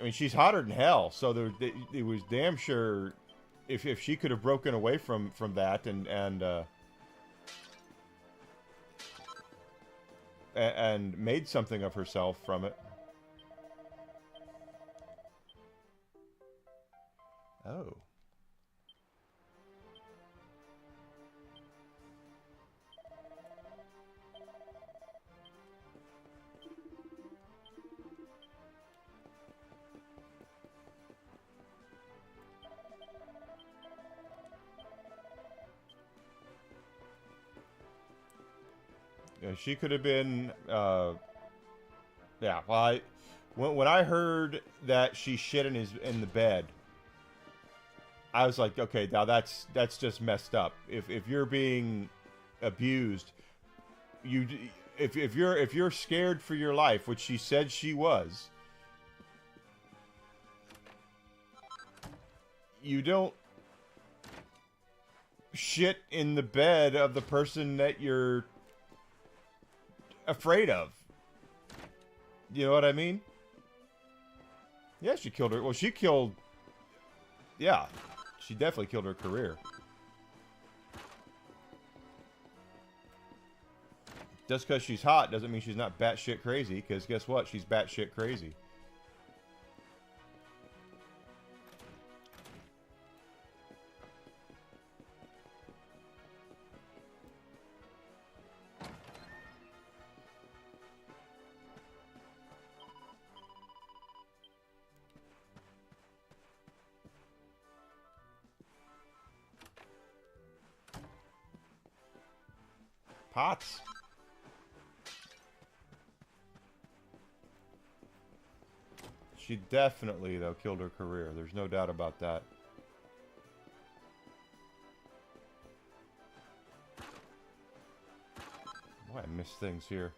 mean, she's hotter than hell, so it was damn sure if she could have broken away from that and made something of herself from it. Oh. She could have been, yeah. Well, when I heard that she shit in the bed, I was like, okay, now that's just messed up. If you're being abused, if you're scared for your life, which she said she was, you don't shit in the bed of the person that you're afraid of. You know what I mean? Yeah, she killed her. Well, she killed... Yeah. she definitely killed her career. Just because she's hot doesn't mean she's not batshit crazy, because guess what? She's batshit crazy. Pots. She definitely, though, killed her career. There's no doubt about that. Boy, I miss things here.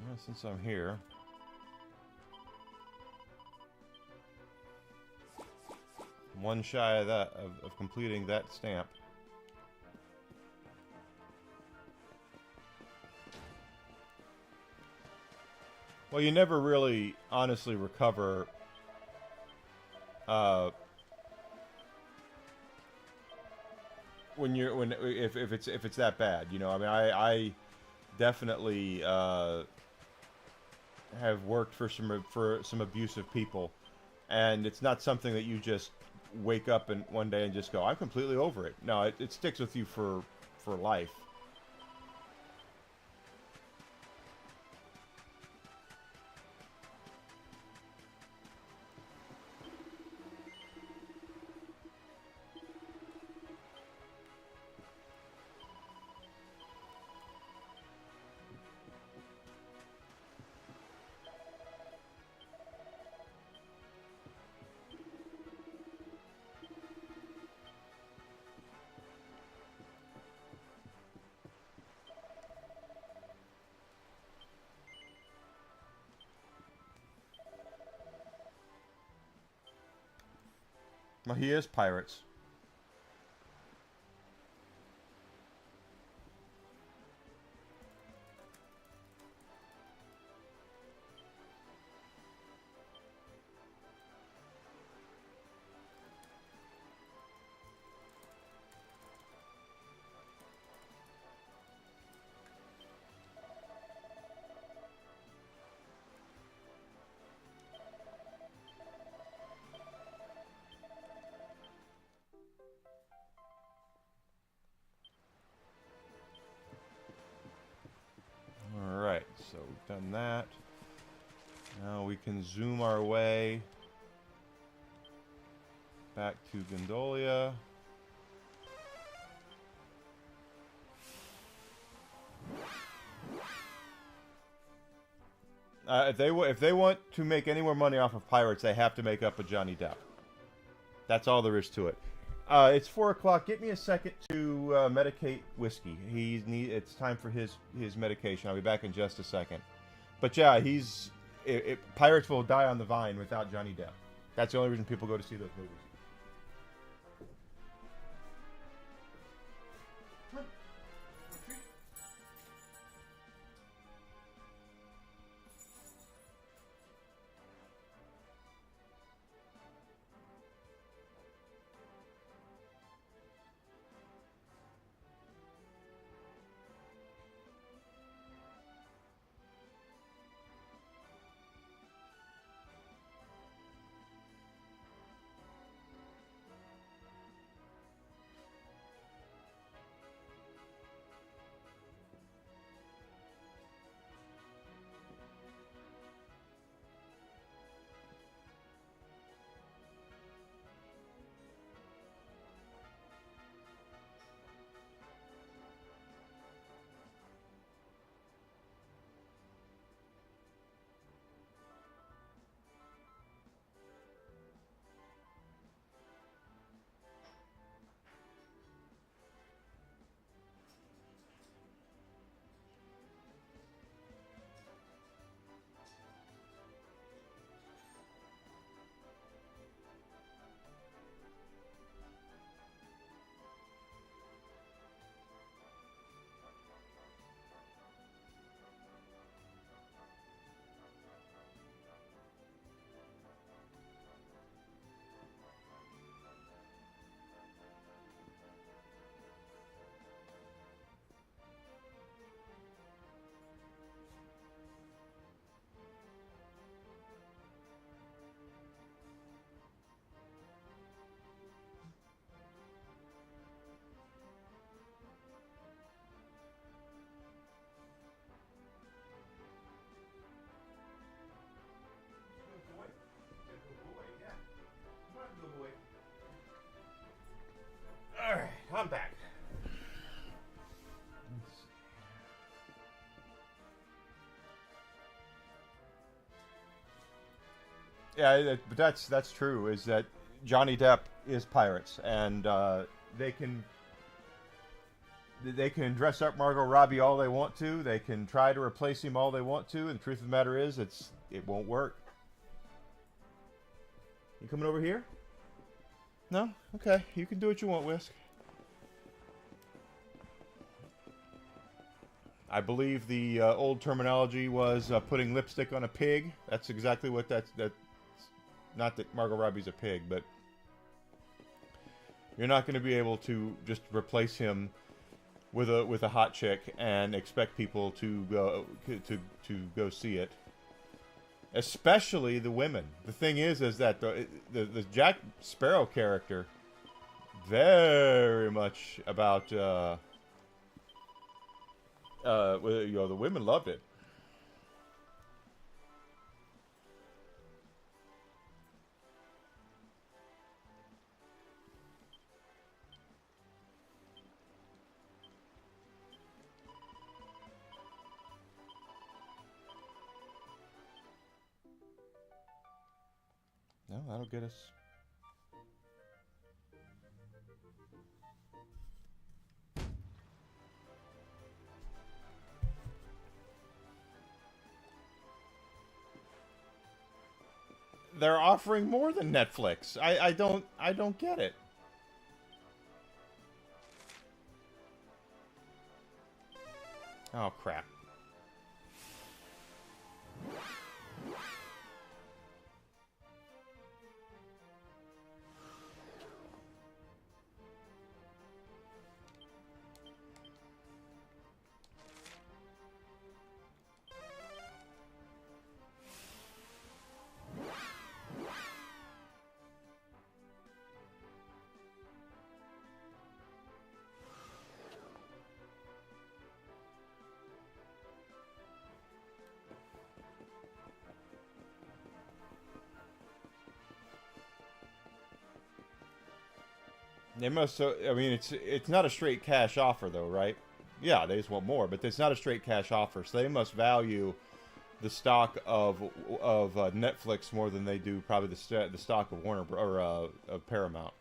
Well, since I'm here, I'm one shy of that of completing that stamp. Well, you never really honestly recover if it's that bad, you know. I mean, I definitely have worked for some abusive people, and it's not something that you just wake up and one day and just go, I'm completely over it. No, it sticks with you for life. Well, he is pirates. Alright, so we've done that. Now we can zoom our way back to Gondolia. If they want to make any more money off of pirates, they have to make up with Johnny Depp. That's all there is to it. It's 4 o'clock. Get me a second to medicate Whiskey. It's time for his medication. I'll be back in just a second. But yeah, pirates will die on the vine without Johnny Depp. That's the only reason people go to see those movies. Yeah, but that's true. Is that Johnny Depp is Pirates, and they can dress up Margot Robbie all they want to. They can try to replace him all they want to, and the truth of the matter is, it won't work. You coming over here? No? Okay, you can do what you want, Whisk. I believe the old terminology was putting lipstick on a pig. That's exactly what that's. Not that Margot Robbie's a pig, but you're not going to be able to just replace him with a hot chick and expect people to go see it. Especially the women. The thing is that the Jack Sparrow character, very much about. The women loved it. No, that'll get us. They're offering more than Netflix. I don't get it. Oh crap. They must. I mean, it's not a straight cash offer, though, right? Yeah, they just want more, but it's not a straight cash offer. So they must value the stock of Netflix more than they do probably the stock of Warner or of Paramount.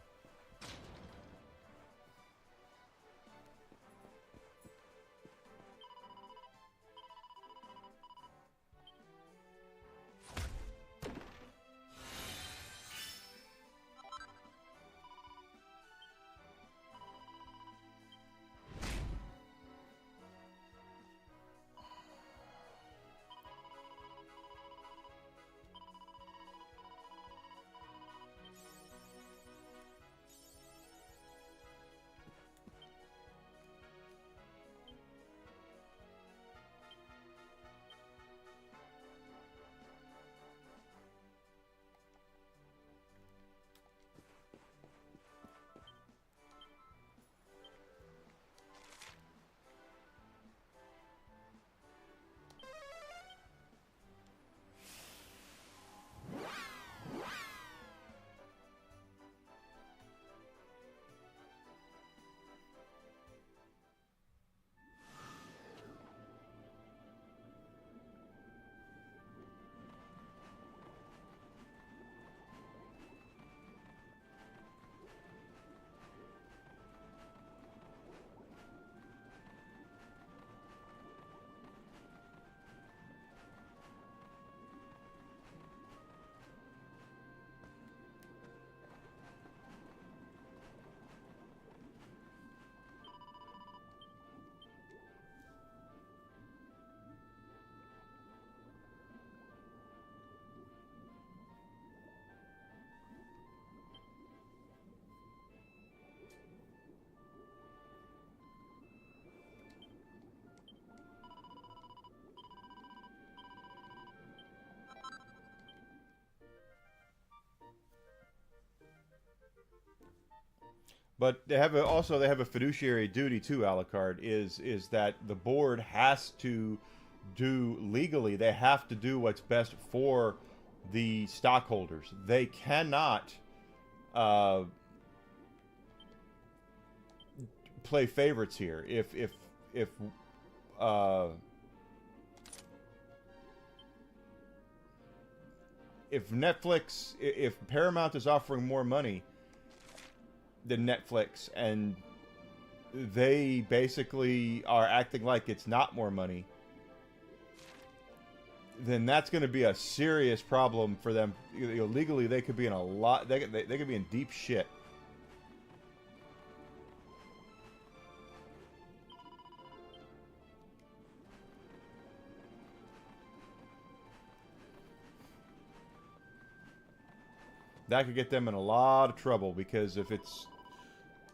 But they have a fiduciary duty too, Alucard, is that the board has to do legally. They have to do what's best for the stockholders. They cannot play favorites here. If if Paramount is offering more money than Netflix, and they basically are acting like it's not more money, then that's going to be a serious problem for them. You know, legally, they could be in a lot. They could be in deep shit. That could get them in a lot of trouble, because if it's,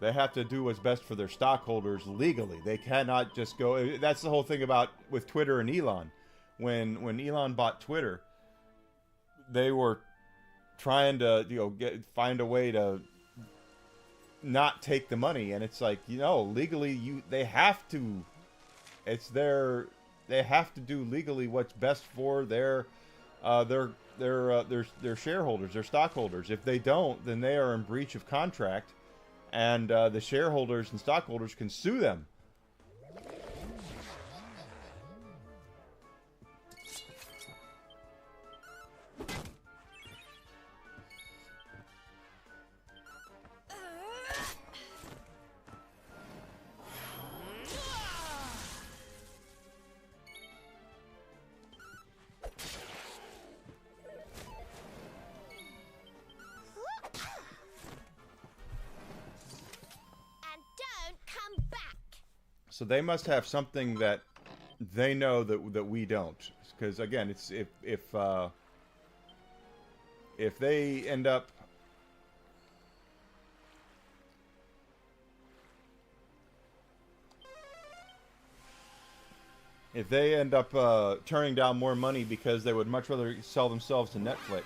they have to do what's best for their stockholders legally. They cannot just go. That's the whole thing about with Twitter and Elon. When Elon bought Twitter, they were trying to find a way to not take the money, and it's like, legally they have to. They have to do legally what's best for their shareholders, their stockholders. If they don't, then they are in breach of contract, and the shareholders and stockholders can sue them. So they must have something that they know that we don't, because again, it's if they end up turning down more money because they would much rather sell themselves to Netflix,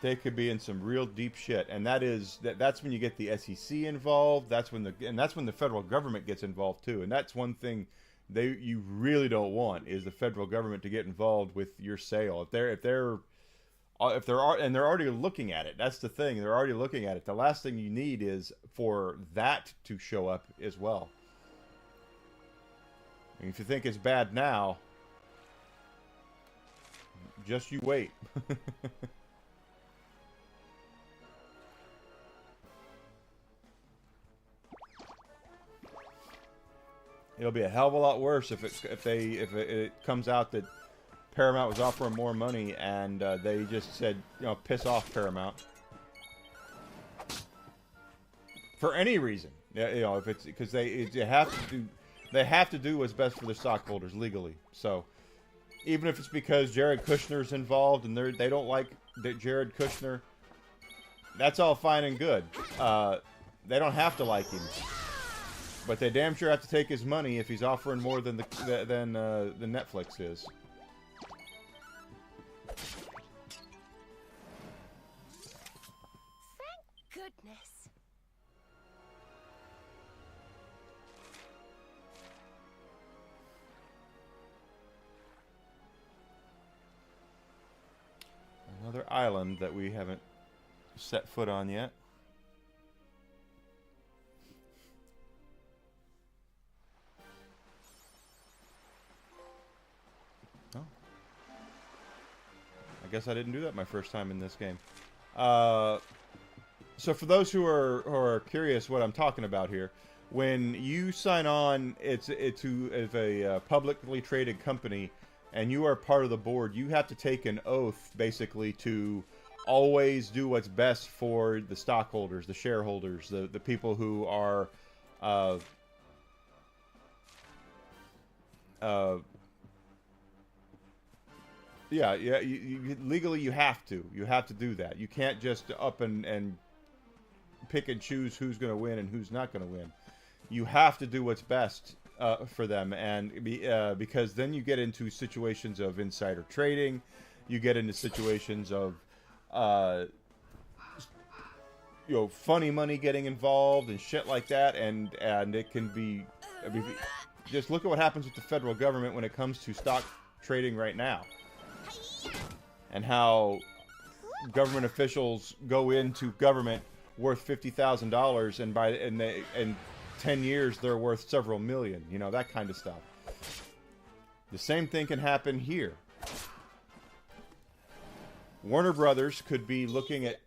they could be in some real deep shit. And that's when you get the SEC involved. That's when the federal government gets involved too. And that's one thing you really don't want, is the federal government to get involved with your sale. If they're already looking at it. That's the thing. They're already looking at it. The last thing you need is for that to show up as well. I mean, if you think it's bad now, just you wait. It'll be a hell of a lot worse if it comes out that Paramount was offering more money and they just said, piss off, Paramount, for any reason. If it's because they have to do what's best for their stockholders legally. So even if it's because Jared Kushner's involved and they don't like Jared Kushner, that's all fine and good. They don't have to like him. But they damn sure have to take his money if he's offering more than the Netflix is. Thank goodness. Another island that we haven't set foot on yet. I guess I didn't do that my first time in this game. So for those who are curious what I'm talking about here, when you sign on, it's a publicly traded company, and you are part of the board, you have to take an oath basically to always do what's best for the stockholders, the shareholders, the people who are legally you have to do that. You can't just up and pick and choose who's going to win and who's not going to win. You have to do what's best for them, and because then you get into situations of insider trading, you get into situations of funny money getting involved and shit like that, and it can be, just look at what happens with the federal government when it comes to stock trading right now. And how government officials go into government worth $50,000, and in 10 years they're worth several million. That kind of stuff. The same thing can happen here. Warner Brothers could be looking at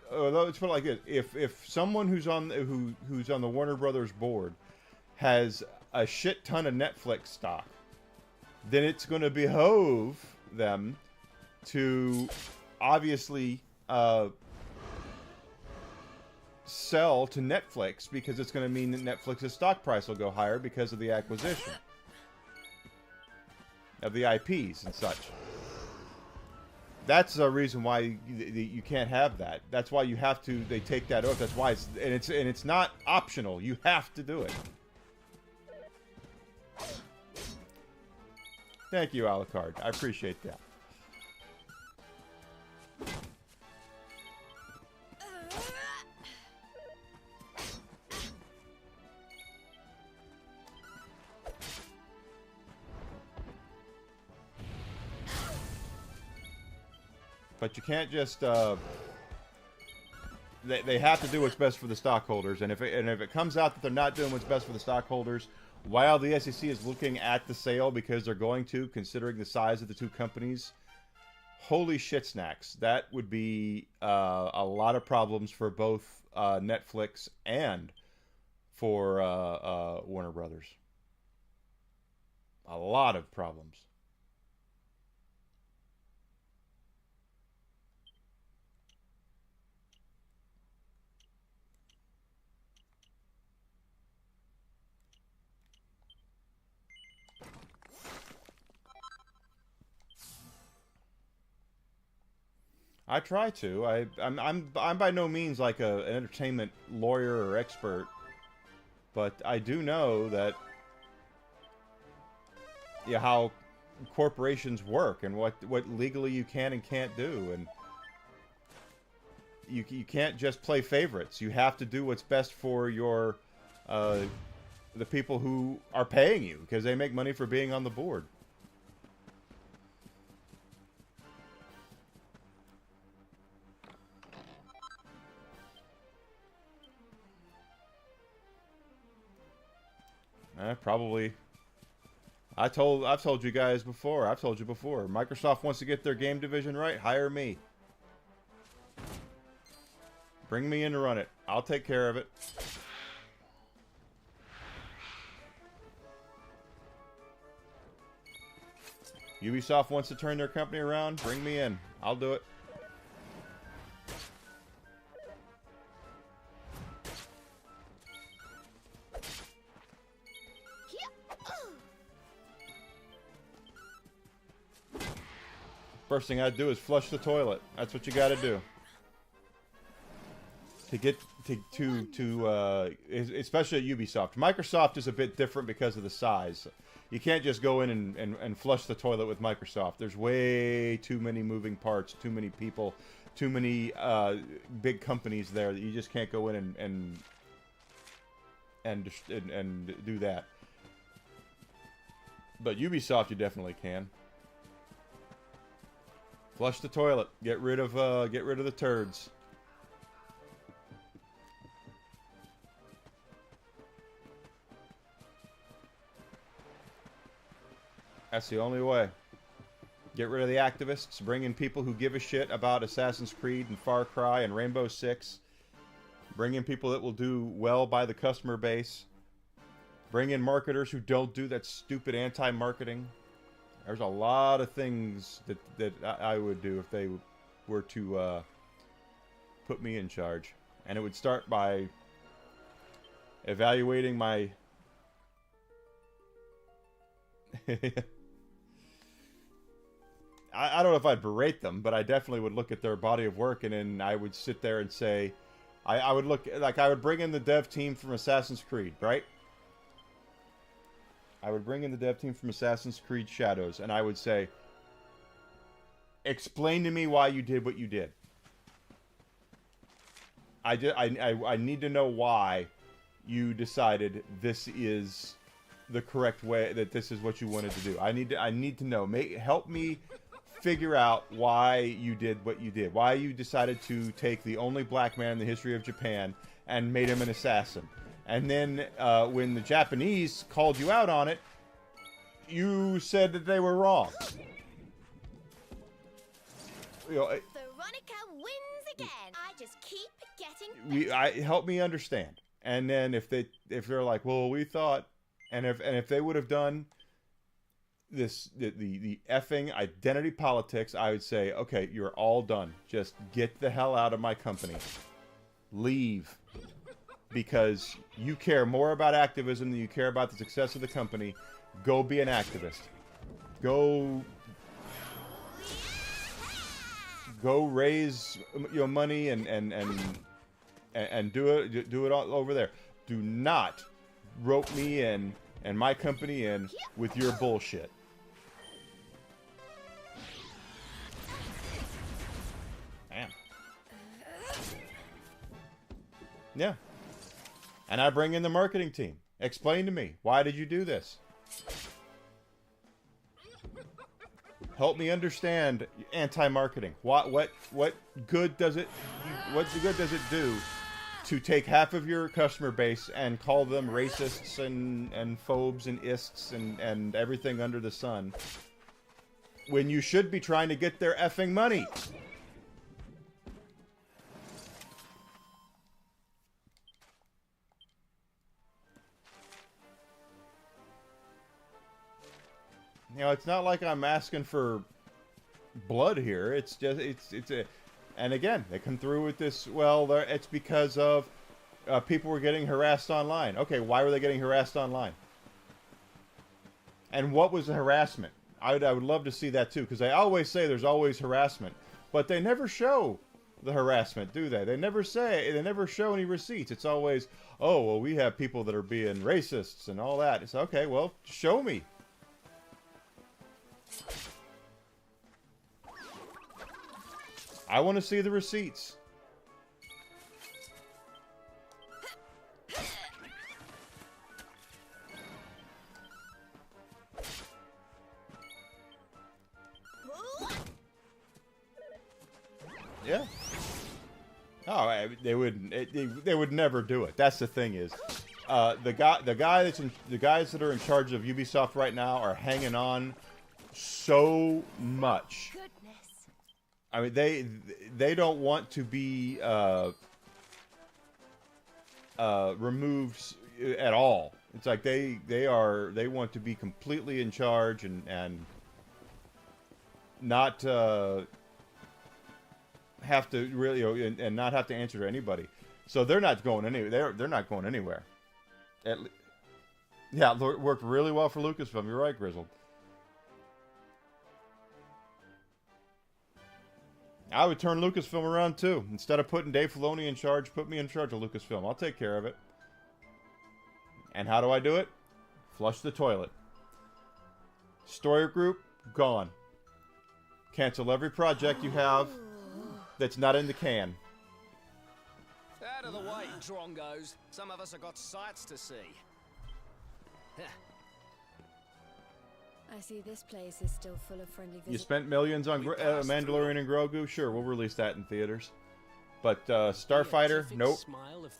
let's put it like this: if someone who's on the Warner Brothers board has a shit ton of Netflix stock, then it's going to behove them to obviously sell to Netflix, because it's going to mean that Netflix's stock price will go higher because of the acquisition of the IPs and such. That's the reason why you can't have that. That's why you have to. They take that oath. That's why it's not optional. You have to do it. Thank you, Alucard. I appreciate that. But you can't just, they have to do what's best for the stockholders, and if it comes out that they're not doing what's best for the stockholders, while the SEC is looking at the sale, because they're going to, considering the size of the two companies, holy shit snacks, that would be a lot of problems for both Netflix and for Warner Brothers. A lot of problems. I try to. I'm by no means like an entertainment lawyer or expert, but I do know that how corporations work and what legally you can and can't do, and you can't just play favorites. You have to do what's best for your the people who are paying you, because they make money for being on the board. Probably. I've told you guys before. I've told you before. Microsoft wants to get their game division right. Hire me. Bring me in to run it. I'll take care of it. Ubisoft wants to turn their company around. Bring me in. I'll do it. First thing I'd do is flush the toilet. That's what you got to do. To get especially at Ubisoft. Microsoft is a bit different because of the size. You can't just go in and flush the toilet with Microsoft. There's way too many moving parts, too many people, too many big companies there that you just can't go in and do that. But Ubisoft, you definitely can. Flush the toilet. Get rid of the turds. That's the only way. Get rid of the activists. Bring in people who give a shit about Assassin's Creed and Far Cry and Rainbow Six. Bring in people that will do well by the customer base. Bring in marketers who don't do that stupid anti-marketing. There's a lot of things that I would do if they were to put me in charge. And it would start by evaluating my... I don't know if I'd berate them, but I definitely would look at their body of work, and then I would sit there and say... I would look... Like, I would bring in the dev team from Assassin's Creed, right? I would bring in the dev team from Assassin's Creed Shadows, and I would say, explain to me why you did what you did. I need to know why you decided this is the correct way, that this is what you wanted to do. I need to know. Help me figure out why you did what you did. Why you decided to take the only black man in the history of Japan and made him an assassin. And then when the Japanese called you out on it, you said that they were wrong. You know, Veronica wins again. I just keep getting better. help me understand. And then if they're like, well, we thought, and if they would have done this the effing identity politics, I would say, okay, you're all done. Just get the hell out of my company. Leave. Because you care more about activism than you care about the success of the company. Go be an activist. Go raise your money and do it all over there. Do not rope me in and my company in with your bullshit. Damn. Yeah. And I bring in the marketing team. Explain to me, why did you do this? Help me understand anti-marketing. What good does it do to take half of your customer base and call them racists and phobes and ists and everything under the sun when you should be trying to get their effing money? You know, it's not like I'm asking for blood here. It's just, it's a, and again, they come through with this, well, it's because of people were getting harassed online. Okay, why were they getting harassed online? And what was the harassment? I would love to see that too, because they always say there's always harassment, but they never show the harassment, do they? They never show any receipts. It's always, oh, well, we have people that are being racists and all that. It's okay, well, show me. I want to see the receipts. Yeah. Oh, they wouldn't. They would never do it. That's the thing is, the guys that are in charge of Ubisoft right now are hanging on so much. I mean, they don't want to be removed at all. It's like they want to be completely in charge and not have to really, you know, and not have to answer to anybody. So they're not going anywhere. They're not going anywhere. Yeah, it worked really well for Lucasfilm. You're right, Grizzled. I would turn Lucasfilm around too. Instead of putting Dave Filoni in charge, put me in charge of Lucasfilm. I'll take care of it. And how do I do it? Flush the toilet. Story group, gone. Cancel every project you have that's not in the can. Out of the way, drongos. Some of us have got sights to see. I see this place is still full of friendly visitors. You spent millions on Mandalorian and Grogu? Sure, we'll release that in theaters. But Starfighter, nope.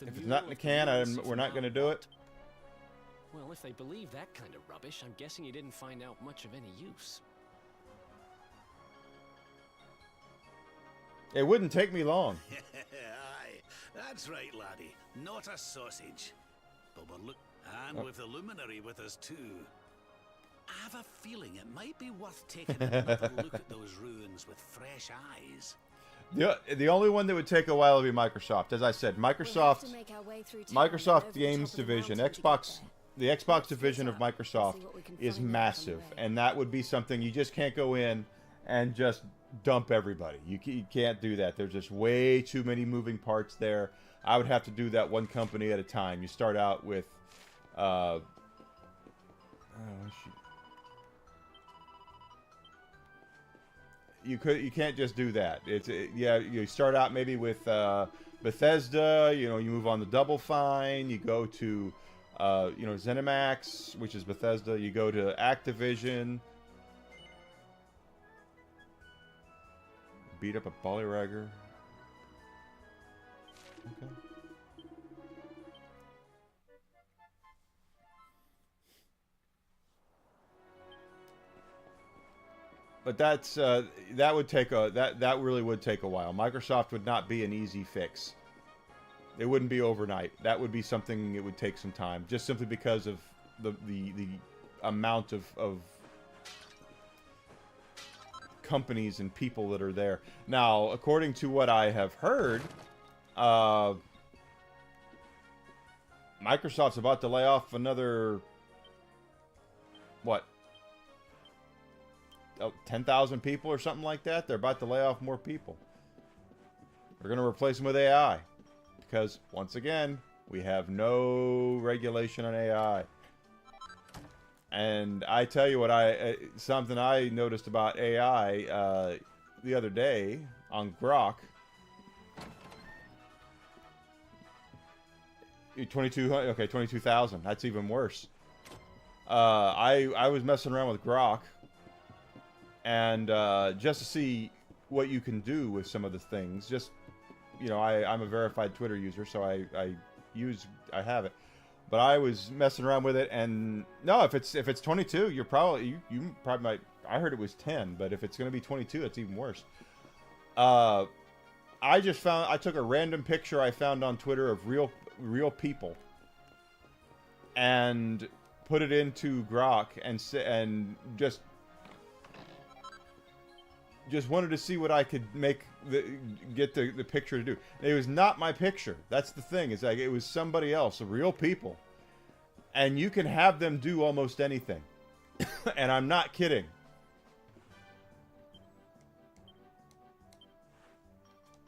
If it's not in the can, we're not going to do it. Well, if they believe that kind of rubbish, I'm guessing you didn't find out much of any use. It wouldn't take me long. Aye, that's right, laddie. Not a sausage. But we're with the Luminary with us too. I have a feeling it might be worth taking another look at those ruins with fresh eyes. The only one that would take a while would be Microsoft. As I said, Microsoft Games Division, the Xbox division of Microsoft is massive, and that would be something you just can't go in and just dump everybody. You can't do that. There's just way too many moving parts there. I would have to do that one company at a time. You start out with you can't just do that. You start out maybe with Bethesda, you move on to Double Fine, you go to ZeniMax, which is Bethesda, you go to Activision, beat up a Bullyragger. Okay. But that's that would take that really would take a while. Microsoft would not be an easy fix. It wouldn't be overnight. That would be something it would take some time, just simply because of the amount of companies and people that are there. Now, according to what I have heard, Microsoft's about to lay off another, what, 10,000 people or something like that. They're about to lay off more people. They're going to replace them with AI. Because, once again, we have no regulation on AI. And I tell you what, something I noticed about AI the other day on Grok. 22,000. That's even worse. I was messing around with Grok, and just to see what you can do with some of the things. Just, you know, I'm a verified Twitter user, so I have it. But I was messing around with it, and no, if it's 22, you probably might. I heard it was 10, but if it's going to be 22, it's even worse. I took a random picture I found on Twitter of real people, and put it into Grok, and just wanted to see what I could get the picture to do. It was not my picture. That's the thing. It's like it was somebody else, real people, and you can have them do almost anything. And I'm not kidding.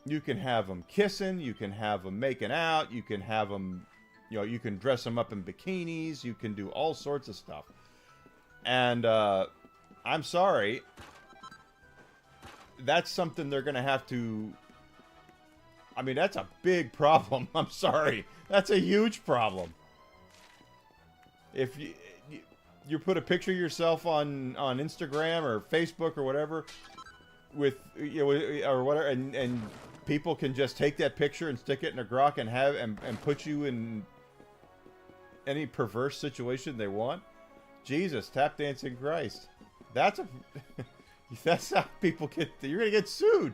You can have them kissing. You can have them making out. You can have them, you know, you can dress them up in bikinis. You can do all sorts of stuff. And I'm sorry. That's something they're going to have to... I mean, that's a big problem. I'm sorry. That's a huge problem. If you put a picture of yourself on Instagram or Facebook or whatever, with, you know, or whatever, and people can just take that picture and stick it in a Grok and put you in any perverse situation they want. Jesus, tap dancing Christ. That's how people get... You're gonna get sued.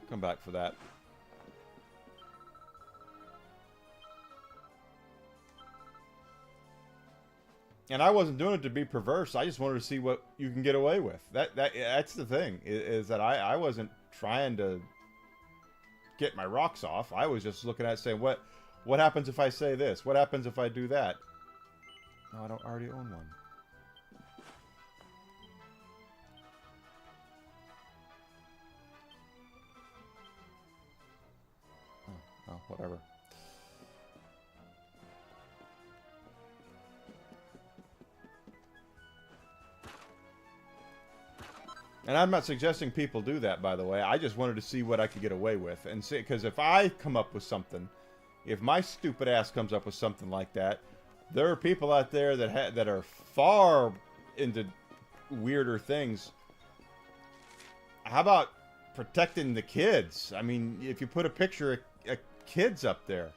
Come back for that. And I wasn't doing it to be perverse. I just wanted to see what you can get away with. That's the thing, is that I wasn't trying to get my rocks off. I was just looking at it saying, what happens if I say this? What happens if I do that? No, I don't already own one. Oh, whatever. And I'm not suggesting people do that, by the way. I just wanted to see what I could get away with. And see, because if I come up with something, if my stupid ass comes up with something like that, there are people out there that are far into weirder things. How about protecting the kids? I mean, if you put a picture of kids up there,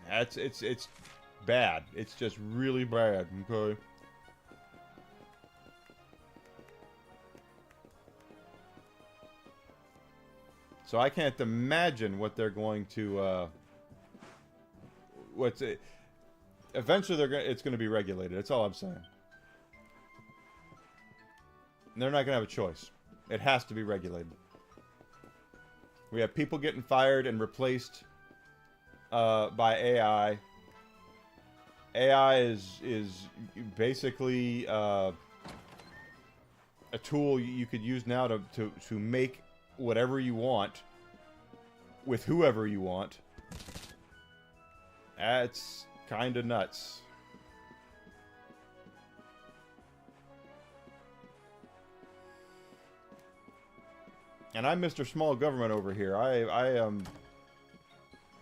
it's bad. It's just really bad. Okay. So I can't imagine what they're going to. Eventually, it's going to be regulated. That's all I'm saying. And they're not going to have a choice. It has to be regulated. We have people getting fired and replaced by AI. AI is basically a tool you could use now to make whatever you want with whoever you want. That's kind of nuts. And I'm Mr. Small Government over here. I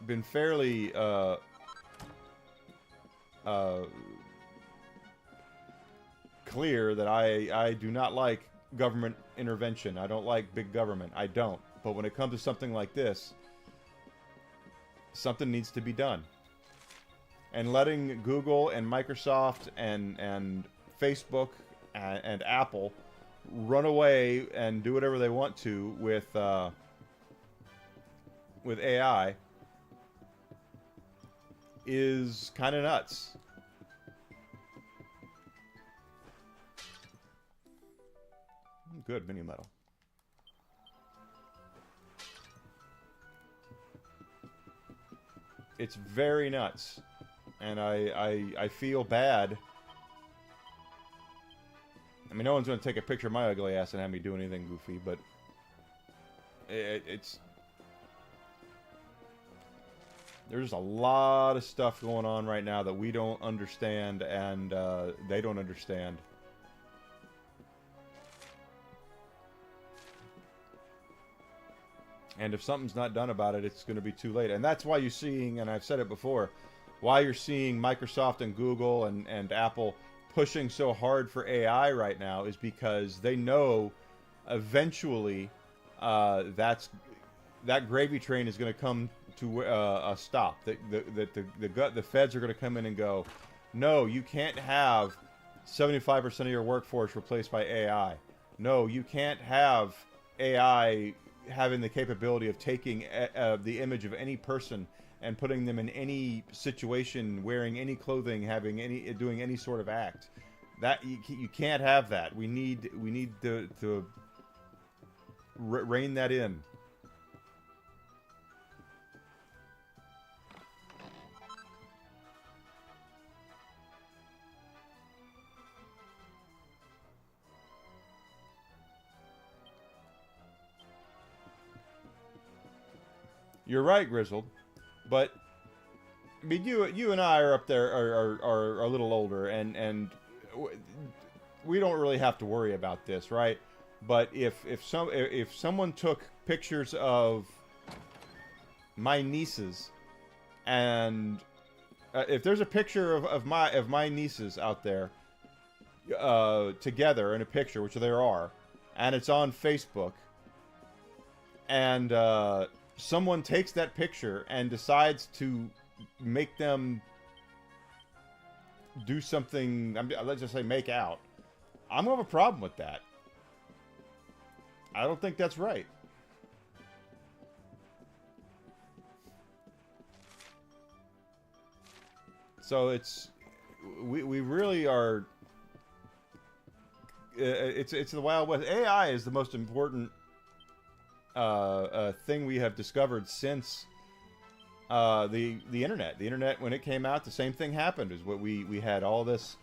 been fairly clear that I do not like government intervention. I don't like big government. I don't. But when it comes to something like this, something needs to be done. And letting Google and Microsoft and Facebook and Apple run away and do whatever they want to with AI is kind of nuts. Good mini metal. It's very nuts, and I feel bad. I mean, no one's going to take a picture of my ugly ass and have me do anything goofy, but it's... There's a lot of stuff going on right now that we don't understand, and they don't understand. And if something's not done about it, it's going to be too late. And that's why you're seeing, and I've said it before, why you're seeing Microsoft and Google and Apple pushing so hard for AI right now is because they know eventually that gravy train is going to come to a stop. The feds are going to come in and go, no, you can't have 75% of your workforce replaced by AI. No, you can't have AI having the capability of taking the image of any person and putting them in any situation, wearing any clothing, doing any sort of act. That you can't have that. We need to rein that in. You're right, Grizzled, but I mean, you and I are up there are a little older, and we don't really have to worry about this, right? But if someone took pictures of my nieces, and if there's a picture of my nieces out there together in a picture, which there are, and it's on Facebook, and someone takes that picture and decides to make them do something, let's just say make out, I'm going to have a problem with that. I don't think that's right. So we really are, it's the Wild West. AI is the most important thing we have discovered since the internet. The internet, when it came out, the same thing happened. Is what we had all this.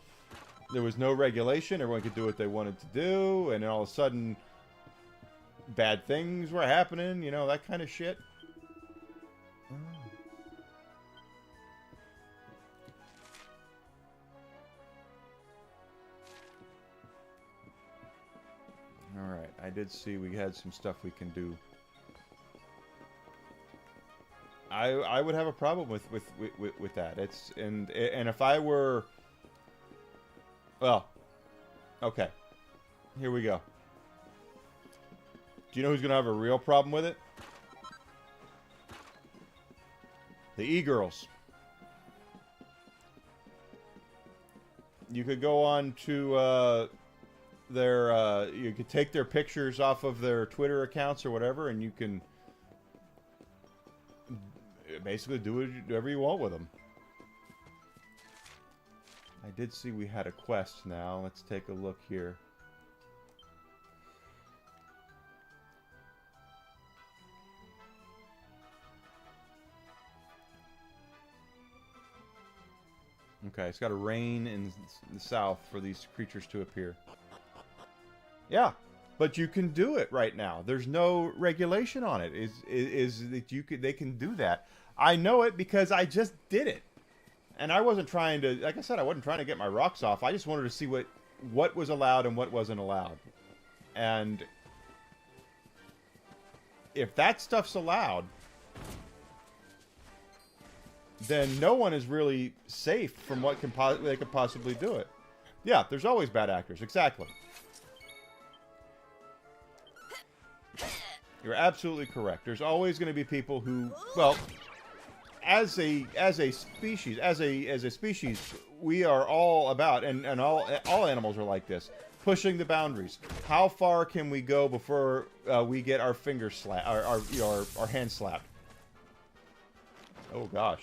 There was no regulation. Everyone could do what they wanted to do, and then all of a sudden, bad things were happening. You know, that kind of shit. Alright, I did see we had some stuff we can do. I would have a problem with that. And if I were, well, okay, here we go. Do you know who's gonna have a real problem with it? The e-girls. You could go on to you could take their pictures off of their Twitter accounts or whatever, and you can basically do whatever you want with them. I did see we had a quest now. Let's take a look here. Okay, it's got to rain in the south for these creatures to appear. Yeah, but you can do it right now. There's no regulation on it. Is that they can do that? I know it because I just did it, and I wasn't trying to. Like I said, I wasn't trying to get my rocks off. I just wanted to see what was allowed and what wasn't allowed. And if that stuff's allowed, then no one is really safe from what they could possibly do it. Yeah, there's always bad actors. Exactly. You're absolutely correct. There's always going to be people who, well, as a species, we are all about, and all animals are like this, pushing the boundaries. How far can we go before we get our fingers slapped, our hands slapped? Oh gosh.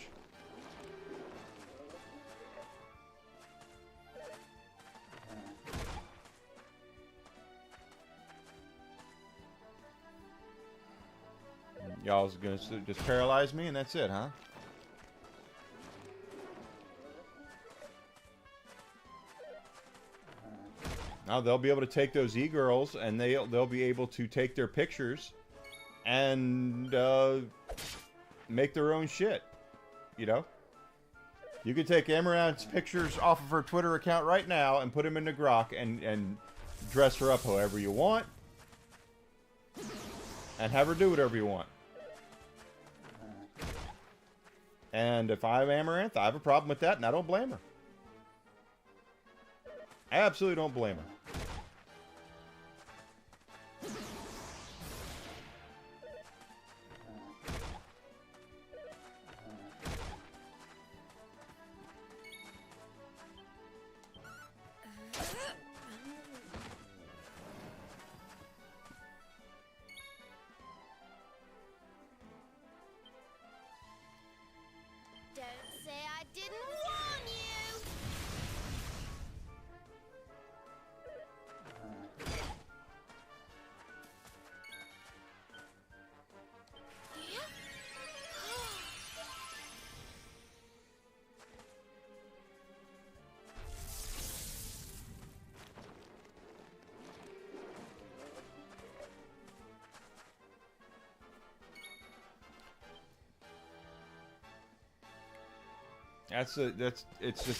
Y'all's gonna just paralyze me and that's it, huh? Now they'll be able to take those e-girls and they'll be able to take their pictures and make their own shit. You know? You could take Amaranth's pictures off of her Twitter account right now and put them into Grok and dress her up however you want. And have her do whatever you want. And if I'm Amaranth, I have a problem with that, and I don't blame her. I absolutely don't blame her. Don't say I didn't warn you!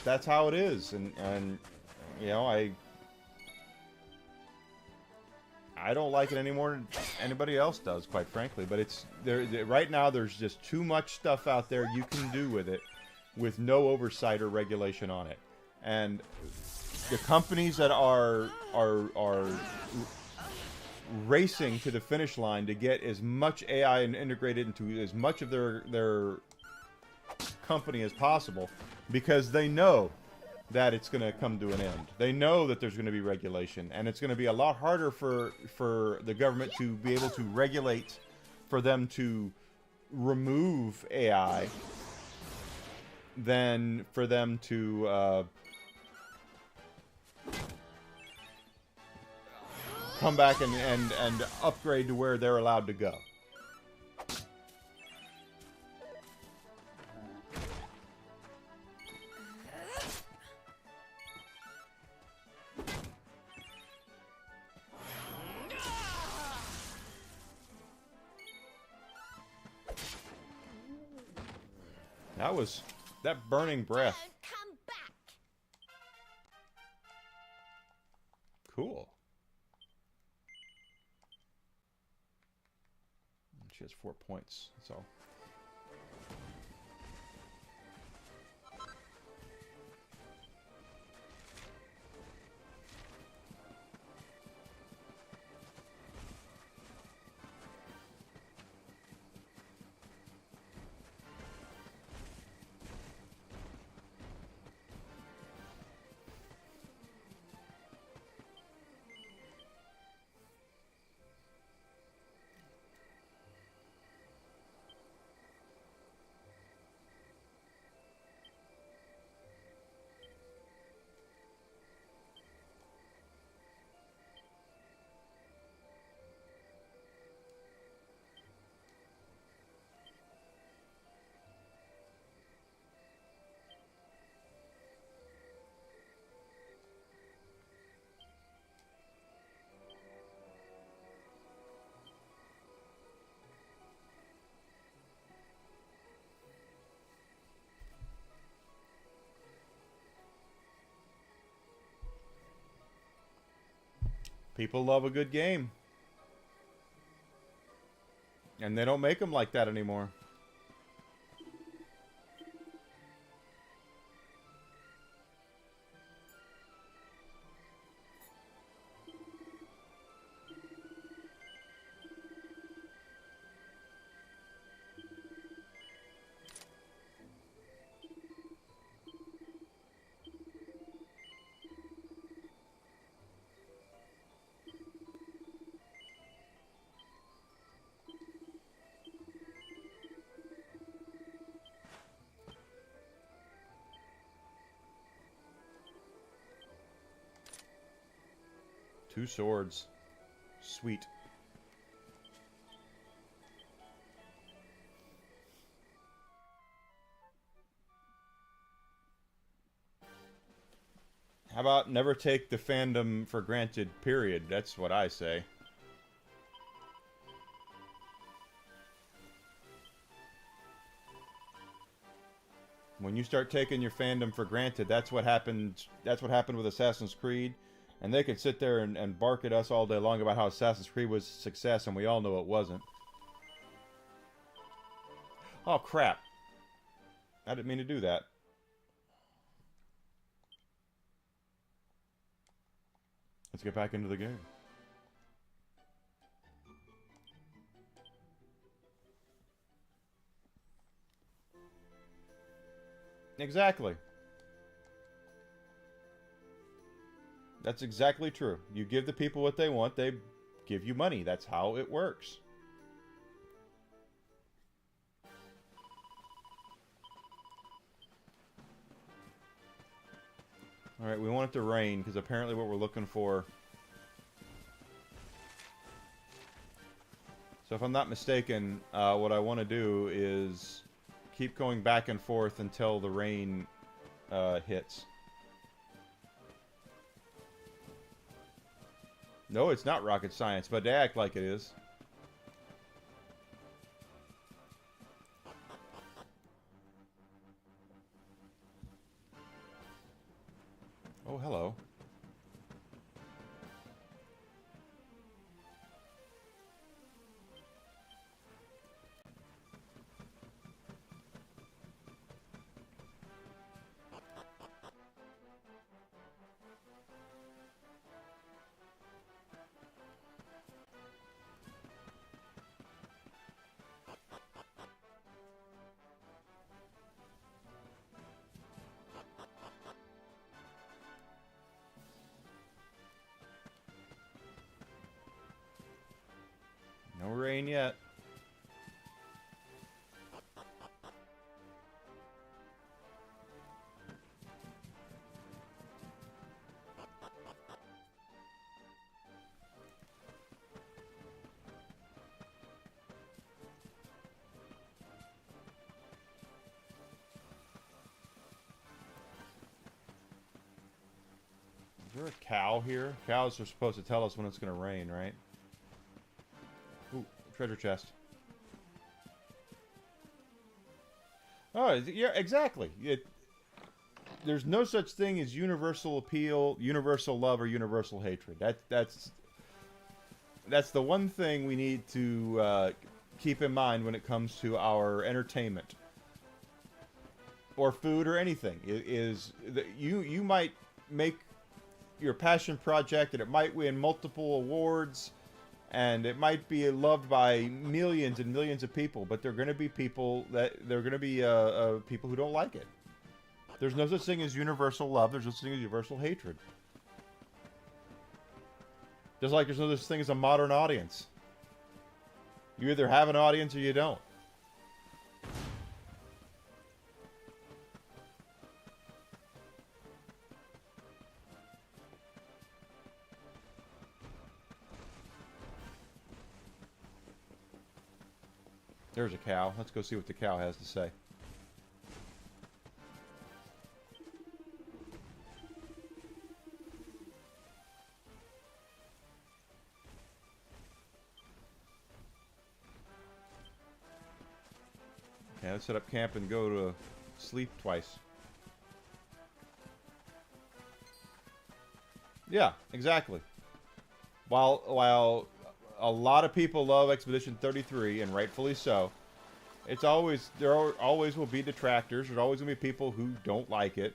That's how it is, and you know, I don't like it any more than anybody else does, quite frankly. But it's right now. There's just too much stuff out there you can do with it, with no oversight or regulation on it. And the companies that are racing to the finish line to get as much AI integrated into as much of their company as possible, because they know that it's going to come to an end. They know that there's going to be regulation, and it's going to be a lot harder for the government to be able to regulate, for them to remove AI, than for them to come back and upgrade to where they're allowed to go. That burning breath. Come back. Cool. She has 4 points, so. People love a good game. And they don't make them like that anymore. 2 swords. Sweet. How about never take the fandom for granted, period? That's what I say. When you start taking your fandom for granted, that's what happened. That's what happened with Assassin's Creed. And they could sit there and bark at us all day long about how Assassin's Creed was a success, and we all know it wasn't. Oh, crap. I didn't mean to do that. Let's get back into the game. Exactly. That's exactly true. You give the people what they want, they give you money. That's how it works. Alright, we want it to rain, because apparently what we're looking for... So if I'm not mistaken, what I want to do is keep going back and forth until the rain hits. No, it's not rocket science, but they act like it is. Oh, hello. No rain yet. Is there a cow here? Cows are supposed to tell us when it's going to rain, right? Ooh, treasure chest. Oh, yeah, exactly. There's no such thing as universal appeal, universal love, or universal hatred. That's the one thing we need to keep in mind when it comes to our entertainment or food or anything. Is that you might make your passion project and it might win multiple awards and it might be loved by millions and millions of people, but there are going to be people people who don't like it. There's no such thing as universal love. There's no such thing as universal hatred. Just like there's no such thing as a modern audience. You either have an audience or you don't. There's a cow. Let's go see what the cow has to say. Okay, let's set up camp and go to sleep twice. Yeah, exactly. While a lot of people love Expedition 33, and rightfully so, there always will be detractors. There's always going to be people who don't like it.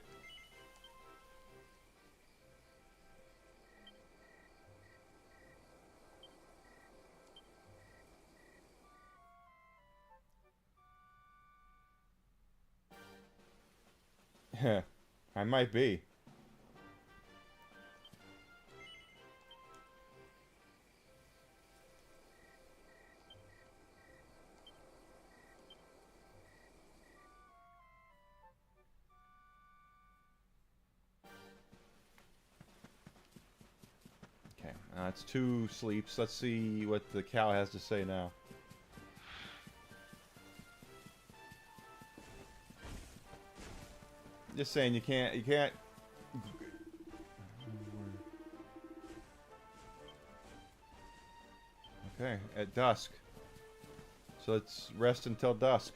I might be. It's 2 sleeps. Let's see what the cow has to say now. Just saying, you can't. Okay, at dusk. So let's rest until dusk.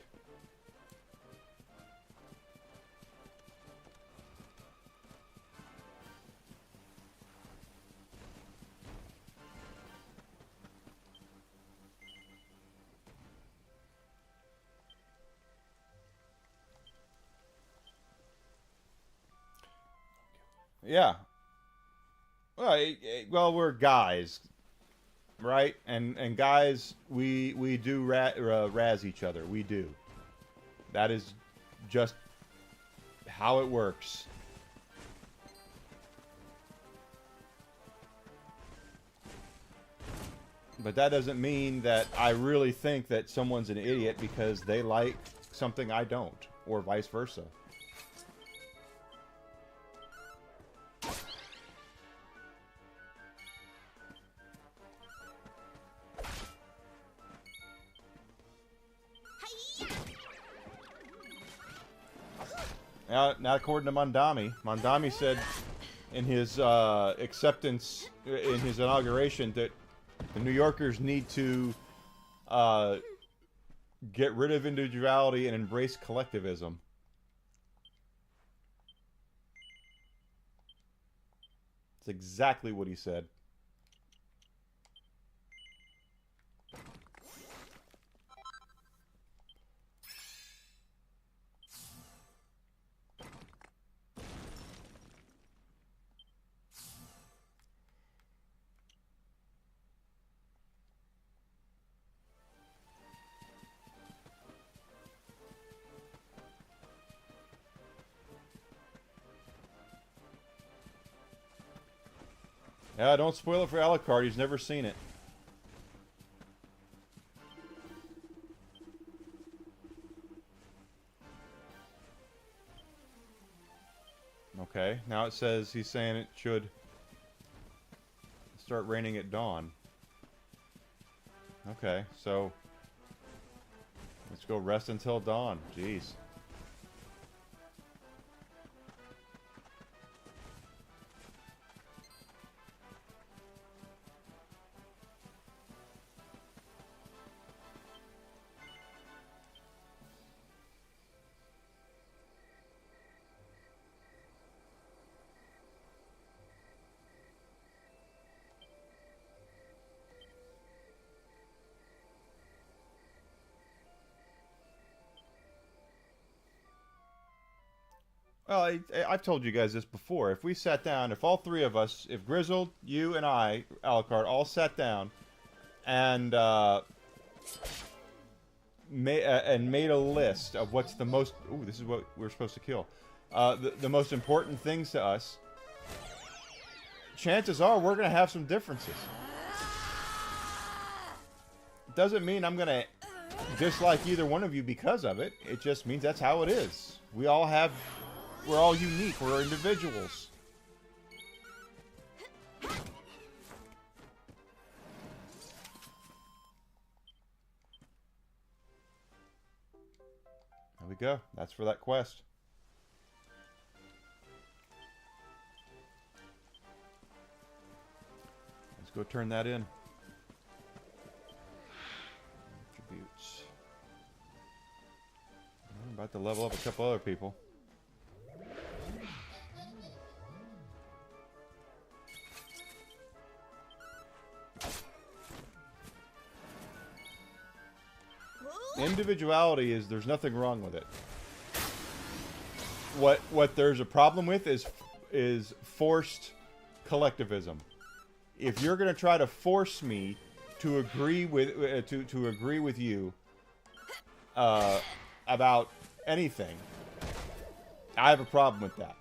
Yeah. Well, we're guys, right? And guys, we do razz each other. We do. That is just how it works. But that doesn't mean that I really think that someone's an idiot because they like something I don't, or vice versa. Not according to Mondami. Mondami said in his acceptance, in his inauguration, that the New Yorkers need to get rid of individuality and embrace collectivism. That's exactly what he said. Yeah, don't spoil it for Alucard. He's never seen it. Okay, now it says he's saying it should start raining at dawn. Okay, so let's go rest until dawn. Jeez. Well, I've told you guys this before. If we sat down, if all 3 of us, if Grizzled, you, and I, Alucard, all sat down and made a list of what's the most... Ooh, this is what we're supposed to kill. The most important things to us, chances are we're going to have some differences. Doesn't mean I'm going to dislike either one of you because of it. It just means that's how it is. We all have... We're all unique. We're individuals. There we go. That's for that quest. Let's go turn that in. Attributes. I'm about to level up a couple other people. Individuality is, there's nothing wrong with it. What there's a problem with is forced collectivism. If you're going to try to force me to agree with to agree with you about anything, I have a problem with that.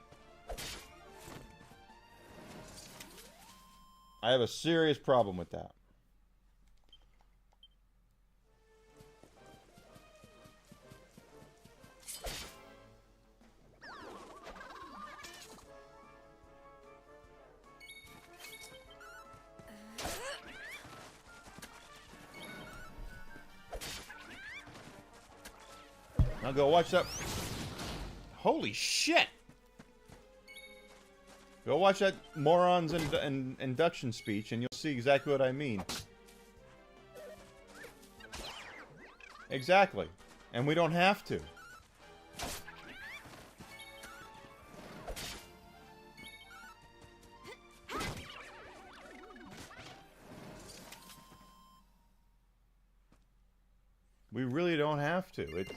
I have a serious problem with that. go watch that. Holy shit! Go watch that moron's induction speech, and you'll see exactly what I mean. Exactly. And we don't have to. We really don't have to. It's...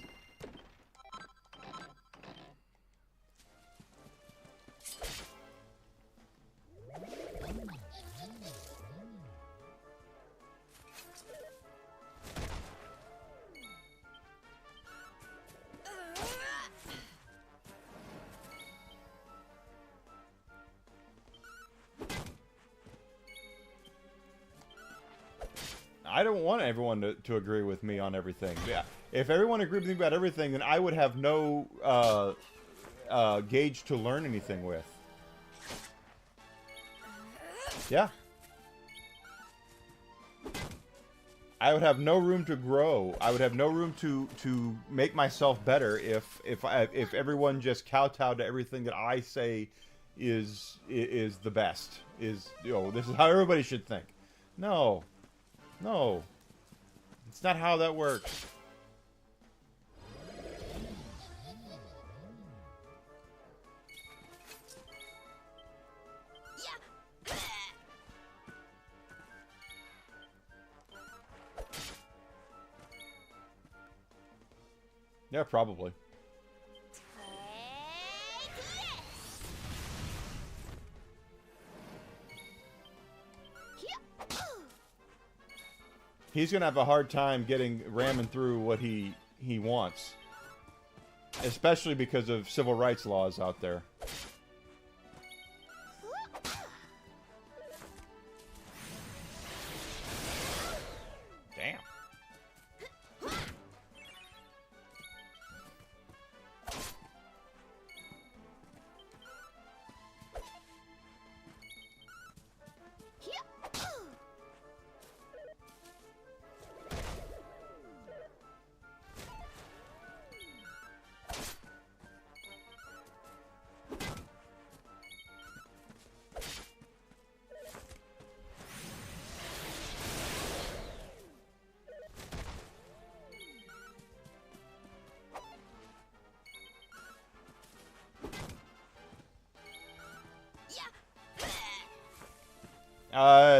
I don't want everyone to agree with me on everything. Yeah, if everyone agreed with me about everything, then I would have no gauge to learn anything with. Yeah. I would have no room to grow. I would have no room to make myself better if everyone just kowtowed to everything that I say is the best. This is how everybody should think. No. No. It's not how that works. Yeah, probably. He's gonna have a hard time ramming through what he wants, especially because of civil rights laws out there. Damn.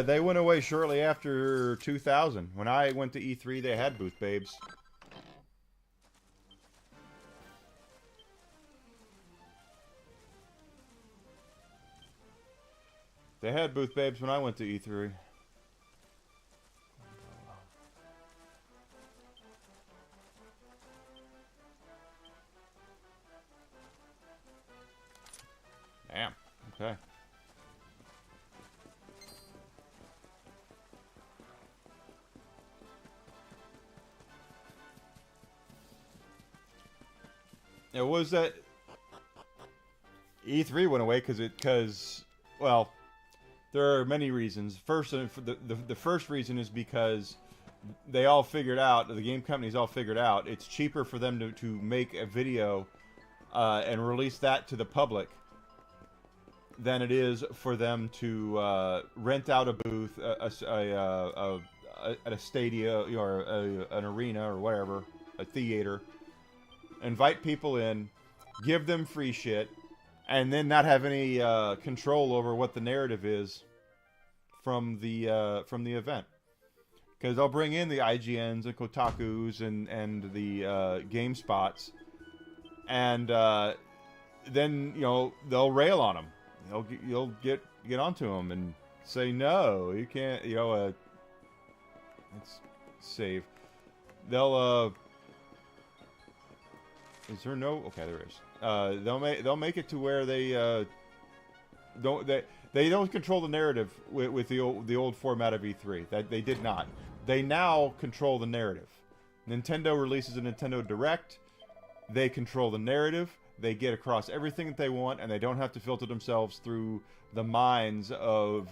They went away shortly after 2000. When I went to E3, they had Booth Babes. They had Booth Babes when I went to E3. Damn. Okay. It was that E3 went away because well, there are many reasons. First, the first reason is because they all figured out, the game companies all figured out, it's cheaper for them to make a video and release that to the public than it is for them to rent out a booth at a stadium or an arena or whatever, a theater. Invite people in, give them free shit, and then not have any control over what the narrative is from the event. Because they'll bring in the IGNs and Kotakus and the GameSpots, and then they'll rail on them. You'll get onto them and say no, you can't. Let's save. They'll Is there no? Okay, there is. They'll make it to where they don't control the narrative with the old format of E3. That they did not. They now control the narrative. Nintendo releases a Nintendo Direct. They control the narrative. They get across everything that they want, and they don't have to filter themselves through the minds of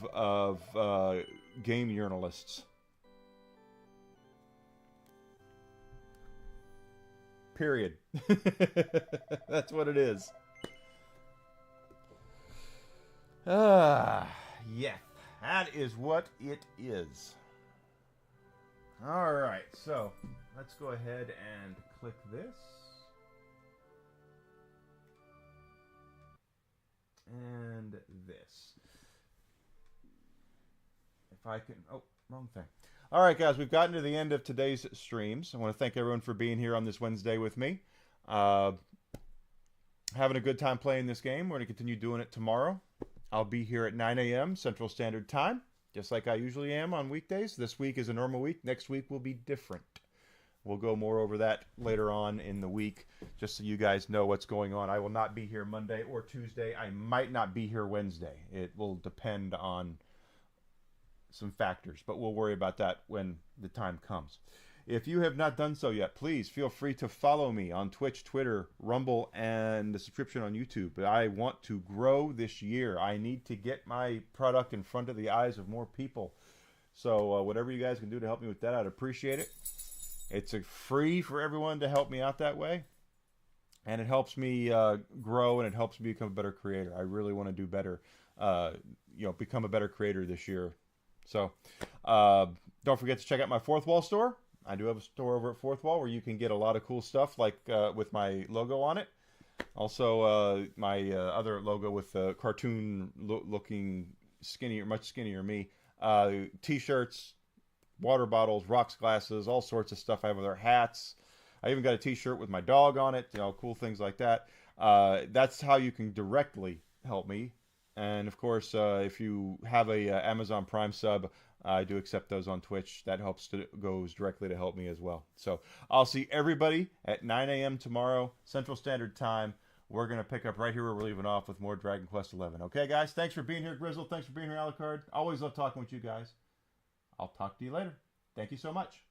game journalists. Period. That's what it is. Yeah. That is what it is. Alright, so let's go ahead and click this. And this. If I can... Oh, wrong thing. Alright, guys, we've gotten to the end of today's streams. I want to thank everyone for being here on this Wednesday with me. Having a good time playing this game. We're going to continue doing it tomorrow. I'll be here at 9 a.m. Central Standard Time, just like I usually am on weekdays. This week is a normal week. Next week will be different. We'll go more over that later on in the week, just so you guys know what's going on. I will not be here Monday or Tuesday. I might not be here Wednesday. It will depend on some factors, but we'll worry about that when the time comes. If you have not done so yet, please feel free to follow me on Twitch, Twitter, Rumble, and the subscription on YouTube. I want to grow this year. I need to get my product in front of the eyes of more people. So whatever you guys can do to help me with that, I'd appreciate it. It's free for everyone to help me out that way. And it helps me grow, and it helps me become a better creator. I really want to do better, become a better creator this year. So don't forget to check out my Fourth Wall store. I do have a store over at Fourth Wall where you can get a lot of cool stuff, like with my logo on it. Also, my other logo with the cartoon-looking much skinnier me. T-shirts, water bottles, rocks glasses, all sorts of stuff. I have other hats. I even got a T-shirt with my dog on it. Cool things like that. That's how you can directly help me. And of course, if you have a Amazon Prime sub, I do accept those on Twitch. That goes directly to help me as well. So I'll see everybody at 9 a.m. tomorrow, Central Standard Time. We're going to pick up right here where we're leaving off with more Dragon Quest XI. Okay, guys? Thanks for being here, Grizzle. Thanks for being here, Alucard. Always love talking with you guys. I'll talk to you later. Thank you so much.